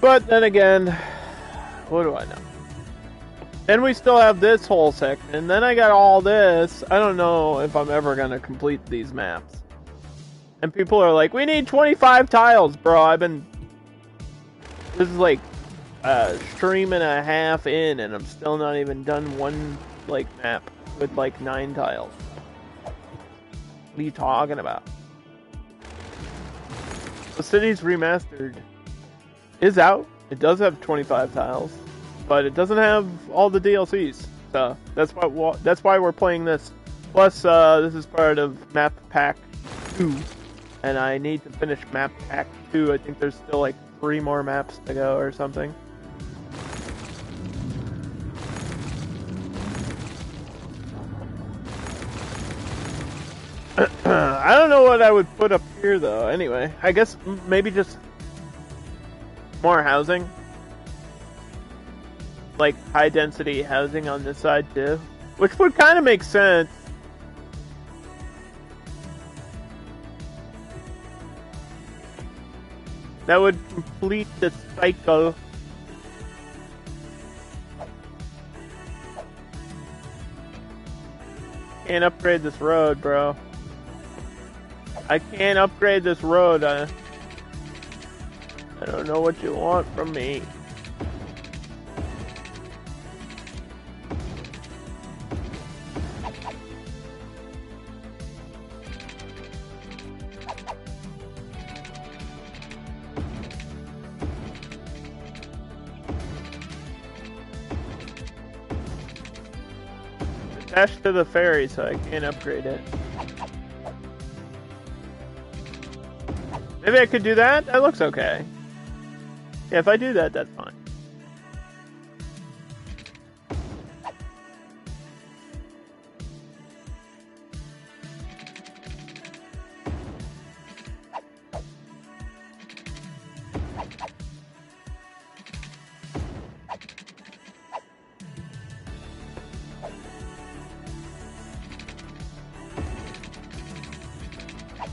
But then again, what do I know? Then we still have this whole section, and then I got all this. I don't know if I'm ever going to complete these maps. And people are like, we need 25 tiles, bro. This is like a stream and a half in, and I'm still not even done one, like, map with, like, 9 tiles. What are you talking about? The Cities Remastered is out. It does have 25 tiles, but it doesn't have all the DLCs. So that's why we're playing this. Plus, this is part of Map Pack 2, and I need to finish Map Pack 2. I think there's still like 3 more maps to go or something. I don't know what I would put up here though. Anyway, I guess maybe just more housing. Like high density housing on this side too. Which would kind of make sense. That would complete the cycle. Can't upgrade this road, bro. I can't upgrade this road. I don't know what you want from me. Attached to the ferry, so I can't upgrade it. Maybe I could do that? That looks okay. Yeah, if I do that, that's fine.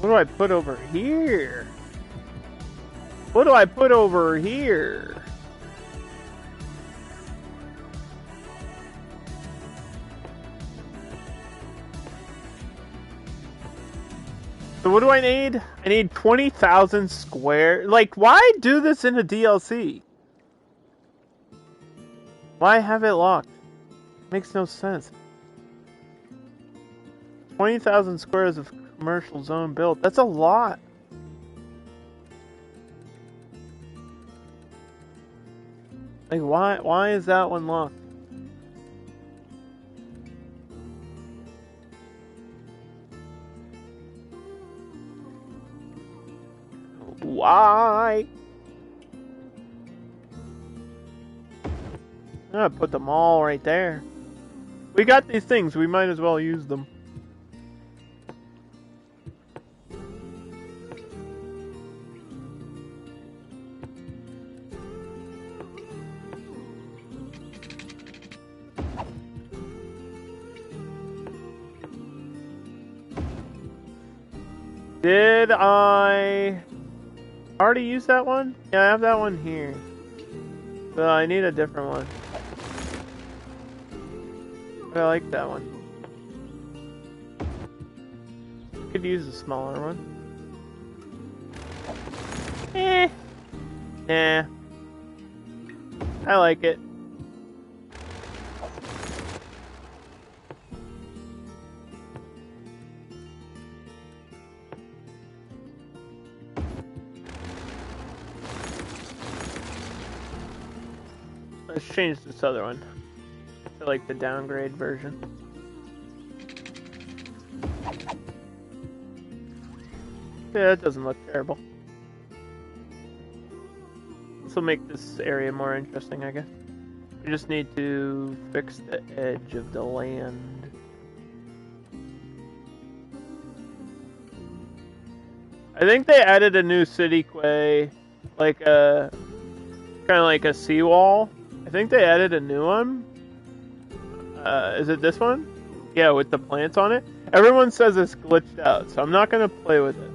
What do I put over here? What do I put over here? So what do I need? I need 20,000 square. Like, why do this in a DLC? Why have it locked? Makes no sense. 20,000 squares of commercial zone built. That's a lot. Like, why is that one locked? Why? I'm gonna put them all right there. We got these things, we might as well use them. Did I already use that one? Yeah, I have that one here. So I need a different one. But I like that one. Could use a smaller one. Nah. I like it. Let's change this other one to like the downgrade version. Yeah, it doesn't look terrible. This will make this area more interesting, I guess. We just need to fix the edge of the land. I think they added a new city quay, like a kind of like a seawall. I think they added a new one. Is it this one? Yeah, with the plants on it. Everyone says it's glitched out, so I'm not gonna play with it.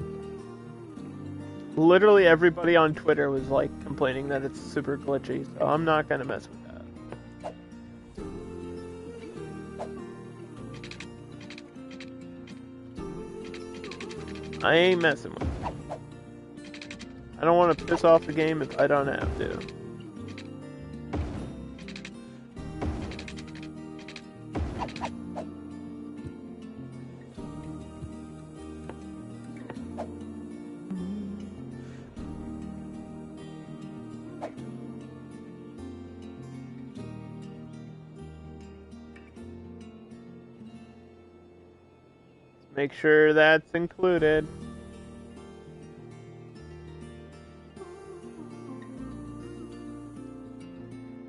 Literally everybody on Twitter was like complaining that it's super glitchy, so I'm not gonna mess with that. I ain't messing with it. I don't want to piss off the game if I don't have to. Make sure that's included.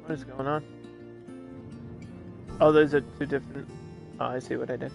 What is going on? Oh, those are two different... Oh, I see what I did.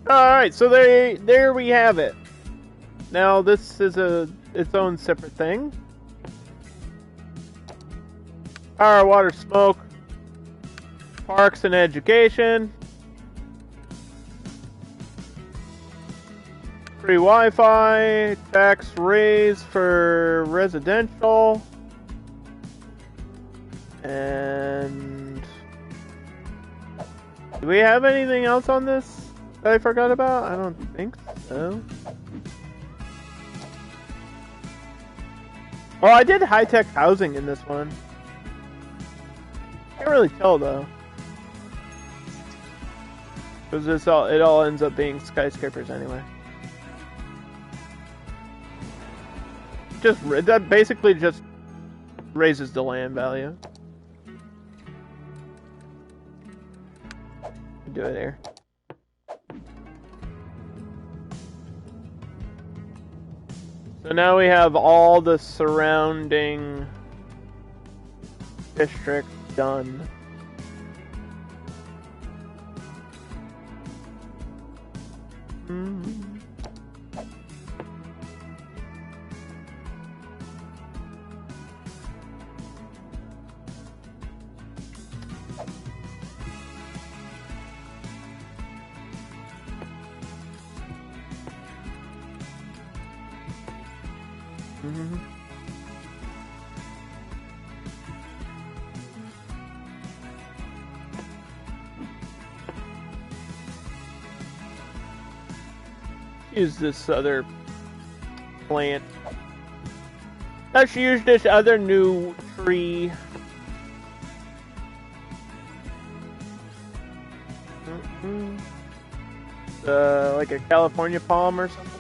Alright, so there we have it. Now this is its own separate thing. Power, water, smoke, parks and education, free Wi-Fi, tax raise for residential, and do we have anything else on this that I forgot about? I don't think so. Oh, I did high-tech housing in this one. Can't really tell though, because it all ends up being skyscrapers anyway. That basically just raises the land value. Do it here. So now we have all the surrounding districts done. Use this other plant. Let's use this other new tree. Like a California palm or something.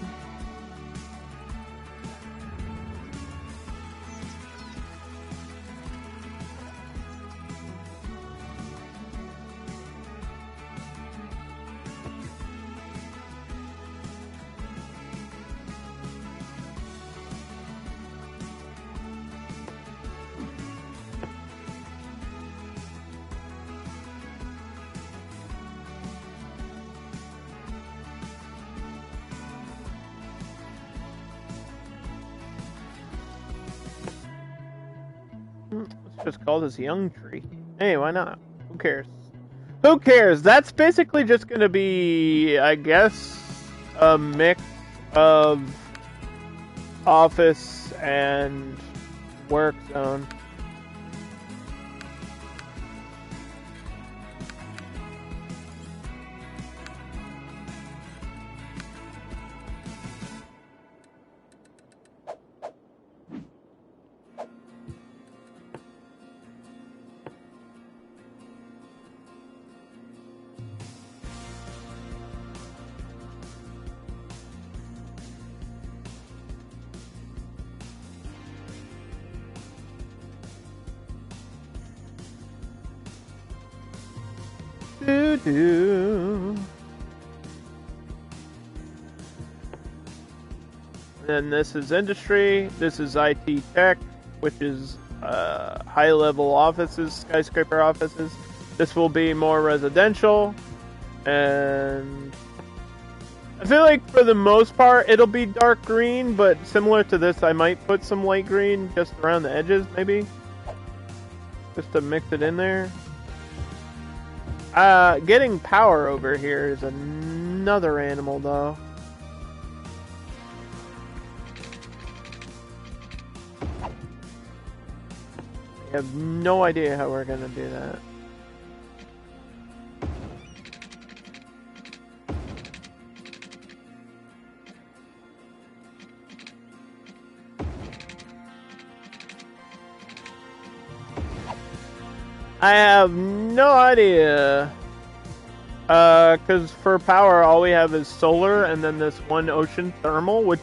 Let's just call this Young Tree. Hey, why not? Who cares? Who cares? That's basically just gonna be, I guess, a mix of office and work zone. Then this is industry. This is IT tech, which is high-level offices, skyscraper offices. This will be more residential, and I feel like for the most part it'll be dark green, but similar to this, I might put some light green just around the edges, maybe, just to mix it in there. Getting power over here is another animal, though. I have no idea how we're gonna do that. I have no idea. Because for power, all we have is solar, and then this one ocean thermal, which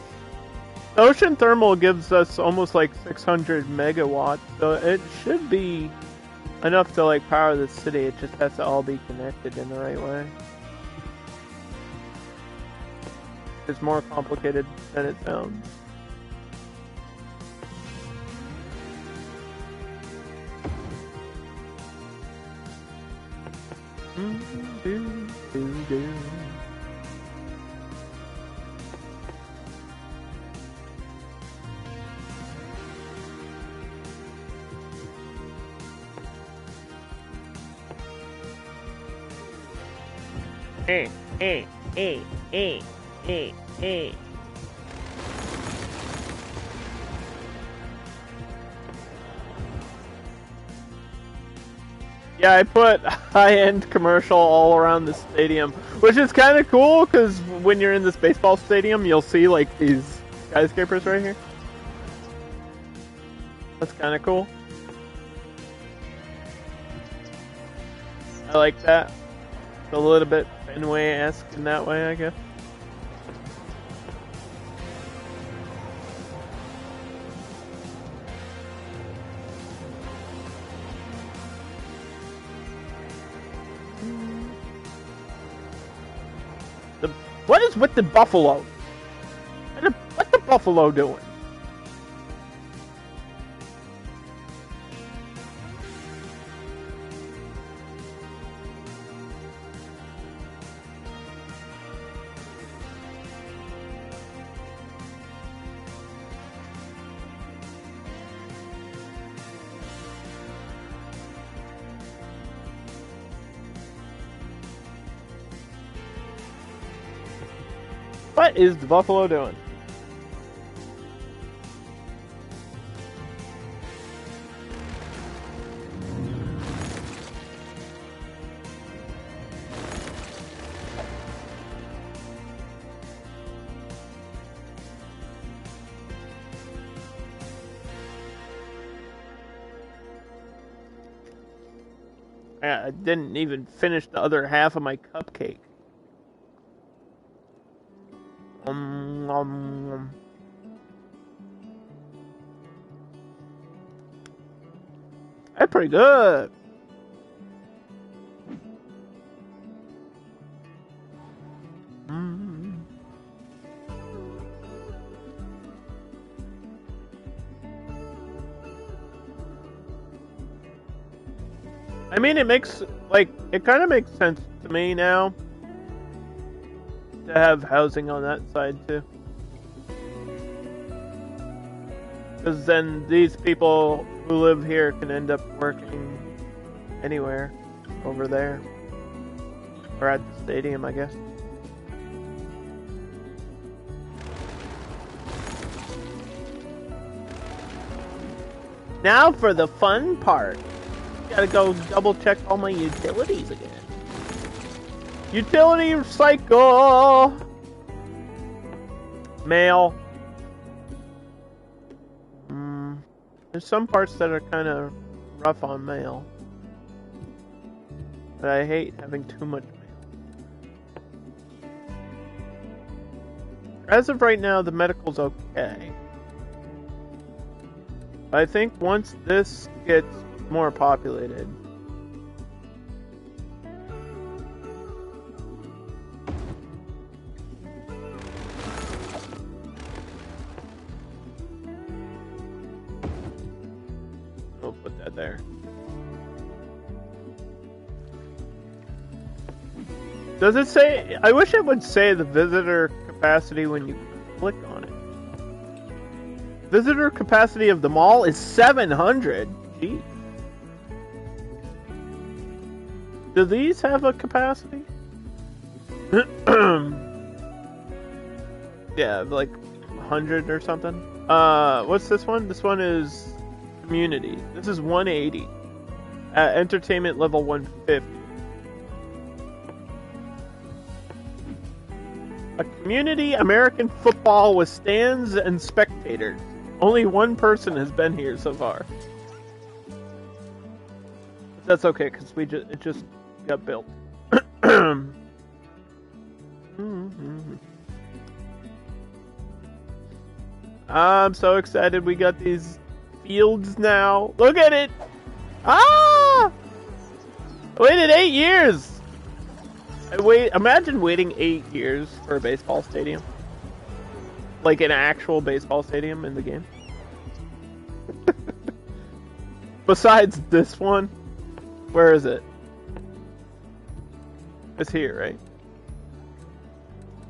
the ocean thermal gives us almost like 600 megawatts, so it should be enough to like power the city. It just has to all be connected in the right way. It's more complicated than it sounds. Yeah, I put high-end commercial all around the stadium, which is kind of cool because when you're in this baseball stadium, you'll see like these skyscrapers right here. That's kind of cool. I like that. It's a little bit Fenway-esque in that way, I guess. What is with the buffalo? What's the buffalo doing? What is the buffalo doing? I didn't even finish the other half of my cupcake. That's pretty good. I mean, it makes, like, it kind of makes sense to me now to have housing on that side, too. Because then these people who live here can end up working anywhere over there. Or at the stadium, I guess. Now for the fun part. Gotta go double check all my utilities again. Utility cycle! Mail. There's some parts that are kind of rough on mail. But I hate having too much mail. As of right now, the medical's okay. I think once this gets more populated, we'll put that there. Does it say? I wish it would say the visitor capacity when you click on it. Visitor capacity of the mall is 700. Jeez. Do these have a capacity? Yeah, like 100 or something. What's this one? This one is community. This is 180. Entertainment level 150. A community American football with stands and spectators. Only one person has been here so far. But that's okay, because it just got built. I'm so excited we got these fields now. Look at it! Ah! I waited 8 years! Imagine waiting 8 years for a baseball stadium. Like an actual baseball stadium in the game. Besides this one, where is it? It's here, right?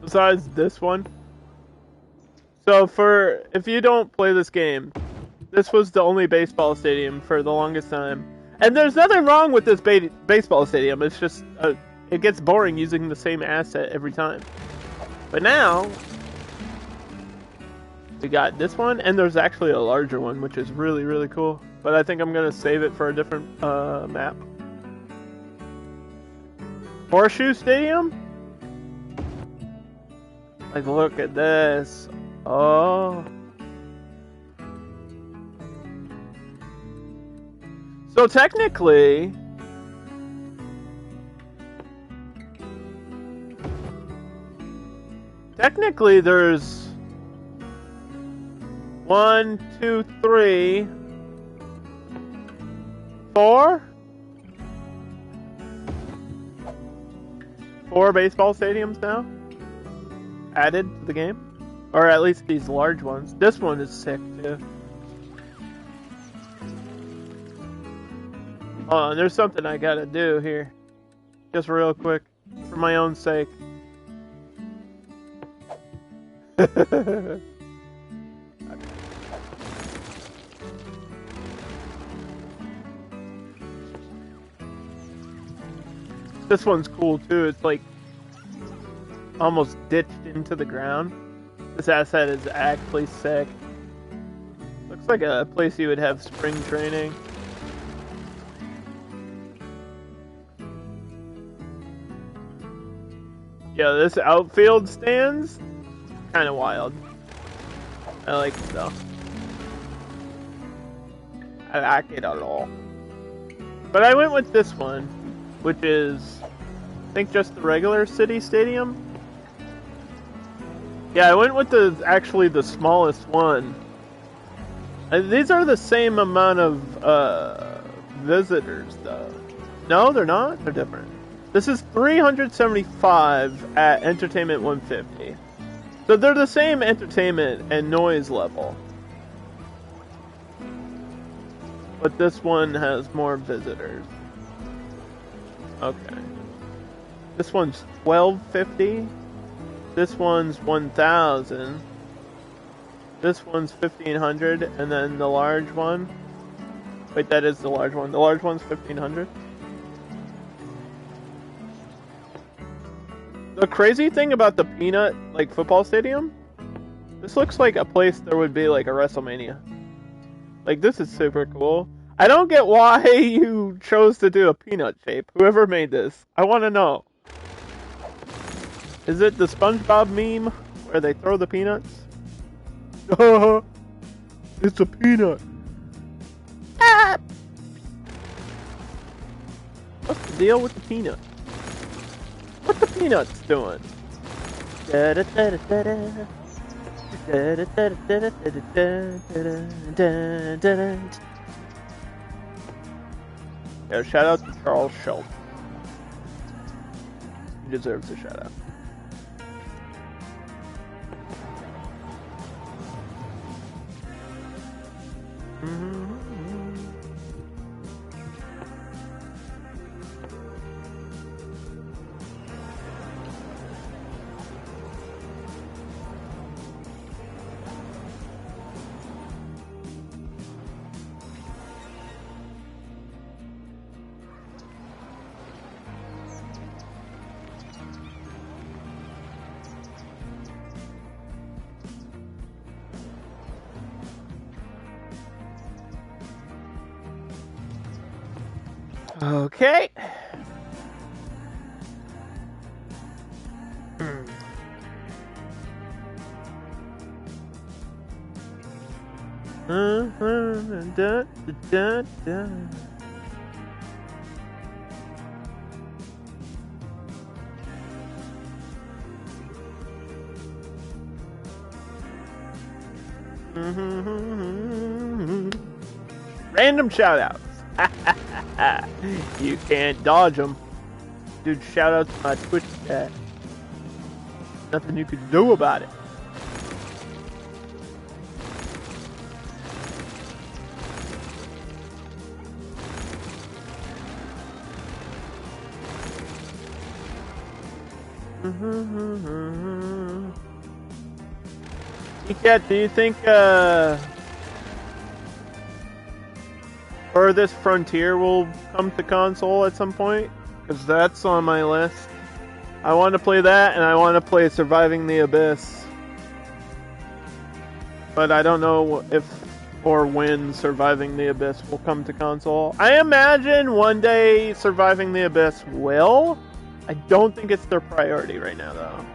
Besides this one. So if you don't play this game, this was the only baseball stadium for the longest time. And there's nothing wrong with this baseball stadium. It's just, it gets boring using the same asset every time. But now, we got this one, and there's actually a larger one, which is really, really cool. But I think I'm going to save it for a different map. Horseshoe Stadium? Like, look at this. Oh. So technically, there's 1, 2, 3, 4? 4 baseball stadiums now added to the game, or at least these large ones. This one is sick too. Oh, and there's something I gotta do here, just real quick, for my own sake. This one's cool too. It's like almost ditched into the ground. This asset is actually sick. Looks like a place you would have spring training. Yeah, this outfield stands kind of wild. I like it though. I like it a lot. But I went with this one, which is, I think, just the regular city stadium. Yeah, I went with actually the smallest one. These are the same amount of visitors, though. No, they're not. They're different. This is 375 at Entertainment 150. So they're the same entertainment and noise level. But this one has more visitors. Okay. This one's 1250. This one's 1000. This one's 1,500, and then the large one. Wait, that is the large one. The large one's 1,500. The crazy thing about the Peanut, like, football stadium, this looks like a place there would be, like, a WrestleMania. Like, this is super cool. I don't get why you chose to do a peanut shape. Whoever made this. I want to know. Is it the SpongeBob meme where they throw the peanuts? It's a peanut. Ah! What's the deal with the peanut? What the peanuts doing? Yeah, shout out to Charles Schultz. He deserves a shout out. Okay. Random shoutouts. You can't dodge them. Dude, shout out to my Twitch chat. Nothing you can do about it. Cat, do you think Furthest Frontier will come to console at some point? Because that's on my list. I want to play that, and I want to play Surviving the Abyss. But I don't know if or when Surviving the Abyss will come to console. I imagine one day Surviving the Abyss will. I don't think it's their priority right now, though.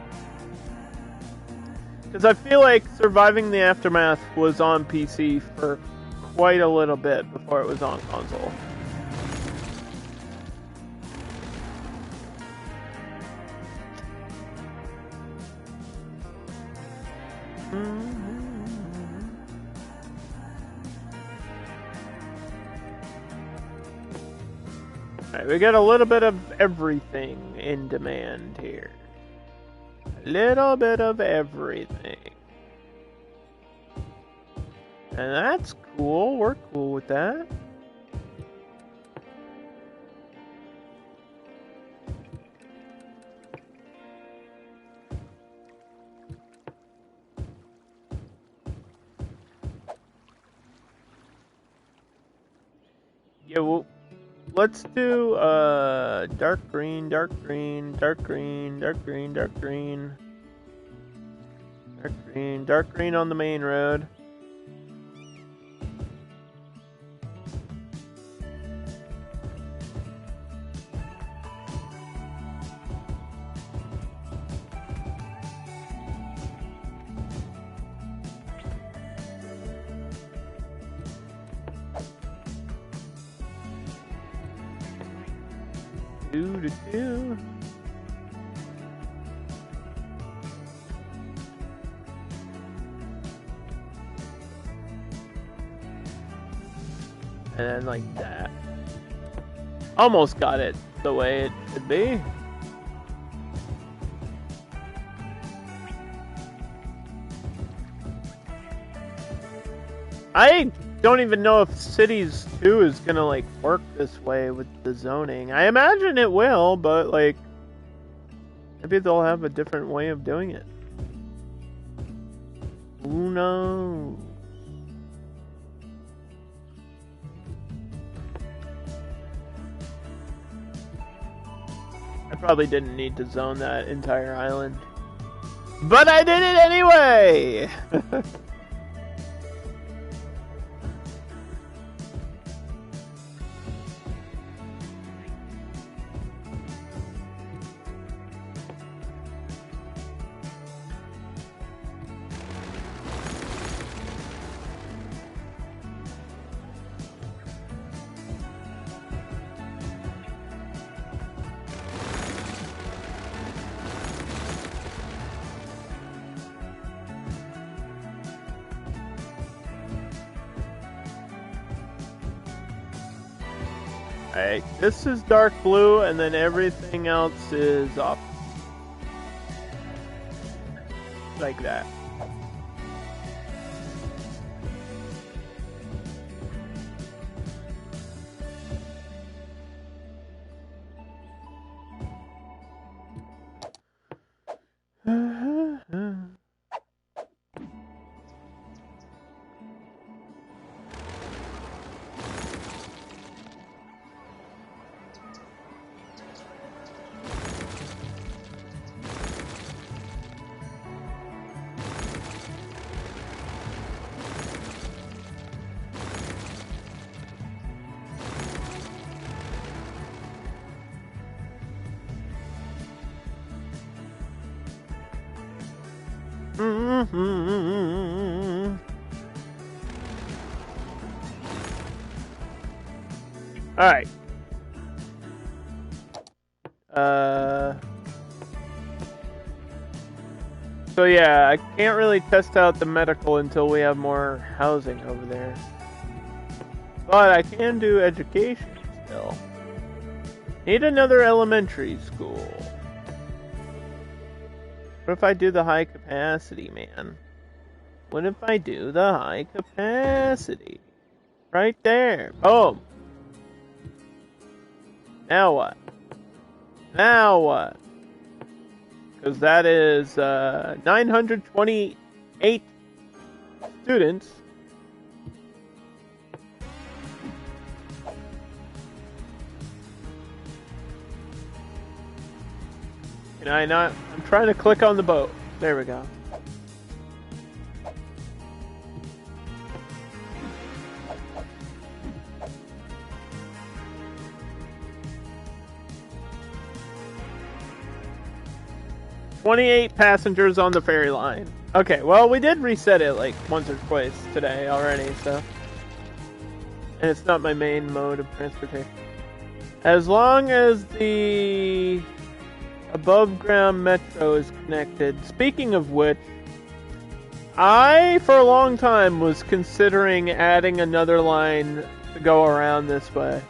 Because I feel like Surviving the Aftermath was on PC for quite a little bit before it was on console. Alright, we got a little bit of everything in demand here. A little bit of everything. And that's cool. We're cool with that. Yeah, well, let's do dark green, dark green, dark green, dark green, dark green, dark green, dark green on the main road. Do. And then like that. Almost got it the way it should be. I don't even know if Cities 2 is gonna like work this way with the zoning. I imagine it will, but like maybe they'll have a different way of doing it. Who knows? I probably didn't need to zone that entire island. But I did it anyway! Alright, this is dark blue, and then everything else is up. Like that. Alright. So yeah, I can't really test out the medical until we have more housing over there. But I can do education still. Need another elementary school. What if I do the high capacity, man? What if I do the high capacity? Right there. Boom. Now what? Now what? Because that is 928 students. Can I not? I'm trying to click on the boat. There we go. "28 passengers on the ferry line." Okay, well, we did reset it like once or twice today already, so. And it's not my main mode of transportation. As long as the above ground metro is connected. Speaking of which, I, for a long time, was considering adding another line to go around this way.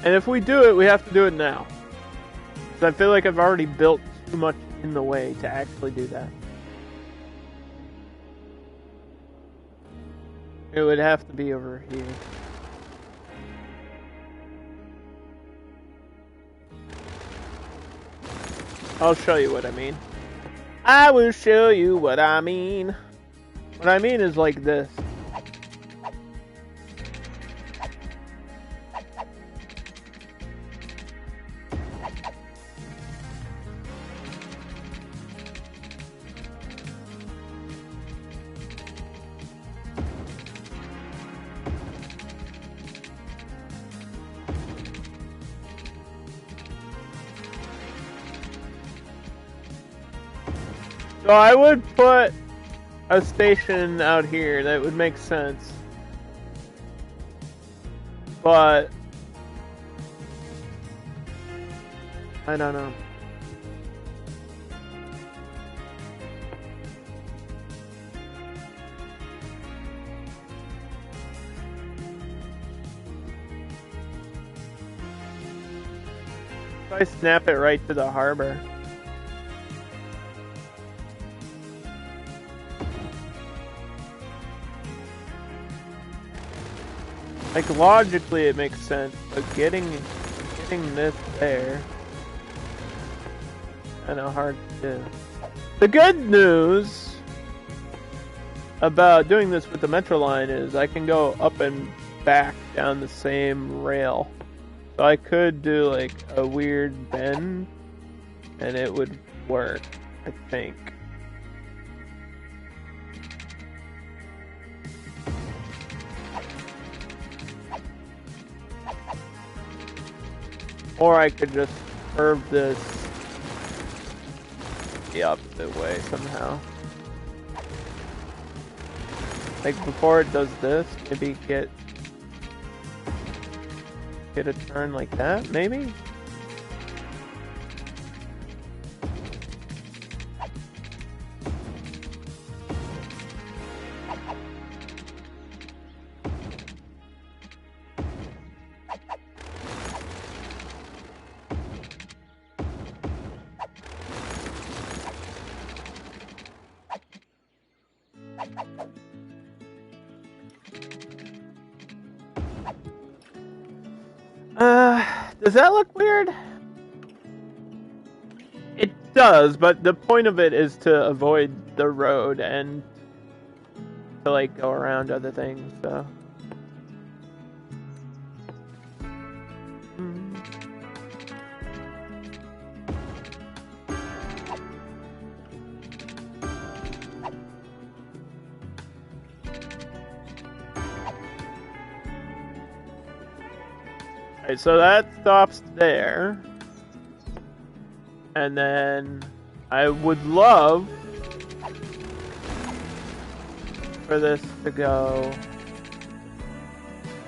And if we do it, we have to do it now. Because I feel like I've already built too much in the way to actually do that. It would have to be over here. I'll show you what I mean. I will show you what I mean. What I mean is like this. So I would put a station out here that would make sense. But I don't know. If I snap it right to the harbor. Like, logically it makes sense, but getting this there, kind of hard to do. The good news about doing this with the Metro line is I can go up and back down the same rail. So I could do like a weird bend and it would work, I think. Or I could just curve this the opposite way somehow. Like before it does this, maybe get a turn like that, maybe? Does that look weird? It does, but the point of it is to avoid the road and to like go around other things, so. Alright, so that stops there. And then I would love for this to go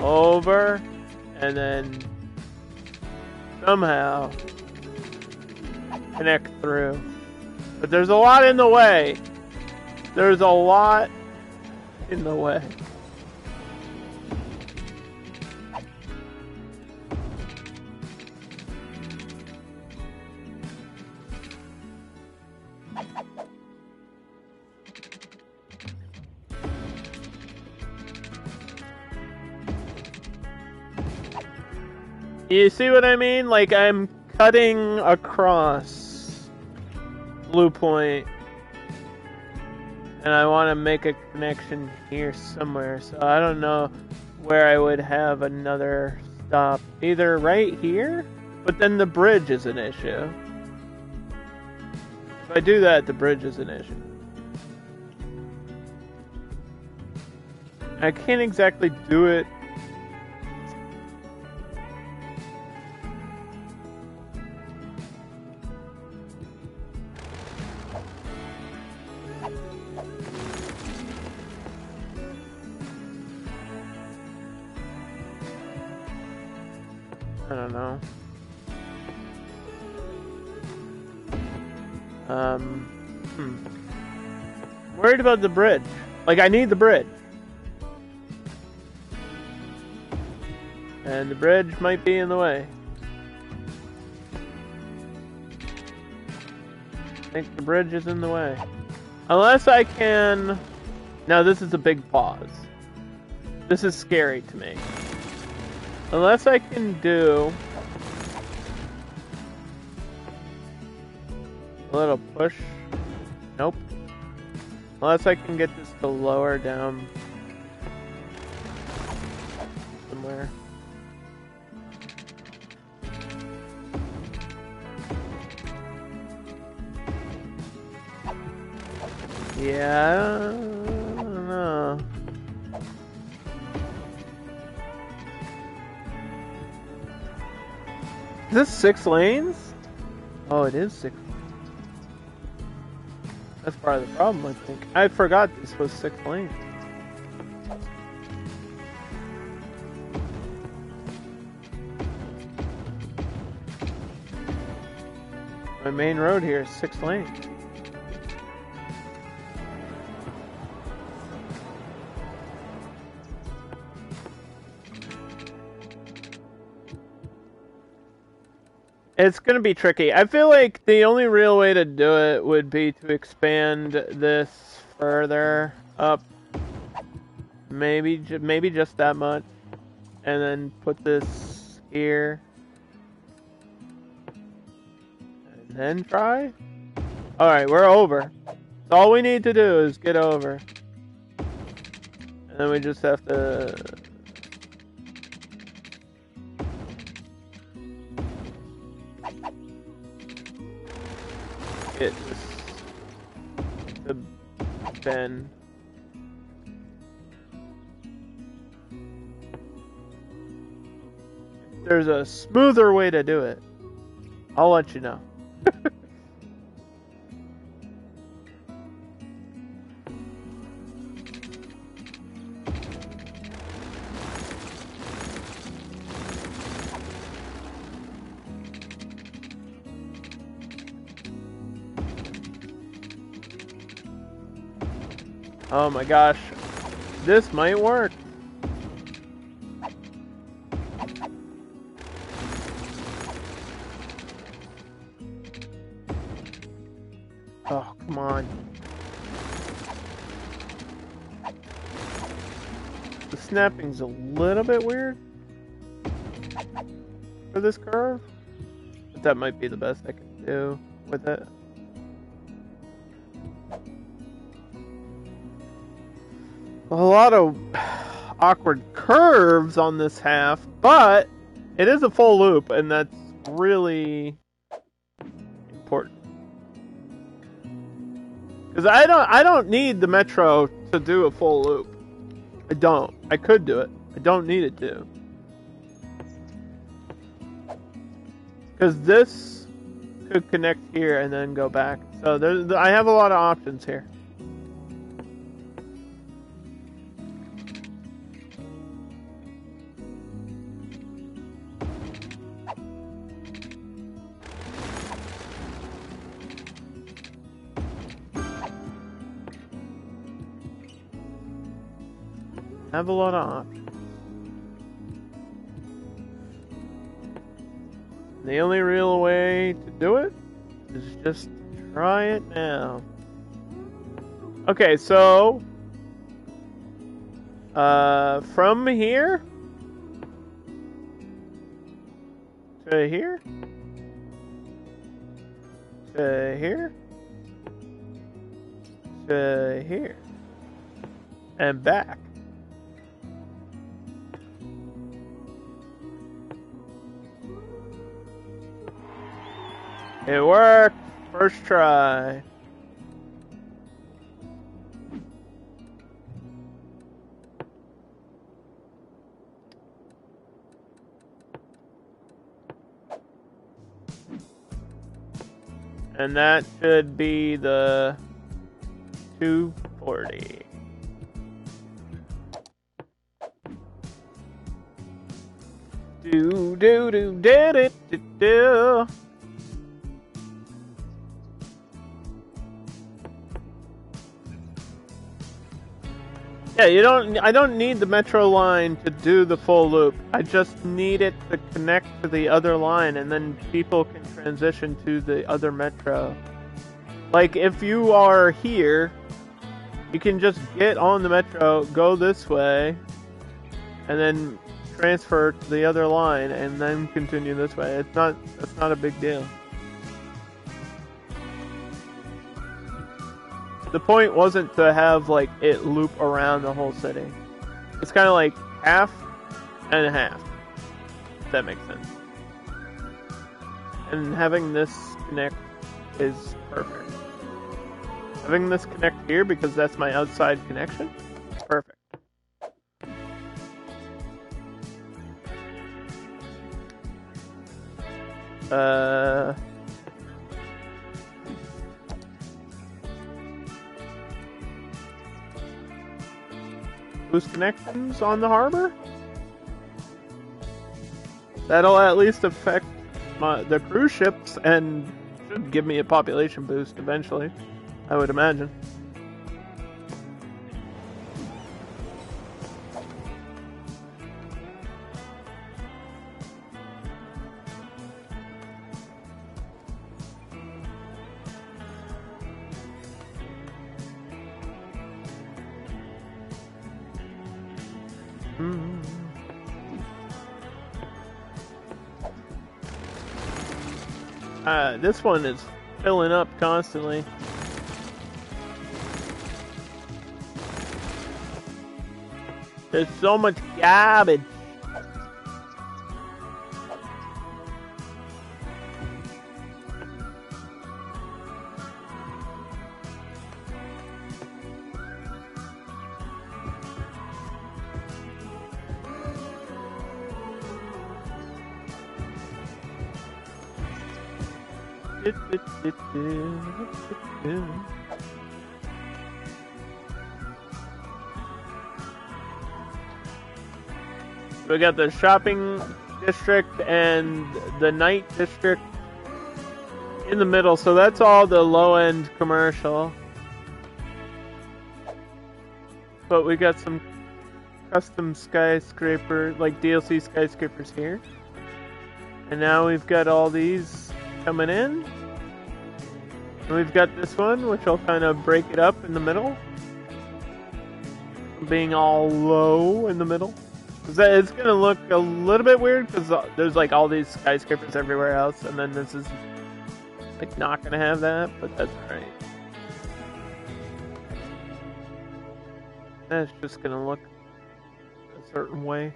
over and then somehow connect through. But there's a lot in the way. There's a lot in the way. You see what I mean? Like, I'm cutting across Blue Point, and I want to make a connection here somewhere, so I don't know where I would have another stop. Either right here, but then the bridge is an issue. If I do that, the bridge is an issue. I can't exactly do it. I don't know. Worried about the bridge. Like, I need the bridge. And the bridge might be in the way. I think the bridge is in the way. Unless I can... Now, this is a big pause. This is scary to me. Unless I can do a little push. Nope. Unless I can get this to lower down somewhere. Yeah, I don't know. Is this 6 lanes? Oh, it is 6 lanes. That's part of the problem, I think. I forgot this was 6 lanes. My main road here is 6 lanes. It's going to be tricky. I feel like the only real way to do it would be to expand this further up. Maybe just that much. And then put this here. And then try? Alright, we're over. All we need to do is get over. And then we just have to... get this to bend. If there's a smoother way to do it, I'll let you know. Oh my gosh, this might work. Oh, come on. The snapping's a little bit weird for this curve, but that might be the best I can do with it. A lot of awkward curves on this half, but it is a full loop, and that's really important. Because I don't need the Metro to do a full loop. I don't. I could do it. I don't need it to. Because this could connect here and then go back. So I have a lot of options here. Have a lot of options. The only real way to do it is just try it now. Okay, so from here to here to here to here and back. It worked! First try. And that should be the 240. Do do do did it do. Yeah, I don't need the Metro line to do the full loop. I just need it to connect to the other line, and then people can transition to the other Metro. Like, if you are here, you can just get on the Metro, go this way, and then transfer to the other line, and then continue this way. That's not a big deal. The point wasn't to have, like, it loop around the whole city. It's kind of like half and half, if that makes sense. And having this connect is perfect. Having this connect here, because that's my outside connection, is perfect. Boost connections on the harbor? That'll at least affect the cruise ships and should give me a population boost eventually, I would imagine. This one is filling up constantly. There's so much garbage. We got the shopping district and the night district in the middle, so that's all the low-end commercial. But we got some custom skyscraper, like DLC skyscrapers here. And now we've got all these coming in. And we've got this one, which will kind of break it up in the middle. Being all low in the middle. It's going to look a little bit weird because there's like all these skyscrapers everywhere else. And then this is like not going to have that, but that's alright. That's just going to look a certain way.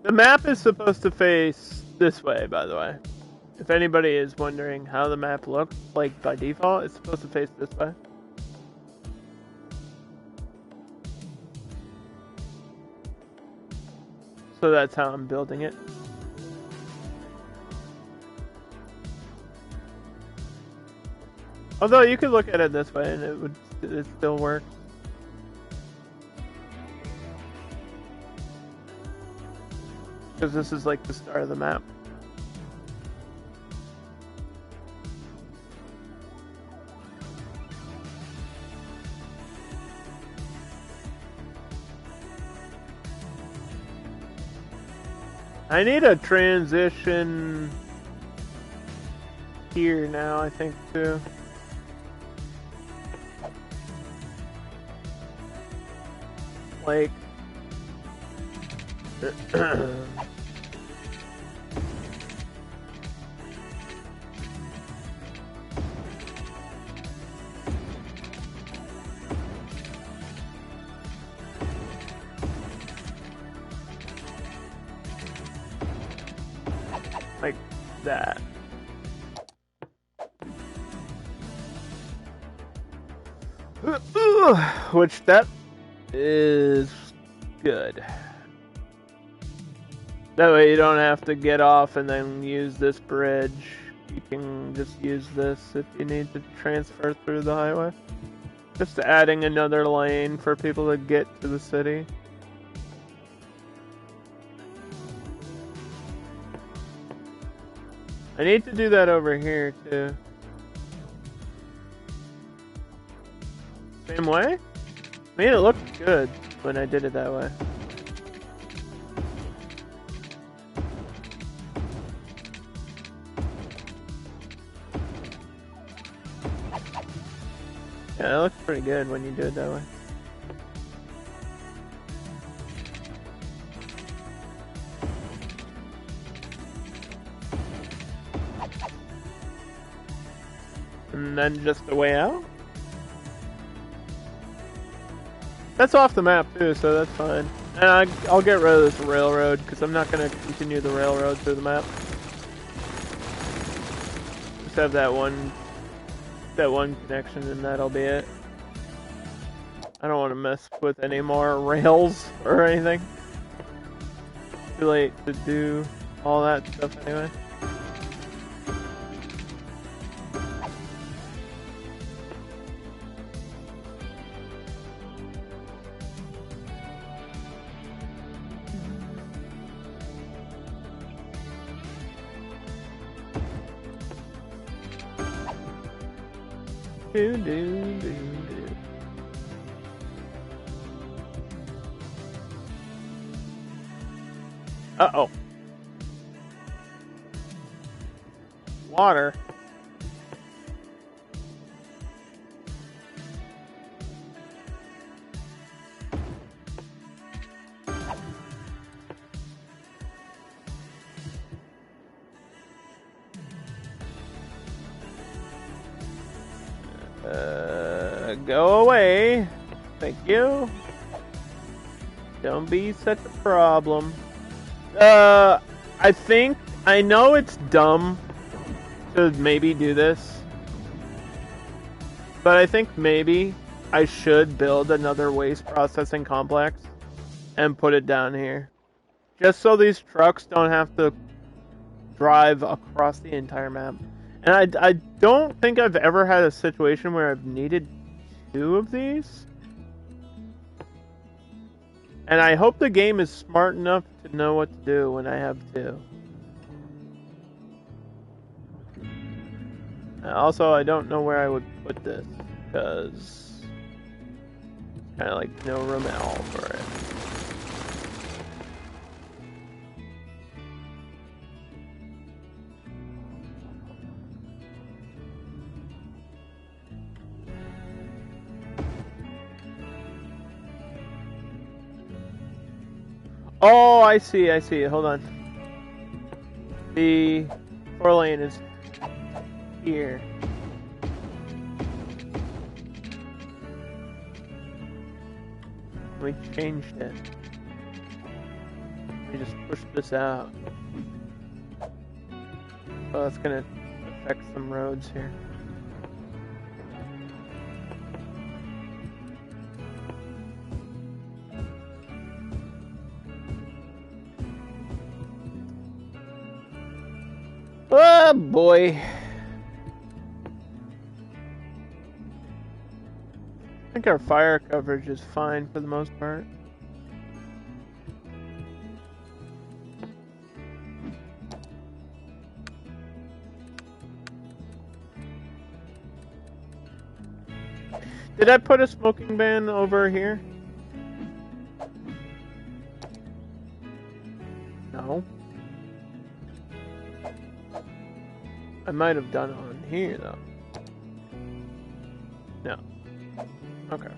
The map is supposed to face this way, by the way. If anybody is wondering how the map looks, like by default, it's supposed to face this way. So that's how I'm building it. Although you could look at it this way and it still work. Because this is like the start of the map. I need a transition here now, I think, too. Like... like that. Which that is good. That way you don't have to get off and then use this bridge. You can just use this if you need to transfer through the highway. Just adding another lane for people to get to the city. I need to do that over here too. Same way? I mean, it looked good when I did it that way. Yeah, it looks pretty good when you do it that way. And then just the way out? That's off the map too, so that's fine. And I'll get rid of this railroad, because I'm not going to continue the railroad through the map. Just have that one connection and that'll be it. I don't want to mess with any more rails or anything. Too late to do all that stuff anyway. Uh-oh. Water. Go away. Thank you. Don't be such a problem. I know it's dumb to maybe do this, but I think maybe I should build another waste processing complex and put it down here. Just so these trucks don't have to drive across the entire map. And I don't think I've ever had a situation where I've needed 2 of these. And I hope the game is smart enough to know what to do when I have 2. Also, I don't know where I would put this, because kind of like no room at all for it. Oh, I see. Hold on. The 4-lane is here. We changed it. We just pushed this out. Oh, that's gonna affect some roads here. Oh boy. I think our fire coverage is fine for the most part. Did I put a smoking ban over here? No. I might have done it on here though. No. Okay.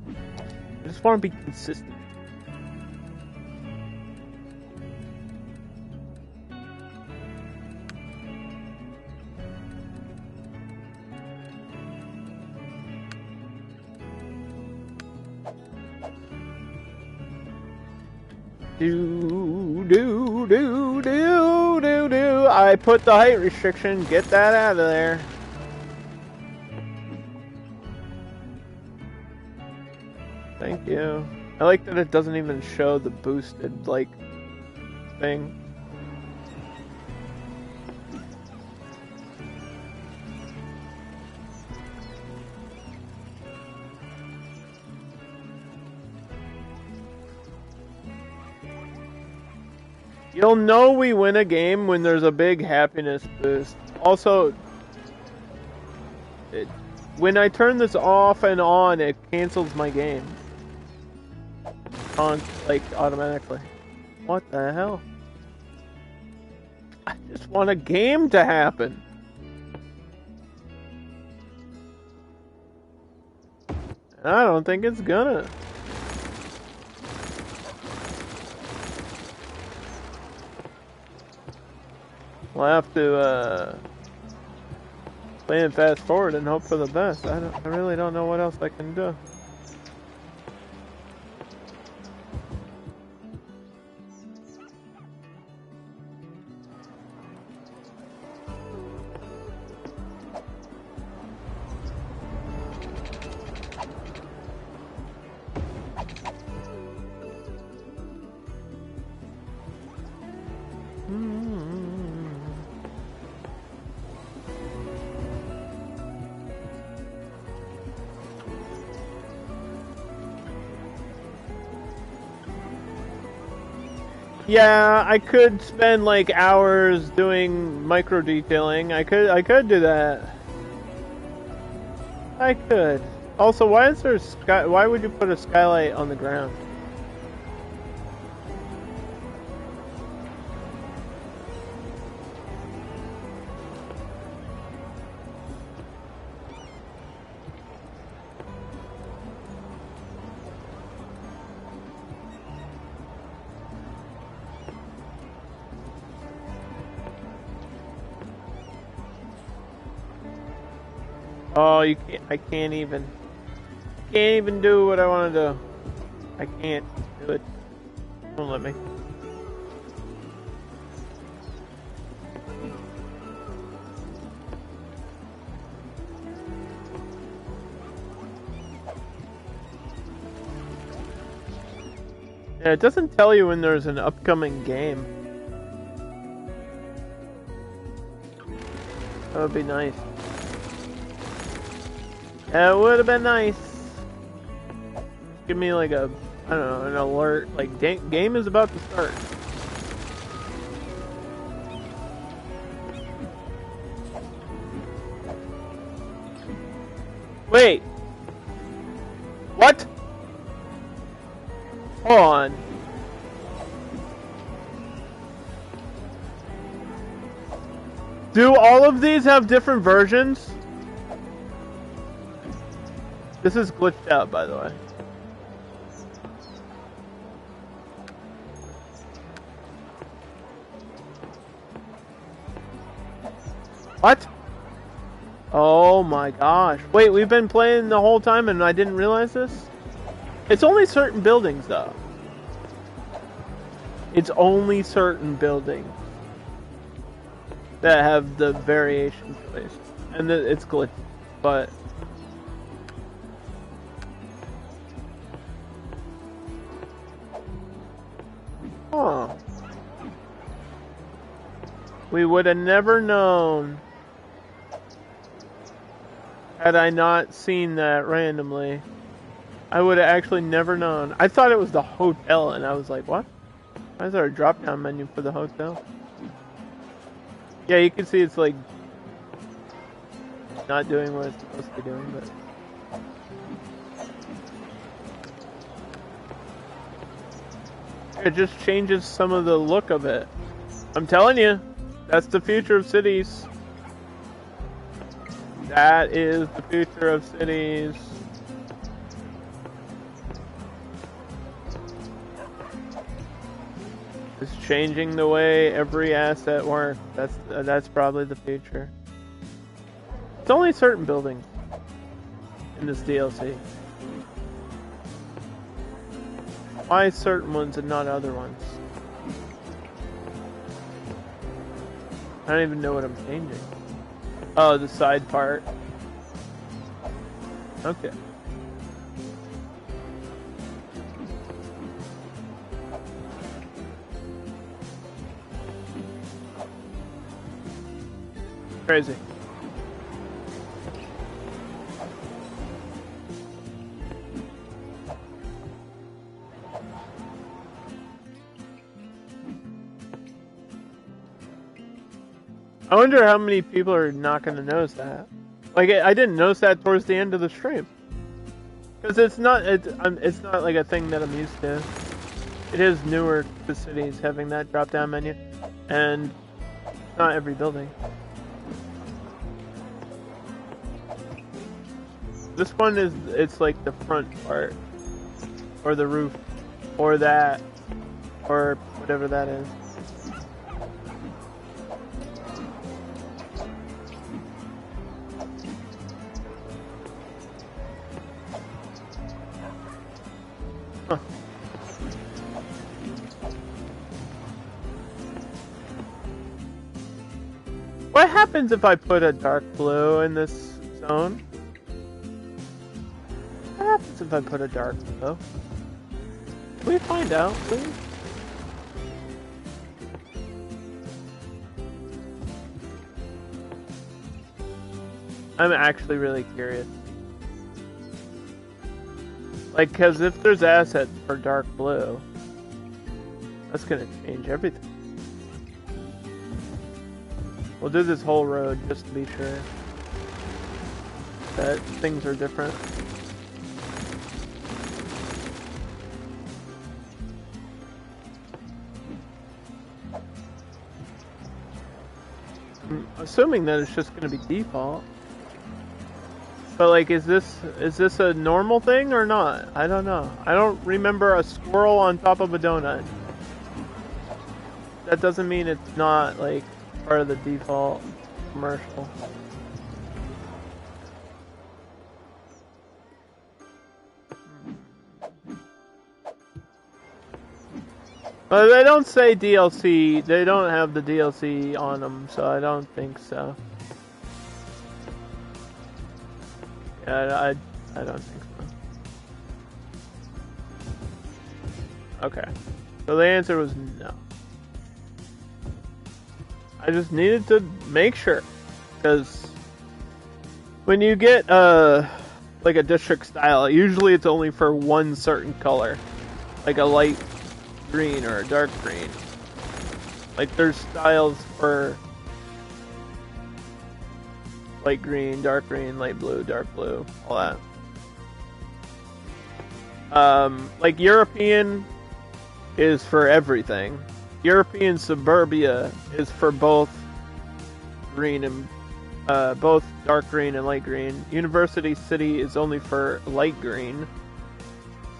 I just want to be consistent. Do. I put the height restriction. Get that out of there. Thank you. I like that it doesn't even show the boosted, like, thing. You'll know we win a game when there's a big happiness boost. Also, when I turn this off and on, it cancels my game. Like, automatically. What the hell? I just want a game to happen. And I don't think it's gonna. We'll have to play and fast forward and hope for the best. I really don't know what else I can do. Yeah, I could spend like hours doing micro detailing. I could do that. I could. Also, why is there why would you put a skylight on the ground? Oh, you can't. I can't even. Can't even do what I want to do. I can't do it. Don't let me. Yeah, it doesn't tell you when there's an upcoming game. That would be nice. That would have been nice. Give me like a, I don't know, an alert. Like, game is about to start. Wait. What? Hold on. Do all of these have different versions? This is glitched out, by the way. What? Oh my gosh. Wait, we've been playing the whole time and I didn't realize this? It's only certain buildings, though. It's only certain buildings that have the variation place. And it's glitched, but... Huh. We would have never known had I not seen that randomly. I would have actually never known. I thought it was the hotel, and I was like, what? Why is there a drop-down menu for the hotel? Yeah, you can see it's like not doing what it's supposed to be doing, but... It just changes some of the look of it. I'm telling you, that's the future of cities. That is the future of cities. It's changing the way every asset works. That's probably the future. It's only certain buildings in this DLC. Why certain ones and not other ones? I don't even know what I'm changing. Oh, the side part. Okay. Crazy. I wonder how many people are not going to notice that. Like, I didn't notice that towards the end of the stream, because it's not like a thing that I'm used to. It is newer to cities having that drop-down menu, and not every building. This one it's like the front part, or the roof, or that, or whatever that is. Huh. What happens if I put a dark blue in this zone? What happens if I put a dark blue? Can we find out, please? I'm actually really curious. Like, cause if there's assets for dark blue, that's gonna change everything. We'll do this whole road just to be sure that things are different. I'm assuming that it's just gonna be default. But like, is this a normal thing or not? I don't know. I don't remember a squirrel on top of a donut. That doesn't mean it's not like part of the default commercial. But they don't say DLC. They don't have the DLC on them, so I don't think so. Yeah, I don't think so. Okay. So the answer was no. I just needed to make sure, because when you get like a district style, usually it's only for one certain color, like a light green or a dark green. Like there's styles for light green, light blue, dark blue, all that. Like European is for everything. European Suburbia is for both green and both dark green and light green. University City is only for light green.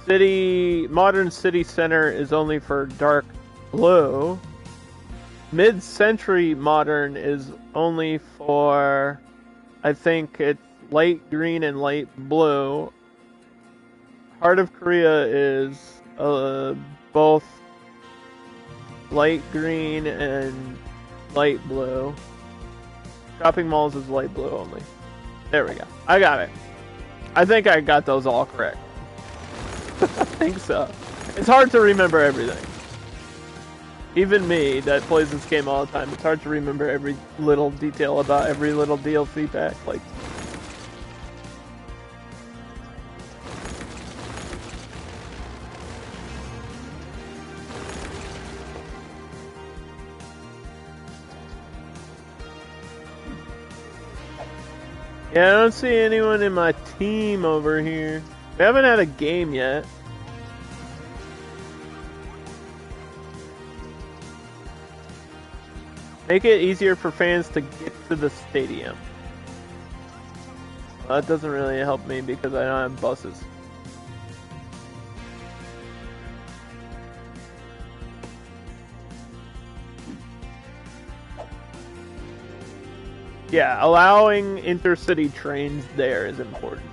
Modern City Center is only for dark blue. Mid-century modern is only for, I think it's light green and light blue. Heart of Korea is both light green and light blue. Shopping malls is light blue only. There we go. I got it. I think I got those all correct. I think so. It's hard to remember everything. Even me, that plays this game all the time, it's hard to remember every little detail about every little DLC pack. Like, yeah, I don't see anyone in my team over here. We haven't had a game yet. Make it easier for fans to get to the stadium. Well, that doesn't really help me because I don't have buses. Yeah, allowing intercity trains there is important.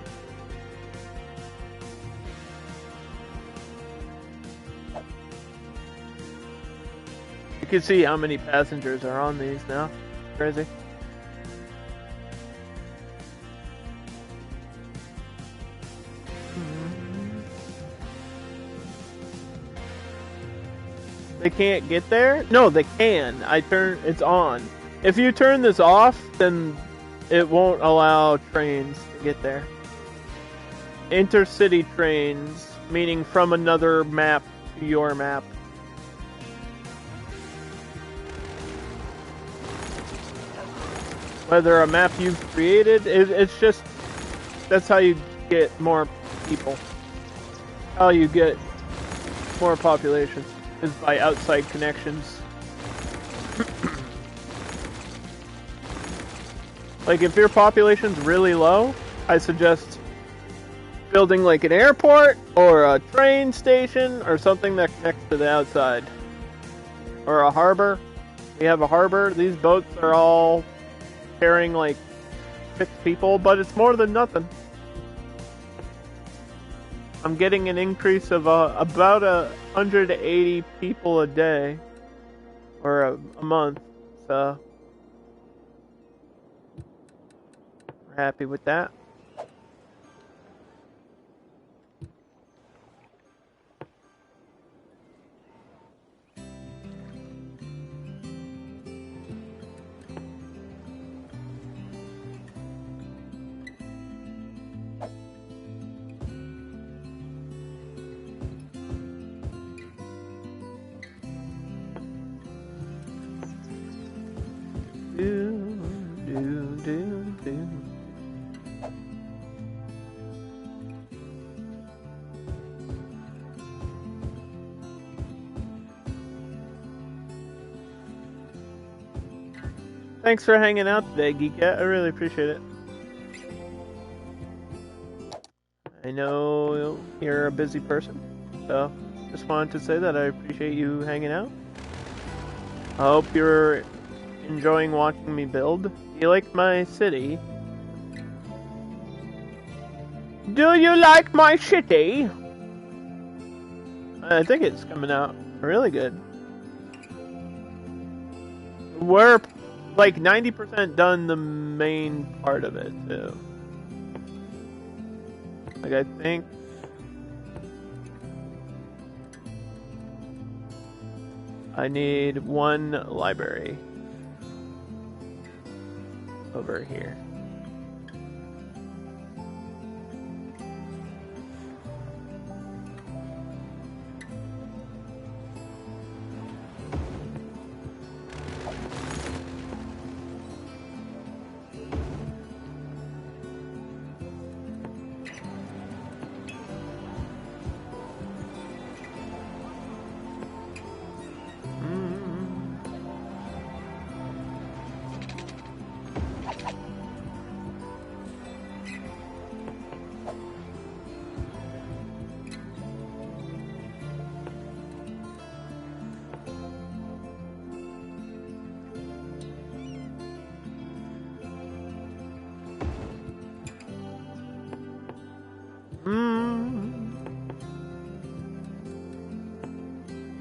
You can see how many passengers are on these now. Crazy. They can't get there? No, they can. It's on. If you turn this off, then it won't allow trains to get there. Intercity trains, meaning from another map to your map. Whether a map you've created, it's just, that's how you get more people. How you get more population is by outside connections. Like, if your population's really low, I suggest building like an airport or a train station or something that connects to the outside. Or a harbor. We have a harbor. These boats are all carrying like 6 people, but it's more than nothing. I'm getting an increase of about 180 people a day. Or a month. So we're happy with that. Thanks for hanging out today, Geekette. I really appreciate it. I know you're a busy person, so just wanted to say that I appreciate you hanging out. I hope you're enjoying watching me build. Do you like my city? Do you like my city? I think it's coming out really good. we're like 90% done the main part of it too. Like I think I need one library over here.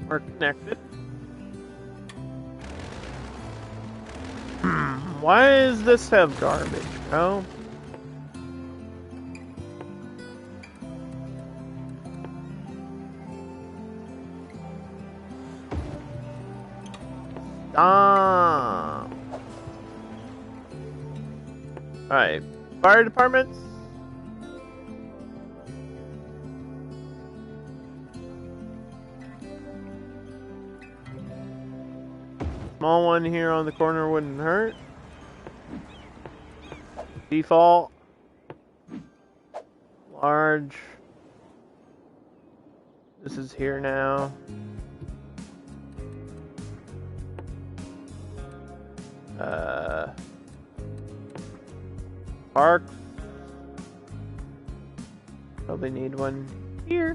We're connected. Why does this have garbage, bro? Stop. Alright, fire departments. Small one here on the corner wouldn't hurt. Default. Large. This is here now. Park. Probably need one here.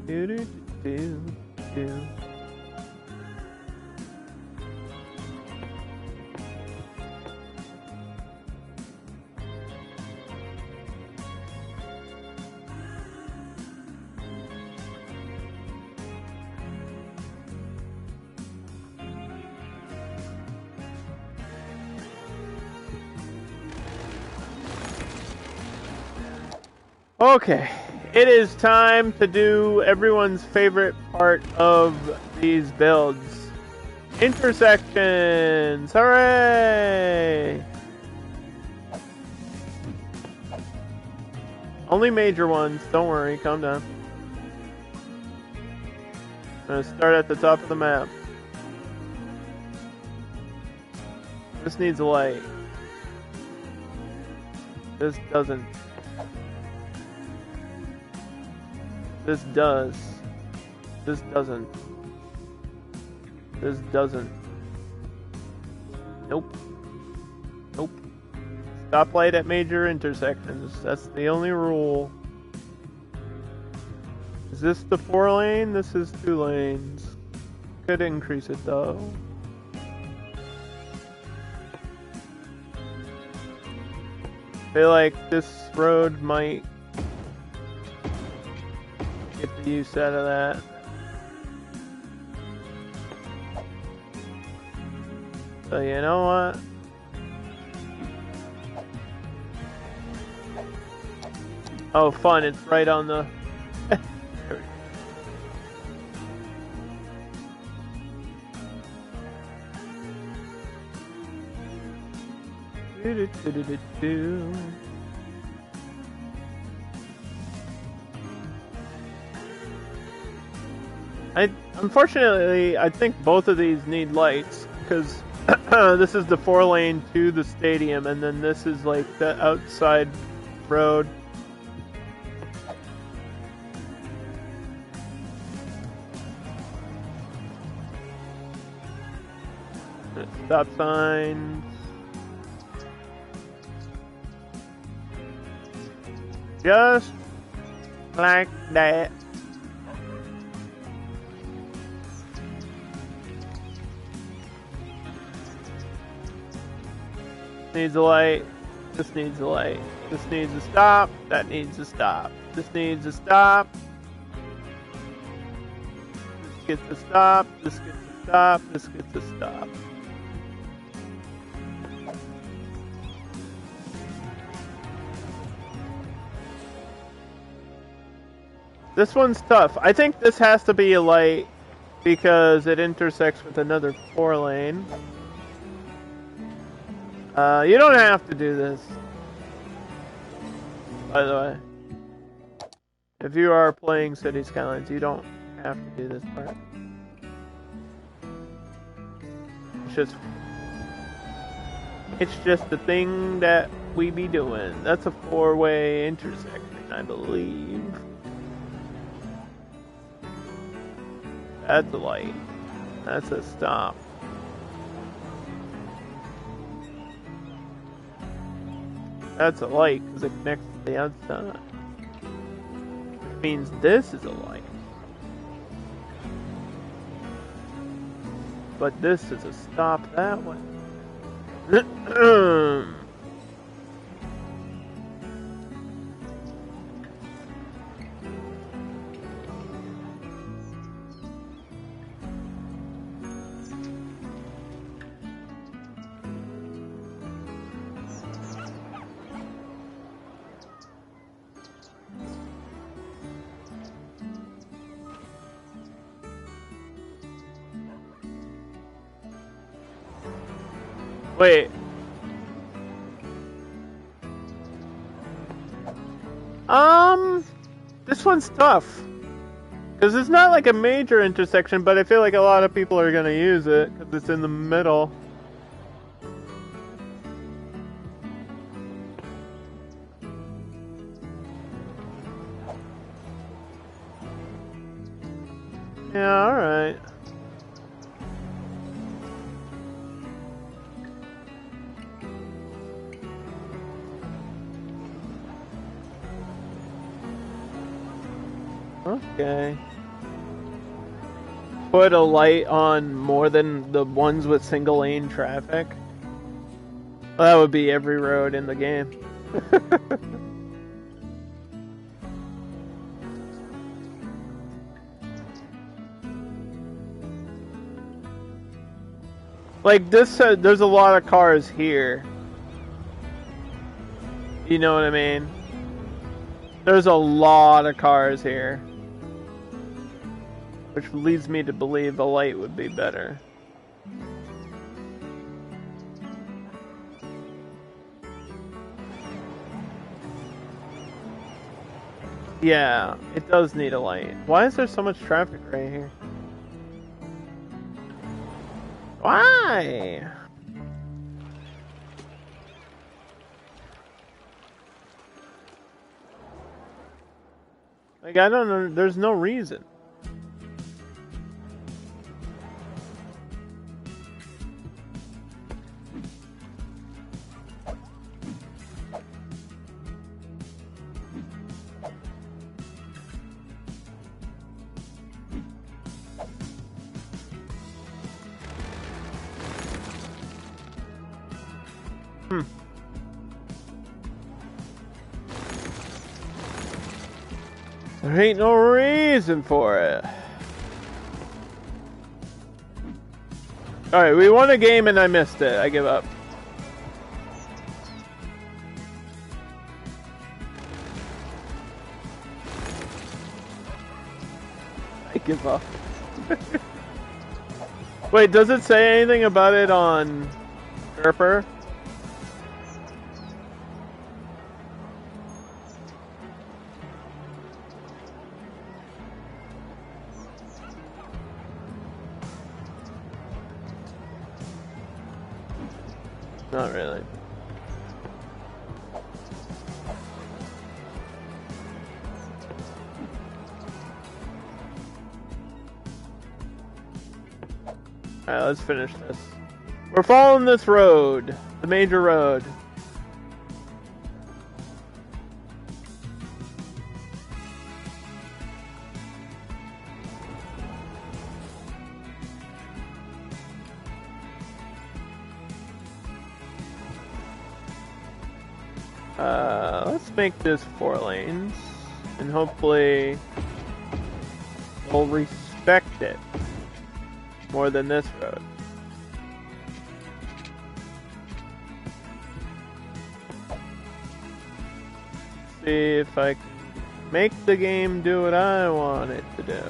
Do do do do. Okay, it is time to do everyone's favorite part of these builds. Intersections! Hooray! Only major ones, don't worry, calm down. I'm gonna start at the top of the map. This needs a light. This doesn't. This does. This doesn't. This doesn't. Nope. Nope. Stoplight at major intersections. That's the only rule. Is this the 4-lane? This is 2 lanes. Could increase it though. Feel like this road might get the use out of that. So you know what? Oh fun, it's right on the... Unfortunately, I think both of these need lights, because this is the 4-lane to the stadium, and then this is like the outside road. Stop signs. Just like that. Needs a light. This needs a light. This needs a stop. That needs a stop. This needs a stop. This gets a stop, this gets a stop, this gets a stop. This one's tough. I think this has to be a light because it intersects with another 4-lane. You don't have to do this, by the way. If you are playing City Skylines, you don't have to do this part. It's just the thing that we be doing. That's a 4-way intersection, I believe. That's a light. That's a stop. That's a light because it connects to the outside. Which means this is a light. But this is a stop that way. Wait. This one's tough. Because it's not like a major intersection, but I feel like a lot of people are gonna use it, because it's in the middle. Yeah, alright. Okay. Put a light on more than the ones with single lane traffic. Well, that would be every road in the game. Like this, there's a lot of cars here. You know what I mean? There's a lot of cars here. Which leads me to believe a light would be better. Yeah, it does need a light. Why is there so much traffic right here? Why? Like, I don't know, there's no reason. There ain't no reason for it. Alright, we won a game and I missed it. I give up. I give up. Wait, does it say anything about it on Surfer? Not really. Alright, let's finish this. We're following this road. The major road. Let's make this 4 lanes, and hopefully we'll respect liked it more than this road. See if I can make the game do what I want it to do.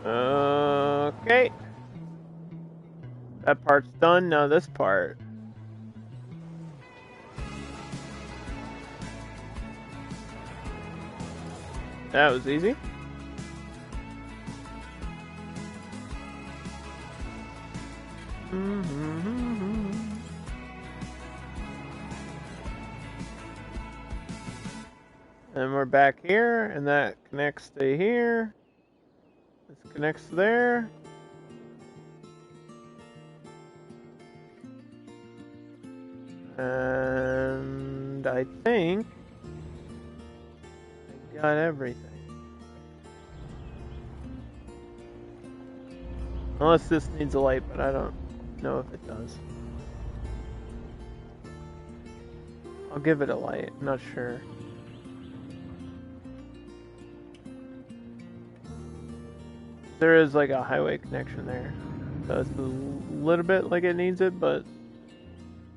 Okay. That part's done. Now this part. That was easy. And we're back here, and that connects to here. This connects there. And I think I got everything. Unless this needs a light, but I don't know if it does. I'll give it a light, I'm not sure. There is like a highway connection there. So it's a little bit like it needs it, but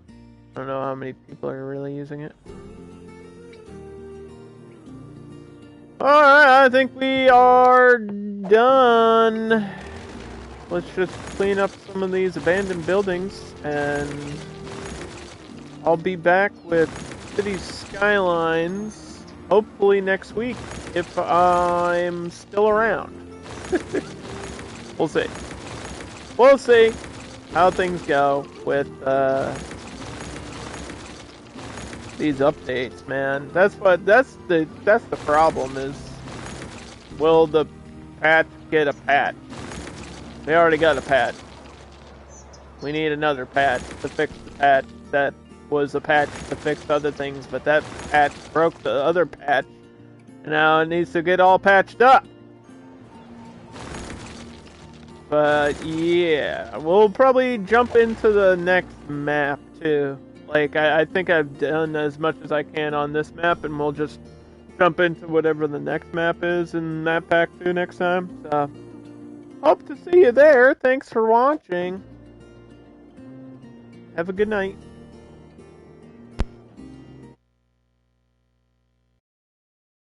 I don't know how many people are really using it. Alright, I think we are done. Let's just clean up some of these abandoned buildings, and I'll be back with City Skylines hopefully next week if I'm still around. We'll see. We'll see how things go with these updates, man. That's the problem is, will the patch get a patch? We already got a patch. We need another patch to fix the patch that was a patch to fix other things, but that patch broke the other patch, and now it needs to get all patched up. But yeah, we'll probably jump into the next map too. Like, I think I've done as much as I can on this map, and we'll just jump into whatever the next map is in that pack too next time. So, hope to see you there. Thanks for watching. Have a good night.